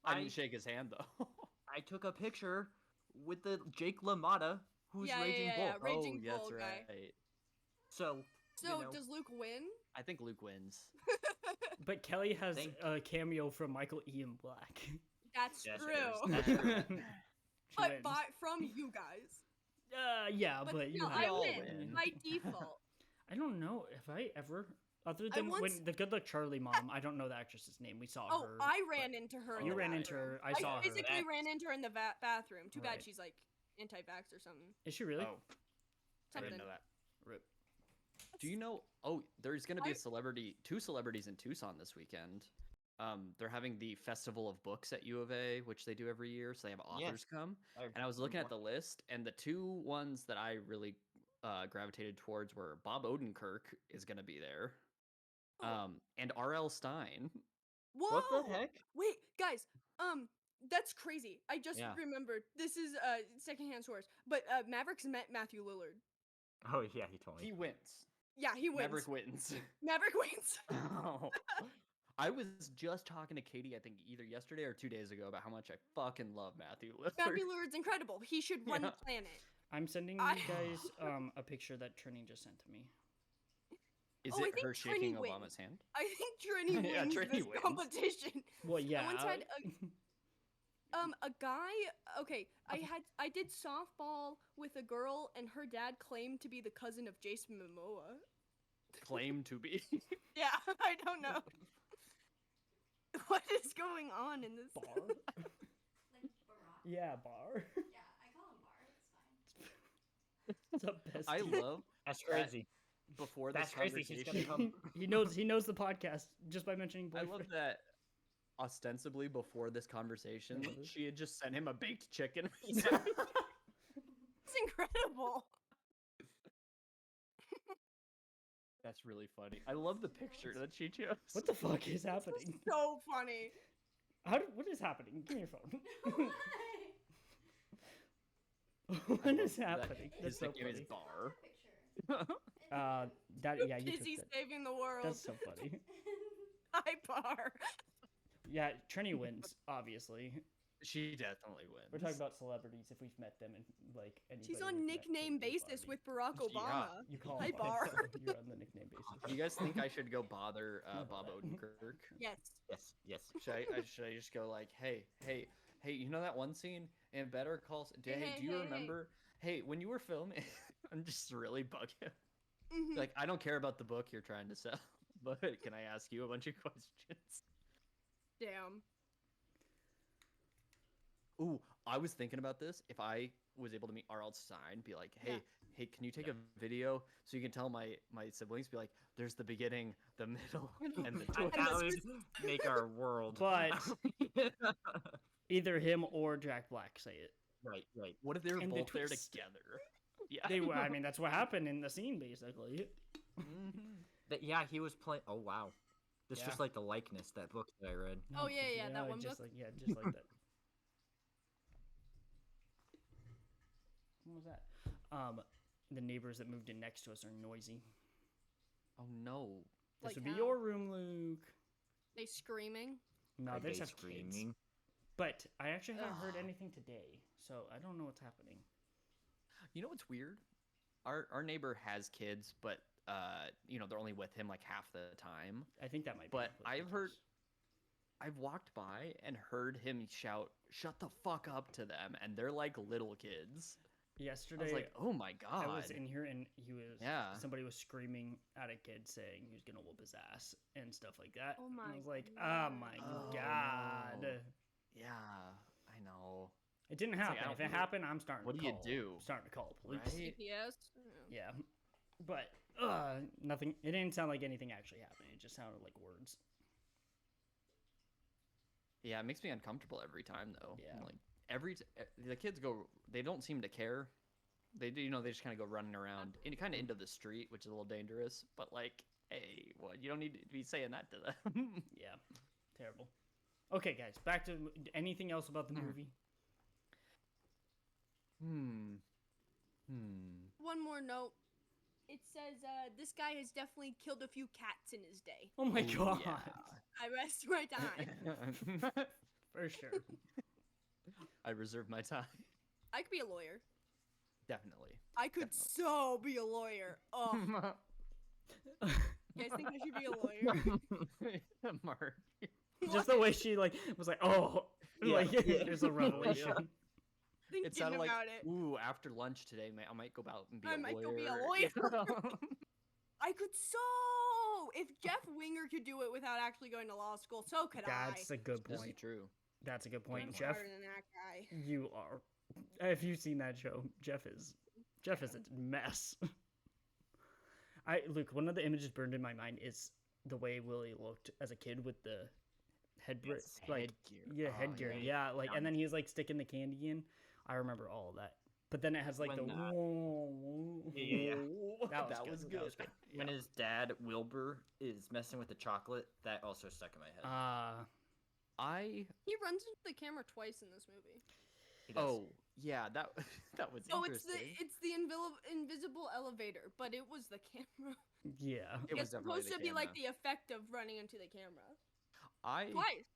I I- didn't shake his hand though. I took a picture with the Jake LaMotta, who's Raging Bull. Raging oh, Bull that's guy. right. So, So you know, does Luke win? I think Luke wins. But Kelly has Thank- a cameo from Michael Ian Black. That's Yes, true. there's that. She But wins. from you guys. Yeah, But, but you still, have. I all win win. by default. I don't know if I ever, other I than when once- the Good Luck Charlie mom. I don't know the actress's name. We saw Oh, her. I but- ran into her. In You the ran into bathroom. her. I saw her. physically That's- ran into her in the bathroom. Too bad Right. she's like anti-vax or something. Is she really? Oh, I Something. didn't know that. Rip. Do you know? Oh, there's gonna be I- two celebrities in Tucson this weekend. They're having the Festival of Books at U of A, which they do every year. So they have authors come. And I was looking at the list, and the two ones that I really gravitated towards were Bob Odenkirk is gonna be there, Oh. and R.L. Stein. Whoa! What the heck? Wait, guys. That's crazy. I just Yeah. remembered. This is secondhand source, but Mavericks met Matthew Lillard. Oh yeah, he told me. He wins. Yeah, he wins. Maverick wins. Maverick wins. Oh. I was just talking to Katie, I think either yesterday or 2 days ago, about how much I fucking love Matthew Lillard. Matthew Lillard's incredible. He should run Yeah. the planet. I'm sending you I- guys a picture that Trini just sent to me. Is Oh, I it think her Trini shaking wins. Obama's hand? I think Trini wins Yeah, Trini this wins. competition. Well, yeah. once had a guy. Okay, I did softball with a girl, and her dad claimed to be the cousin of Jason Momoa. Claim to be. Yeah, I don't know. What is going on in this? bar. Like Barack. Yeah, bar. Yeah, I call him Bar. It's fine. It's the best. I dude. love That's that- crazy. before this That's crazy. He's conversation. gonna come. he knows the podcast just by mentioning I boyfriend. love that ostensibly before this conversation, Mhm. she had just sent him a baked chicken. It's incredible. That's really funny. I love the picture that she chose. What the fuck is happening? So funny. What is happening? Give me your phone. I What love is that happening? His That's so nickname is funny. Bar. Picture. That yeah, you took Busy that. saving the world. That's so funny. Hi, Bar. Yeah, Trini wins, obviously. She definitely wins. We're talking about celebrities if we've met them and like anybody. She's we've on met nickname would be basis funny. with Barack Yeah. Obama. You call Hi, him Bar. You're on the nickname basis. Do you guys think I should go bother No, Bob but- Odenkirk? Yes. Yes, yes. Should I just go like, hey, you know that one scene in Better Call? Hey, do you hey. remember? Hey, when you were filming, I'm just really bug him. Mhm. Like, I don't care about the book you're trying to sell, but can I ask you a bunch of questions? Damn. Ooh, I was thinking about this. If I was able to meet R.L. Stein, be like, hey, Yeah. can you take a video so you can tell my siblings? Be like, there's the beginning, the middle, and the That twist. would make our world. But- Either him or Jack Black say it. right, right. What if they were And the both there twist. together? Yeah. They were. I mean, that's what happened in the scene, basically. Mhm. But yeah, he was playing. Oh wow, it's Yeah. just like the likeness that book that I read. Oh, yeah, that one just book. Like, yeah, just like that. What was that? The neighbors that moved in next to us are noisy. Oh no. This Like would be how? your room, Luke. They screaming. No, Are they just they have kids. screaming? But I actually haven't heard Ugh. anything today, so I don't know what's happening. You know what's weird? Our neighbor has kids, but they're only with him like half the time. I think that might. But be what I've it heard- is. I've walked by and heard him shout, "Shut the fuck up" to them, and they're like little kids. I Yesterday, was like, "Oh my god!" I was in here and he was. Yeah. Somebody was screaming at a kid saying he was gonna whoop his ass and stuff like that. Oh And my I was like, oh God. my Oh, god. no. Yeah, I know. It didn't like, I happen. don't If it know. happened, I'm starting. What to do you call- do? Starting to call the police. Right? CPS. Yeah, but nothing. It didn't sound like anything actually happened. It just sounded like words. Yeah, it makes me uncomfortable every time though. Yeah. Like the kids go, they don't seem to care. They do, they just kind of go running around and kind of into the street, which is a little dangerous. But like, hey, what? You don't need to be saying that to them. Yeah, terrible. Okay, guys, back to anything else about the Mm. movie? Hmm. One more note. It says this guy has definitely killed a few cats in his day. Oh my Ooh, god. yeah. I rest my time. For sure. I reserve my time. I could be a lawyer. Definitely. I could so be a lawyer. Oh, you guys think I should be a lawyer? Mark. Just the way she like was like, oh, Yeah, like yeah. there's a revelation. Thinking It sounded like, about it. ooh, after lunch today, I might go out and be I a might lawyer. go be a lawyer. I could so. If Jeff Winger could do it without actually going to law school, so could That's I. a good This is point. true. That's a good I'm point, Jeff. smarter than that guy. You are. If you've seen that show, Jeff is a mess. Luke, one of the images burned in my mind is the way Willie looked as a kid with the Yes, like Headgear. Oh, headgear, yeah, like, and then he's like sticking the candy in. I remember all of that. But then it has like When, the yeah. That was good. That was good. When Yeah. his dad Wilbur is messing with the chocolate, that also stuck in my head. I He runs into the camera twice in this movie. He does. oh yeah, that that was Oh, it's interesting. the invisible elevator, but it was the camera. Yeah. It was It's definitely supposed the to be like camera. the effect of running into the camera. I Twice.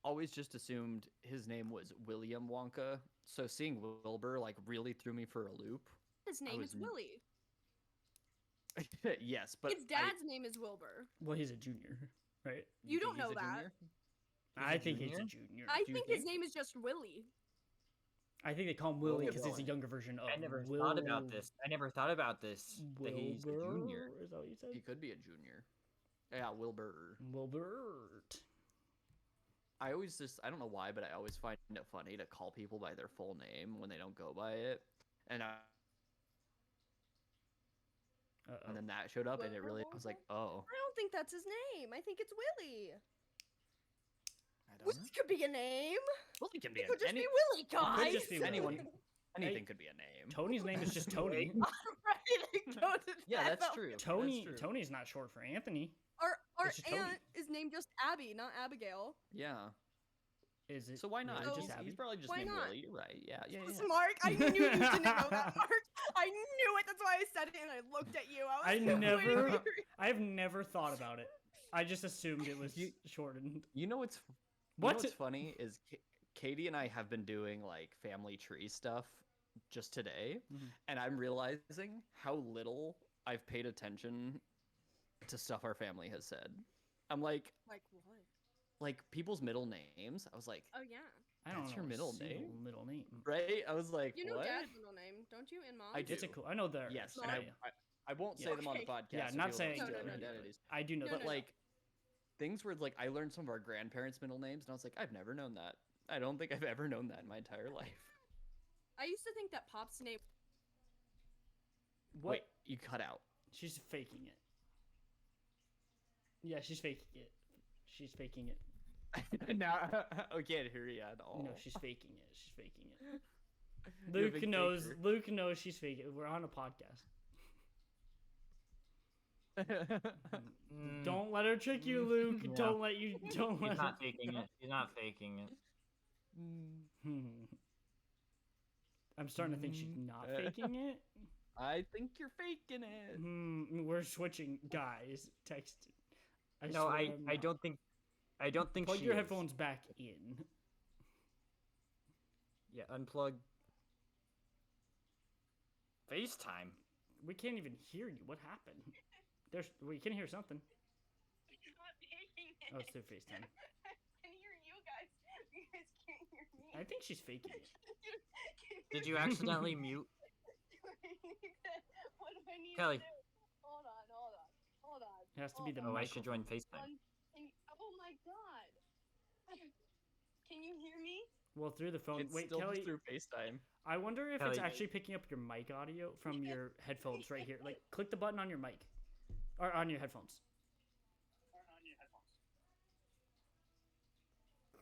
always just assumed his name was William Wonka, so seeing Wilbur like really threw me for a loop. His name was is Willie. Yes, but His dad's name is Wilbur. Well, he's a junior, right? You don't think know he's a that. junior? I a think he's junior? a junior. I Do you think his name is just Willie. I think they call him Willie because it's a Willie. younger version of. I never thought about this. That he's a Wilbur? junior. Is that what you said? He could be a junior. Yeah, Wilbur. Wilbert. I don't know why, but I always find it funny to call people by their full name when they don't go by it. And Uh-oh. then that showed up, and it Wilbur really was like, oh, I don't think that's his name. I think it's Willie. I don't Which know. could be a name. Willie can be It could just any, be Willie, guys. could just be Willie. anyone. Anything could be a name. Tony's name is just Tony. Ready to go to Yeah, that's that. true. Tony. That's true. Tony's not short for Anthony. Our It's just Tony. aunt is named just Abby, not Abigail. Yeah. Is it? So why not? really So- just he's Abby? probably just Why named not? Willie. You're right. Yeah, yeah, Yes, yeah. Mark, I knew you didn't know that, Mark. I knew it. That's why I said it, and I looked at you. I was like, never- wait, wait, wait. I've never thought about it. I just assumed it was You- shortened. You know what's What? what's funny is Katie and I have been doing like family tree stuff just today, Mhm. and I'm realizing how little I've paid attention to stuff our family has said. I'm like Like what? people's middle names. I was like, Oh yeah. I don't That's know your a middle single name? Middle name. right? I was like, You know what? Dad's middle name, don't you? And Mom's. I It's a do. cool. I know there. Yes, Sorry. and I won't say Yeah. them on the Okay. podcast. Yeah, so not people don't saying. steal No, their no, no. identities. I do know No, that. But like things where like I learned some of our grandparents' middle names, and I was like, I've never known that. I don't think I've ever known that in my entire life. I used to think that Pop's name. What? Wait, you cut out. She's faking it. Yeah, she's faking it. She's faking it. No, I can't hear you at all. No, she's faking it. She's faking it. You're a Luke big knows. faker. Luke knows she's faking it. We're on a podcast. Mm, Don't let her trick you, Luke. Yeah. Don't let you. Don't let. He's not faking it. He's not faking it. Hmm. I'm starting to think she's not faking it. I think you're faking it. We're switching, guys. Text. No, swear I I'm not. don't think. I don't think. Plug she your is. headphones back in. Yeah, unplug. FaceTime. We can't even hear you. What happened? There's. We can hear something. It's not faking it. Oh, it's through FaceTime. I can hear you guys. You guys can't hear me. I think she's faking it. Did you accidentally mute? What do I need Kelly. to do? Hold on. It has to be the Oh, I should join microphone. FaceTime. Oh my god. Can you hear me? Well, through the phone. It's Wait, still Kelly. just through FaceTime. I wonder if it's Kelly. actually picking up your mic audio from your headphones right here. Like, click the button on your mic, or on your headphones.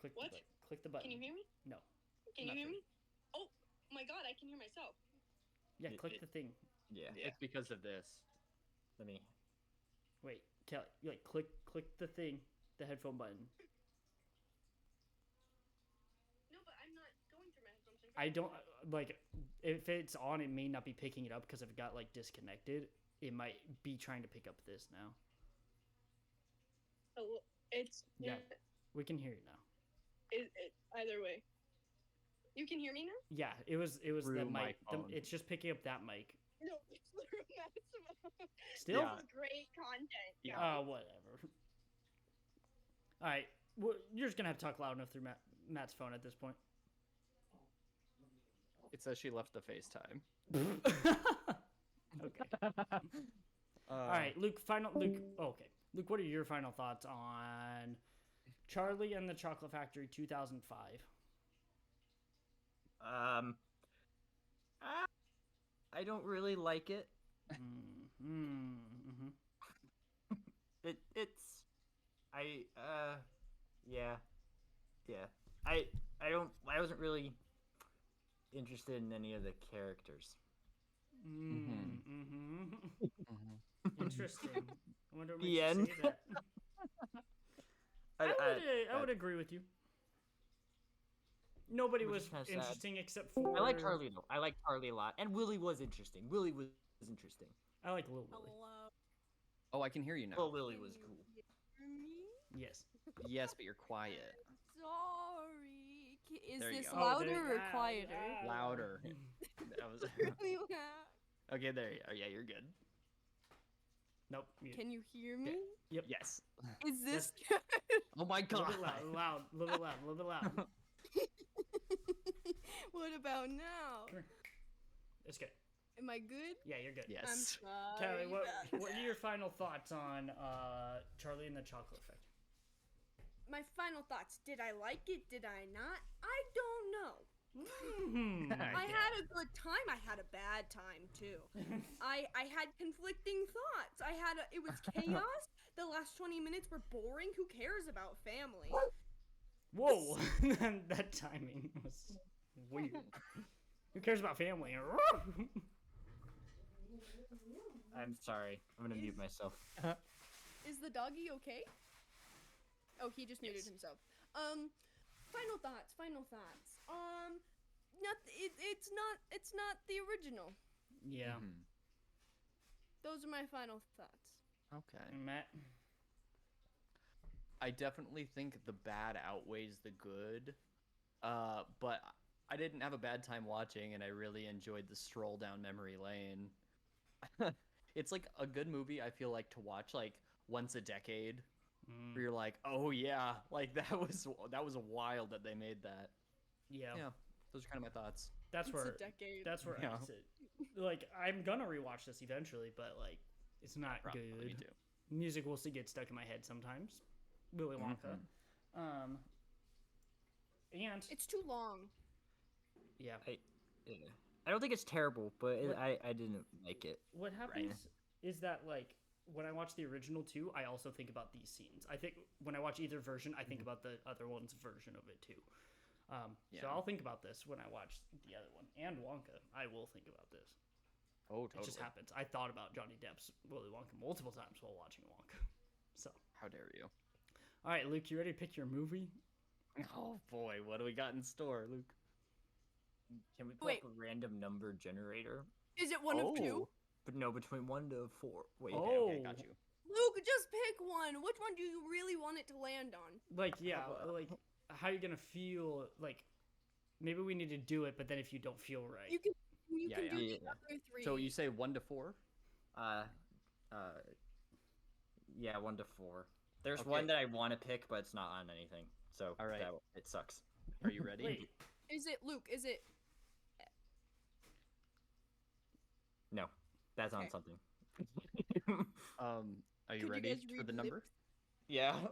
Click What? The click the button. Can you hear me? No. Can you hear Nothing. me? Oh my god, I can hear myself. Yeah, It- click it- the thing. Yeah. It's because of this. Let me. Wait, Kelly. Like, click the thing, the headphone button. No, but I'm not going through my headphones. I don't like if it's on. It may not be picking it up because it got like disconnected. it might be trying to pick up this now. Oh, it's Yeah. We can hear you now. either way. You can hear me now? Yeah, it was the Through my mic. phone. It's just picking up that mic. No, it's through Matt's phone. Still? Yeah. This is great content. Yeah. Whatever. All right, you're just gonna have to talk loud enough through Matt's phone at this point. It says she left the FaceTime. Okay. All right, Luke. Luke. Okay, Luke. What are your final thoughts on Charlie and the Chocolate Factory 2005? I don't really like it. Mm-hmm. I wasn't really interested in any of the characters. Mm-hmm. Interesting. I wonder what The makes you end. say that. I would agree with you. Nobody Which was is kinda sad. interesting except for. I like Charlie though. I like Charlie a lot, and Willie was interesting. Willie was interesting. I like Lil Willy. Hello. Oh, I can hear you now. Well, Willie was cool. Hear me? Yes. Yes, but you're quiet. Sorry. Is There you this go. louder there- or quieter? Louder. That was Really loud. okay. There you are. Yeah, you're good. Nope. Mute. Can you hear me? Yes. Is this good? Oh my A little god. bit loud, a little bit loud, a little bit loud. What about now? It's good. Am I good? Yeah, you're good. I'm Yes. sorry. Kelly, what about are that. your final thoughts on Charlie and the Chocolate Factory? My final thoughts. Did I like it? Did I not? I don't know. Hmm. I had a good time. I had a bad time too. I had conflicting thoughts. It was chaos. The last 20 minutes were boring. Who cares about family? Whoa, that timing was weird. Who cares about family? I'm sorry. I'm gonna mute myself. Is the doggy okay? Oh, he just muted Yes. himself. Final thoughts. It's not the original. Yeah, Mhm. Those are my final thoughts. Okay. Matt. I definitely think the bad outweighs the good. But I didn't have a bad time watching, and I really enjoyed the stroll down memory lane. It's like a good movie. I feel like to watch like once a decade, where you're like, oh yeah, like that was wild that they made that. Yeah, Yeah, those are kind of my thoughts. that's It's where a decade. that's where Yeah. I sit. Like, I'm gonna rewatch this eventually, but like, it's not Probably good. me too. Music will still get stuck in my head sometimes. Willy Wonka. And It's too long. yeah, Yeah. I don't think it's terrible, but What- I didn't like it. what happens is that like when I watch the original too, I also think about these scenes. I think when I watch either version, I think about the other one's version of it too. So Yeah. I'll think about this when I watch the other one and Wonka. I will think about this. Oh, It totally. just happens. I thought about Johnny Depp's Willy Wonka multiple times while watching Wonka. So, How dare you? all right, Luke, you ready to pick your movie? Oh boy, what do we got in store, Luke? Can we pull Wait. up a random number generator? Is it one of two? But no, between 1 to 4. Wait. Okay, got you. Luke, just pick one. Which one do you really want it to land on? Like, yeah, Well- like how you gonna feel? Like, maybe we need to do it, but then if you don't feel right, You can do Yeah. the Yeah. other three. So you say 1 to 4? Yeah, 1 to 4. There's Okay. one that I want to pick, but it's not on anything. So All right. it sucks. Are you ready? wait, Is it Luke? Is it No, that's on Okay. something. Are you Could you ready guys for read the number? lips? Yeah.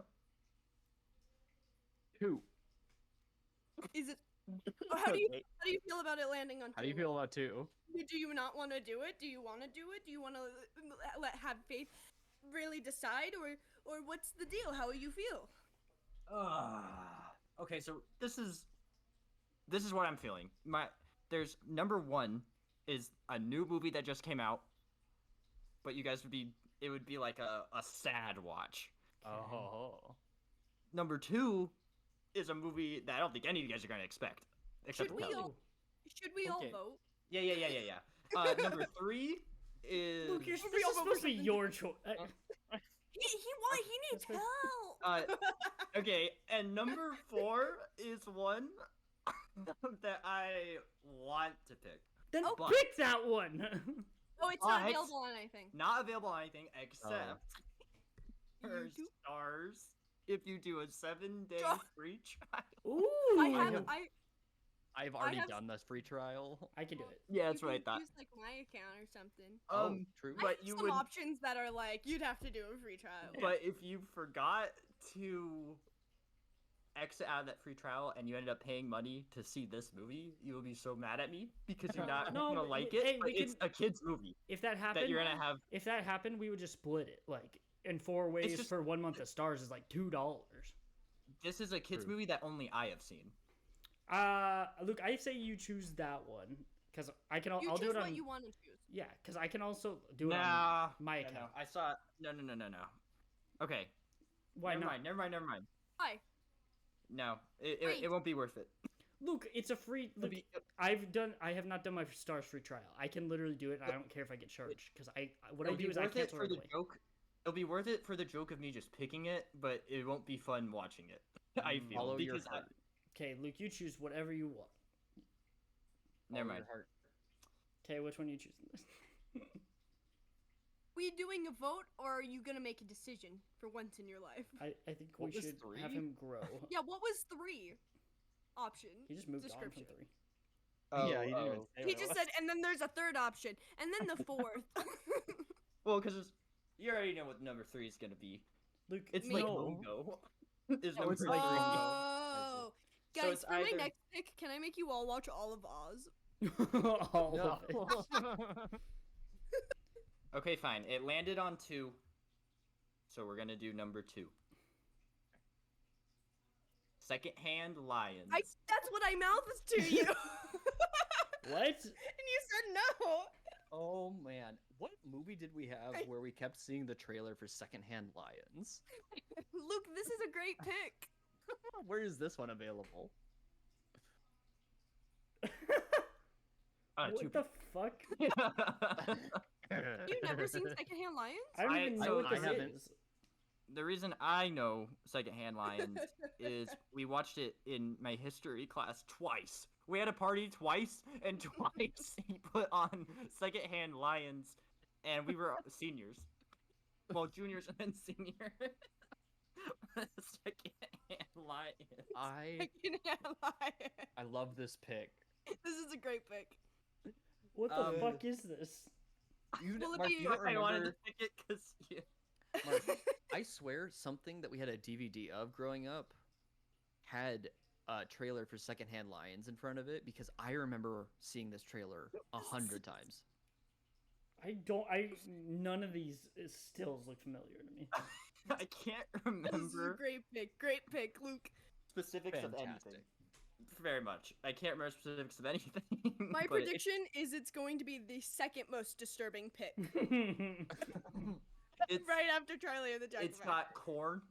2. Is it? How do you feel about it landing on? How do you two? feel about 2? Do you not want to do it? Do you want to do it? Do you want to let have faith really decide, or what's the deal? How you feel? Okay, so this is what I'm feeling. There's number 1 is a new movie that just came out, but it would be like a sad watch. Oh. Number 2 is a movie that I don't think any of you guys are gonna expect, except Should for we Kelly. all? Should we all Okay. vote? Yeah. Number 3 is Luke, this is supposed to be your choice. He needs That's help. okay, and number 4 is one that I want to pick. Then but- pick that one. Oh, it's not But- available on anything. Not available on anything except for YouTube? stars if you do a Oh. 7-day free trial. Ooh. I've already have- done this free trial. I can do it. Yeah, that's you what I can thought. Use like my account or something. Oh, true. I But have you some would- options that are like you'd have to do a free trial. But if you forgot to exit out of that free trial and you ended up paying money to see this movie, you will be so mad at me because you're not No, gonna but like hey, it. But we it's can- a kids movie If that happened, that you're gonna have. if that happened, we would just split it. Like in 4 ways just- for 1 month of stars is like $2. This is a kids True. movie that only I have seen. Luke, I say you choose that one because I can. you I'll choose do it what on. you want to choose. Yeah, because I can also do it Nah, on my no, account. no. I saw. No. Okay. Why not? Never mind. Hi. No, it Wait. won't be worth it. Luke, it's a free. It'll Luke, be- I have not done my stars free trial. I can literally do it, and I don't care if I get charged because what I it'll do be is I worth it cancel for right the away. joke. It'll be worth it for the joke of me just picking it, but it won't be fun watching it. I feel Follow your because heart. Okay, Luke, you choose whatever you want. never Follow mind. your heart. Okay, which one are you choosing? We doing a vote, or are you gonna make a decision for once in your life? I think What we was should have 3? him grow. Yeah, what was 3 option? He just moved on from Description. 3. Yeah, he didn't even say He what it just was. said, and then there's a third option, and then the fourth. Well, because you already know what number 3 is gonna be. Luke, It's Me. like no. Ringo. Is Oh, number it's 3. like Ringo. Oh, So guys, it's for my either- next pick, can I make you all watch all of Oz? All No. of it. Okay, fine. It landed on 2, so we're gonna do number 2. Secondhand Lions. That's what I mouthed to you. What? And you said no. Oh man, what movie did we have where we kept seeing the trailer for Secondhand Lions? Luke, this is a great pick. Where is this one available? What the fuck? You never seen Secondhand Lions? I don't I- even I- know what I this haven't. is. The reason I know Secondhand Lions is we watched it in my history class twice. We had a party twice, and twice he put on Secondhand Lions, and we were seniors. Well, juniors and then senior. Secondhand Lions. Secondhand Lions. I love this pick. This is a great pick. What the Um, fuck is this? You, Will it Mark, be- you don't I wanted to remember? pick it because Mark, I swear something that we had a DVD of growing up had a trailer for Secondhand Lions in front of it because I remember seeing this trailer 100 times. None of these stills look familiar to me. I can't This is a remember great pick. Great pick, Luke. specifics of anything. Fantastic. Very much. I can't remember specifics of anything. My but prediction is it's going to be the second most disturbing pick. It's, Right after Charlie and the Chocolate it's got corn.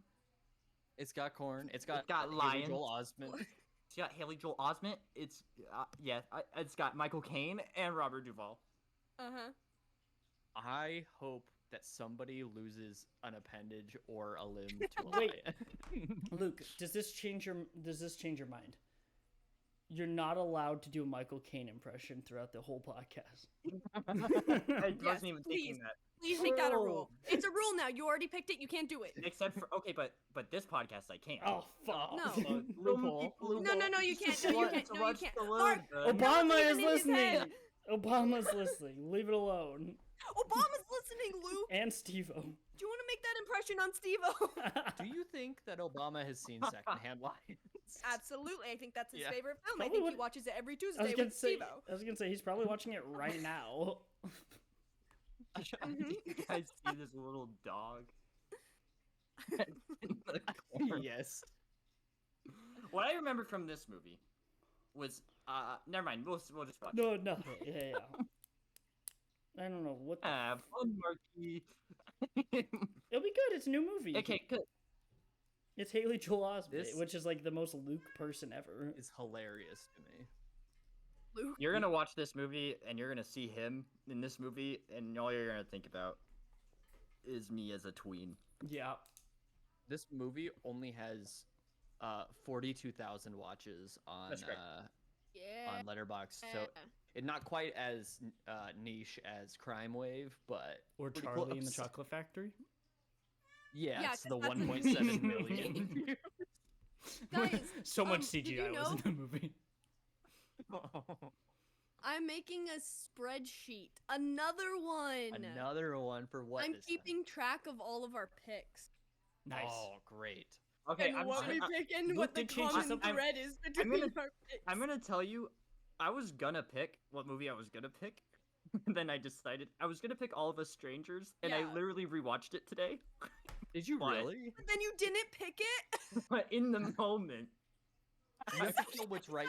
It's got corn. It's got, got Haley lions. Joel Osment. It's got Haley Joel Osment. It's it's got Michael Caine and Robert Duvall. Uh-huh. I hope that somebody loses an appendage or a limb to a Wait. lion. Luke, does this change your mind? You're not allowed to do a Michael Caine impression throughout the whole podcast. I Yes, wasn't even please. thinking that. Please make that a rule. It's a rule now. You already picked it. You can't do it. Except for but this podcast I can't. Oh fuck! No. Loophole. No, you can't. No, you can't. No, you can't. Mark, Obama No, it's is even in his head. listening. Obama's listening. Leave it alone. Obama's listening, Luke. And Steve-O. Do you want to make that impression on Steve-O? Do you think that Obama has seen Secondhand Lions? Absolutely. I think that's his Yeah. favorite film. Probably I think he would- watches it every I was Tuesday gonna with say. Steve-O. I was gonna say he's probably watching it right now. Mhm. You guys see this little dog? in the corner? Yes. What I remember from this movie was never mind. We'll just watch. No, nothing. Yeah. I don't know what. The Fun Marquee. It'll be good. It's a new movie. Okay, good. It's Haley Joel Osment, This- which is like the most Luke person ever. It's hilarious to me. Luke. You're gonna watch this movie and you're gonna see him in this movie, and all you're gonna think about is me as a tween. Yeah. This movie only has 42,000 watches on That's correct. Yeah. on Letterboxd, so it's not quite as niche as Crime Wave, but Or pretty Charlie in the close. Chocolate Factory. Yeah, Yeah, it's 'cause the that's 1.7 million. Guys, So much did you CGI was know- in the movie. I'm making a spreadsheet. Another one. Another one for what? I'm this time? keeping track of all of our picks. Nice. Oh, great. Okay, and I'm, what we I- pick and Luke what the did change common something. thread is between gonna- our picks. I'm gonna tell you, I was gonna pick what movie I was gonna pick. Then I decided I was gonna pick All of Us Strangers, and I Yeah. literally rewatched it today. Did you Why? really? But then you didn't pick it? But in the moment, You have to feel what's right.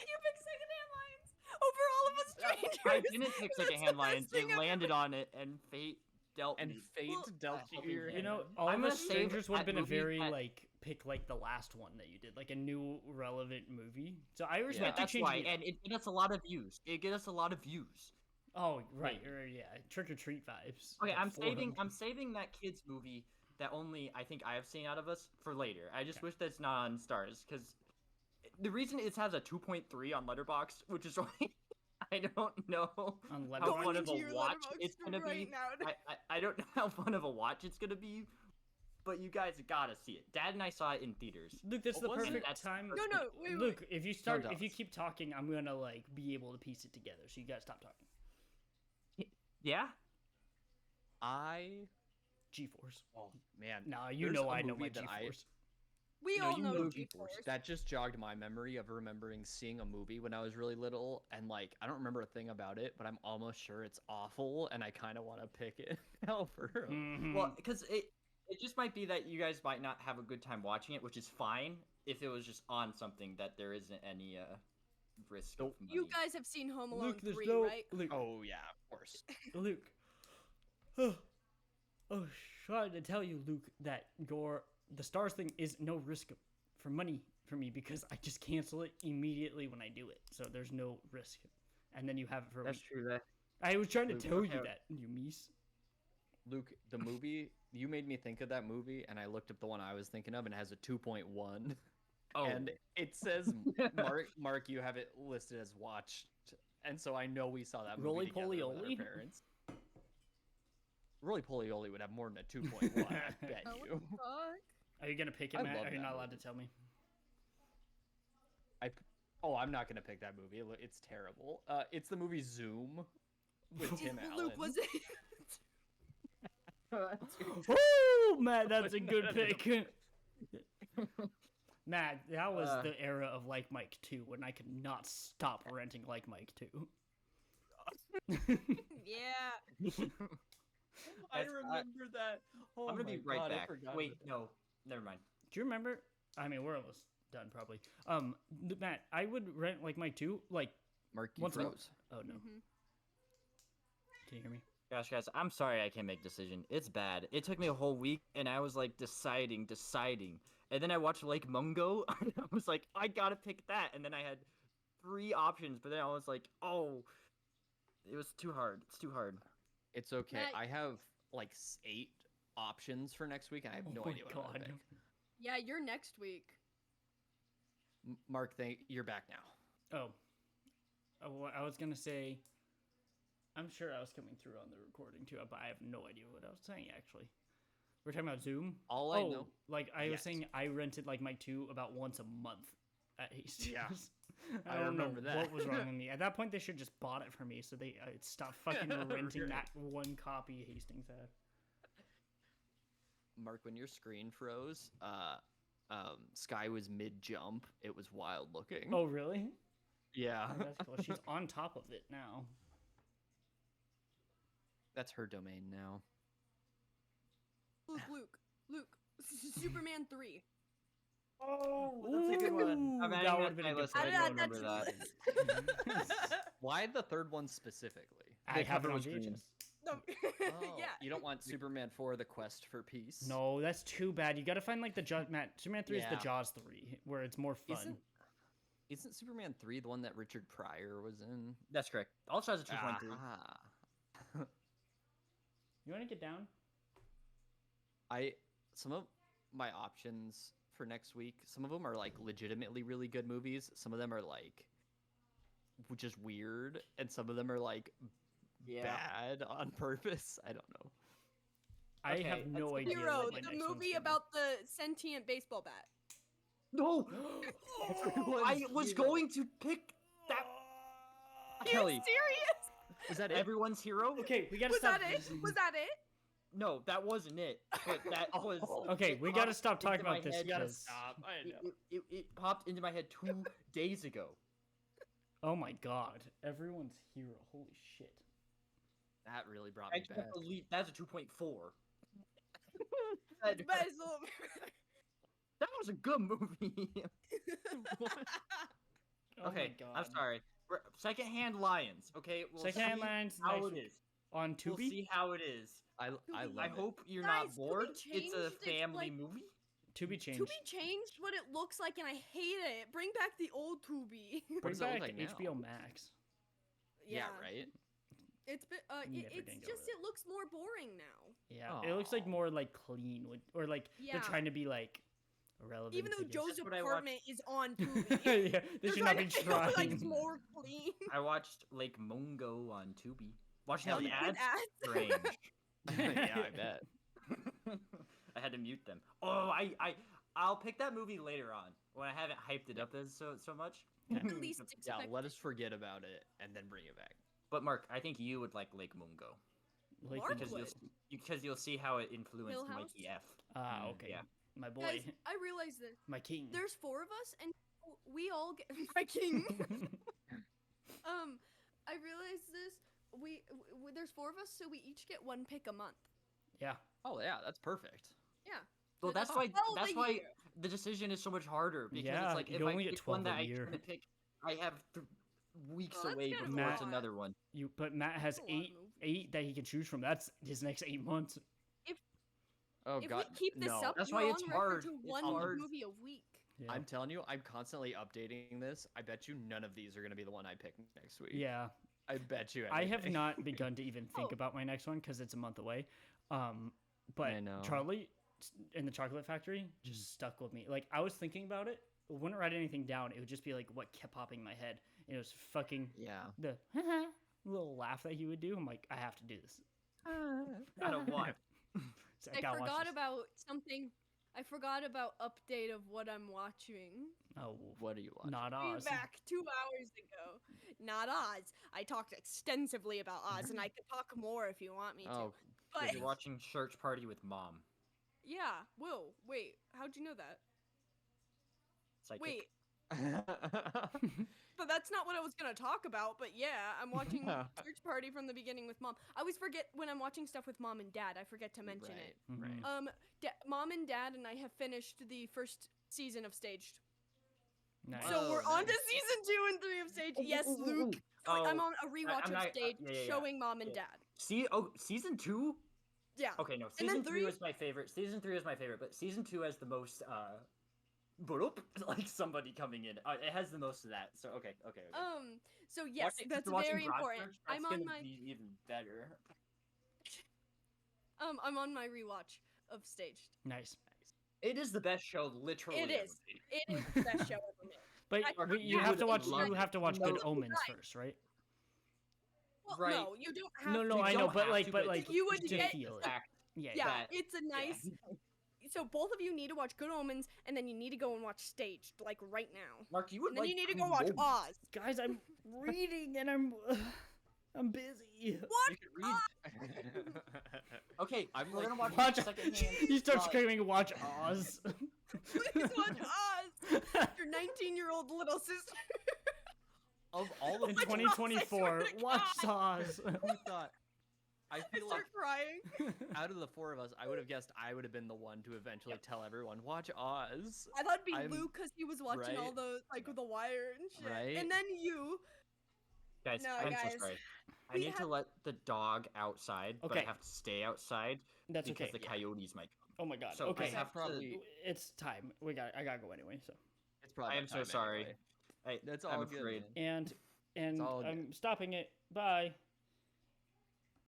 You picked Secondhand Lions over All of Us Strangers. I didn't pick That's the Secondhand best Lions. thing It I've landed ever- on it, and fate dealt And me. fate Well, dealt you fucking your You hand. know, All I'm of gonna Us save Strangers would have that been a movie very at- like pick like the last one that you did, like a new relevant movie. So I Yeah, respect you that's changing why, it. and it gets us a lot of views. It gets us a lot of views. Oh right, yeah, trick or treat vibes. Okay, like I'm 400. saving. I'm saving that kids movie that only I think I have seen out of us for later. I just wish that it's not on Stars because the reason it has a 2.3 on Letterboxd, which is why I don't know On how Letterboxd. fun of into a your watch Letterboxd it's gonna right be. now. I don't know how fun of a watch it's gonna be, but you guys gotta see it. Dad and I saw it in theaters. Luke, this is the What was it? perfect That's time. the No, no, wait, wait. Luke, if you start, if you does. keep talking, I'm gonna like be able to piece it together. So you gotta stop talking. Yeah. G-force. Oh man. Nah, you There's know a I know my movie that I- G-force. We No, all you know know G-Force. That just jogged my memory of remembering seeing a movie when I was really little, and like I don't remember a thing about it, but I'm almost sure it's awful, and I kind of want to pick it now for. Mhm. Well, because it just might be that you guys might not have a good time watching it, which is fine if it was just on something that there isn't any risk of money. You guys have seen Home Alone Luke, there's 3, no right? Luke. Oh yeah, of course. Luke. Oh, trying to tell you, Luke, that the Stars thing is no risk for money for me because I just cancel it immediately when I do it. So there's no risk, and then you have it for a That's week. true. That I was trying to Luke, tell okay. you that, you meese. Luke, the movie you made me think of that movie, and I looked up the one I was thinking of, and it has a 2.1, oh, and it says Mark, you have it listed as watched, and so I know we saw that movie Roly together Poly with our Oly? parents. Roly Poly Oly would have more than a 2.1, I bet Oh, what you. the fuck? Are you gonna pick it, I Matt? love Are you that not allowed movie. to tell me? Oh, I'm not gonna pick that movie. It's terrible. It's the movie Zoom with Tim Allen. Luke, was it? Oh, Matt, that's a good pick. Matt, that was the era of Like Mike 2 when I could not stop renting Like Mike 2. Yeah. I That's- remember that. Oh I'm gonna my be right God, I back. forgot Wait, about no, never mind. Do you remember? I mean, we're almost done probably. Matt, I would rent Like Mike 2, like, that. Mark, you once a month. froze. Oh no. Mhm. Can you hear me? Gosh, guys, I'm sorry I can't make a decision. It's bad. It took me a whole week, and I was like deciding, and then I watched Lake Mungo. And I was like, I gotta pick that, and then I had 3 options, but then I was like, oh, it was too hard. It's too hard. It's okay. Matt- I have like 8 options for next week, and I have no oh my idea what I'm god. gonna pick. Yeah, you're next week. Mark, you're back now. Oh. Well, I was gonna say, I'm sure I was coming through on the recording too, but I have no idea what I was saying actually. We're talking about Zoom. All I know. Like I was Yes. saying, I rented like Mike 2 about once a month at Hastings. Yeah. I I don't know remember that. what was wrong with me. At that point, they should just bought it for me, so they stopped fucking renting Right. that one copy Hastings had. Mark, when your screen froze, Sky was mid jump. It was wild looking. Oh really? yeah. Oh, that's cool. She's on top of it now. That's her domain now. Luke. Superman 3. Oh, that's a good one. Ooh, I'm that adding would've that been to a my good list. pick. I Yeah, don't remember that's- that. Why the third one specifically? I have it on was green. VHS. No. Oh, Yeah. You don't want Superman 4: The Quest for Peace? No, that's too bad. You gotta find like the Jaws. Matt, Superman 3 is Yeah. the Jaws 3, where it's more fun. Isn't Superman 3 the one that Richard Pryor was in? That's correct. Also has a 2.3. Ah. You want to get down? Some of my options for next week, some of them are like legitimately really good movies. Some of them are like just weird, and some of them are like bad on purpose. I don't know. I Okay, have no idea. Hero, what my the next one's movie gonna be. about the sentient baseball bat. No, I was going to pick that. Kelly, Serious? Was that it? everyone's hero. Okay, we gotta Was stop. that it? Was that it? No, that wasn't it. But that was. Okay, it we gotta popped stop into talking my about this. head- Because, I It popped into my head 2 days ago. oh my god, everyone's hero. Holy shit. That really brought I me can't back. believe that's a 2.4. It's best little- That was a good movie. Oh Okay, my god. I'm sorry. Secondhand Lions. Okay, we'll Secondhand see Lions how next it week. is. On We'll Tubi? see how it is. I I love it. hope you're Guys, not bored. Tubi It's a changed its, family like- movie. Tubi changed. Tubi changed what it looks like, and I hate it. Bring back the old Tubi. What Bring does it look back like now? HBO Max. Yeah, right. It's been, Never it's did go just with it looks more boring now. Yeah, it looks like Aw. more like clean, or like Yeah. they're trying to be like relevant. Even though to Joe's That's what I watched. apartment is on Tubi. yeah, they should not be to make it look like it's trying. more clean. I watched Lake Mungo on Tubi. Watching all Hell the yeah. ads. With ads. Strange. Yeah, I bet. I had to mute them. Oh, I'll pick that movie later on when I haven't hyped it up as so much. At least Yeah, expect let us forget about it and then bring it back. But Mark, I think you would like Lake Mungo Like, Mark because would. you'll see how it influenced Millhouse? Mikey F. okay, Yeah. my boy, Guys, I realize that my king. there's 4 of us, and we all get my king. I realize this. There's 4 of us, so we each get 1 pick a month. yeah, Oh yeah, that's perfect. Yeah. Well, So that's why 12 a that's why year. the decision is so much harder because Yeah, it's like you if I only get pick one 12 that a I year. try to pick, I have weeks Oh, that's away kind of before it's a lot. another one. but Matt has That's a lot of 8 that he can choose from. That's his next 8 months. Oh If god, we keep this no. up, That's we're why on it's record hard. to It's 1 hard. movie a week. Yeah, I'm telling you, I'm constantly updating this. I bet you none of these are gonna be the one I pick next week. yeah. I bet you. I have anything. not begun to even think Oh. about my next one because it's a month away. But I know. Charlie in the Chocolate Factory just stuck with me. Like I was thinking about it, I wouldn't write anything down. It would just be like what kept popping in my head. And it was fucking Yeah. the little laugh that he would do. I'm like, I have to do this. Out of what? So I gotta watch forgot this. about something. I forgot about update of what I'm watching. Oh, What are you watching? not Way Oz. back 2 hours ago. Not Oz. I talked extensively about Oz, and I could talk more if you want me to. Oh, But You're watching Church Party with Mom. yeah, whoa, wait, how'd you know that? Psychic. Wait, but that's not what I was gonna talk about. But yeah, I'm watching Church Party from the beginning with Mom. I always forget when I'm watching stuff with Mom and Dad. I forget to mention it. right. Mhm. Mom and Dad and I have finished the first season of Staged. Nice. So Oh, we're on to nice. season 2 and 3 of Staged. Ooh, Yes, ooh, ooh, Luke. ooh. So I'm Oh, on a rewatch I'm of not- Staged, yeah, yeah, yeah. showing Mom and Yeah. Dad. Season 2? Yeah. Okay, no. then Season 3 three- was my favorite. Season 3 was my favorite, but season 2 has the most like somebody coming in. It has the most of that. So okay. So yes, Watching- that's watching very important. Broadchurch, that's I'm on gonna my be even better. I'm on my rewatch of Staged. Nice. It is the best show, literally. It ever is. made. It is the best show ever made. But I- you you have to would watch. love You it. have to watch No, Good Omens right. first, right? Well, Right. no, you don't have No, to. no, You I know, don't but have like, to, but but like, you would to get feel it. Fact. Yeah, Yeah, that- it's a nice. So both of you need to watch Good Omens, and then you need to go and watch Staged, like right now. Mark, you would And then like you need to Good go watch Omens. Oz. guys, I'm reading and I'm busy. Watch You could read. Okay, I'm we're like- gonna watch Watch. secondhand. You start Oz. screaming, "Watch Oz!" Please watch Oz. Your 19-year-old little sister. Of all of In Watch the Oz, I 2024, swear to watch God. Oz. who thought? I I feel like start crying. out of the 4 of us, I would have guessed I would have been the one to eventually tell everyone watch Oz. I thought it'd be I'm- Luke because he was watching all right? the The Wire and shit. Right? And then you. Guys, No, I'm guys. so sorry. I We need to have- let the dog outside, but I Okay. have to stay outside That's because okay. the coyotes might come. Oh my god. So okay. I have probably- to. It's time. I gotta go anyway. So It's probably. I am that so time sorry. anyway. Hey, That's I'm all good, afraid. man. and all good. I'm stopping it. Bye.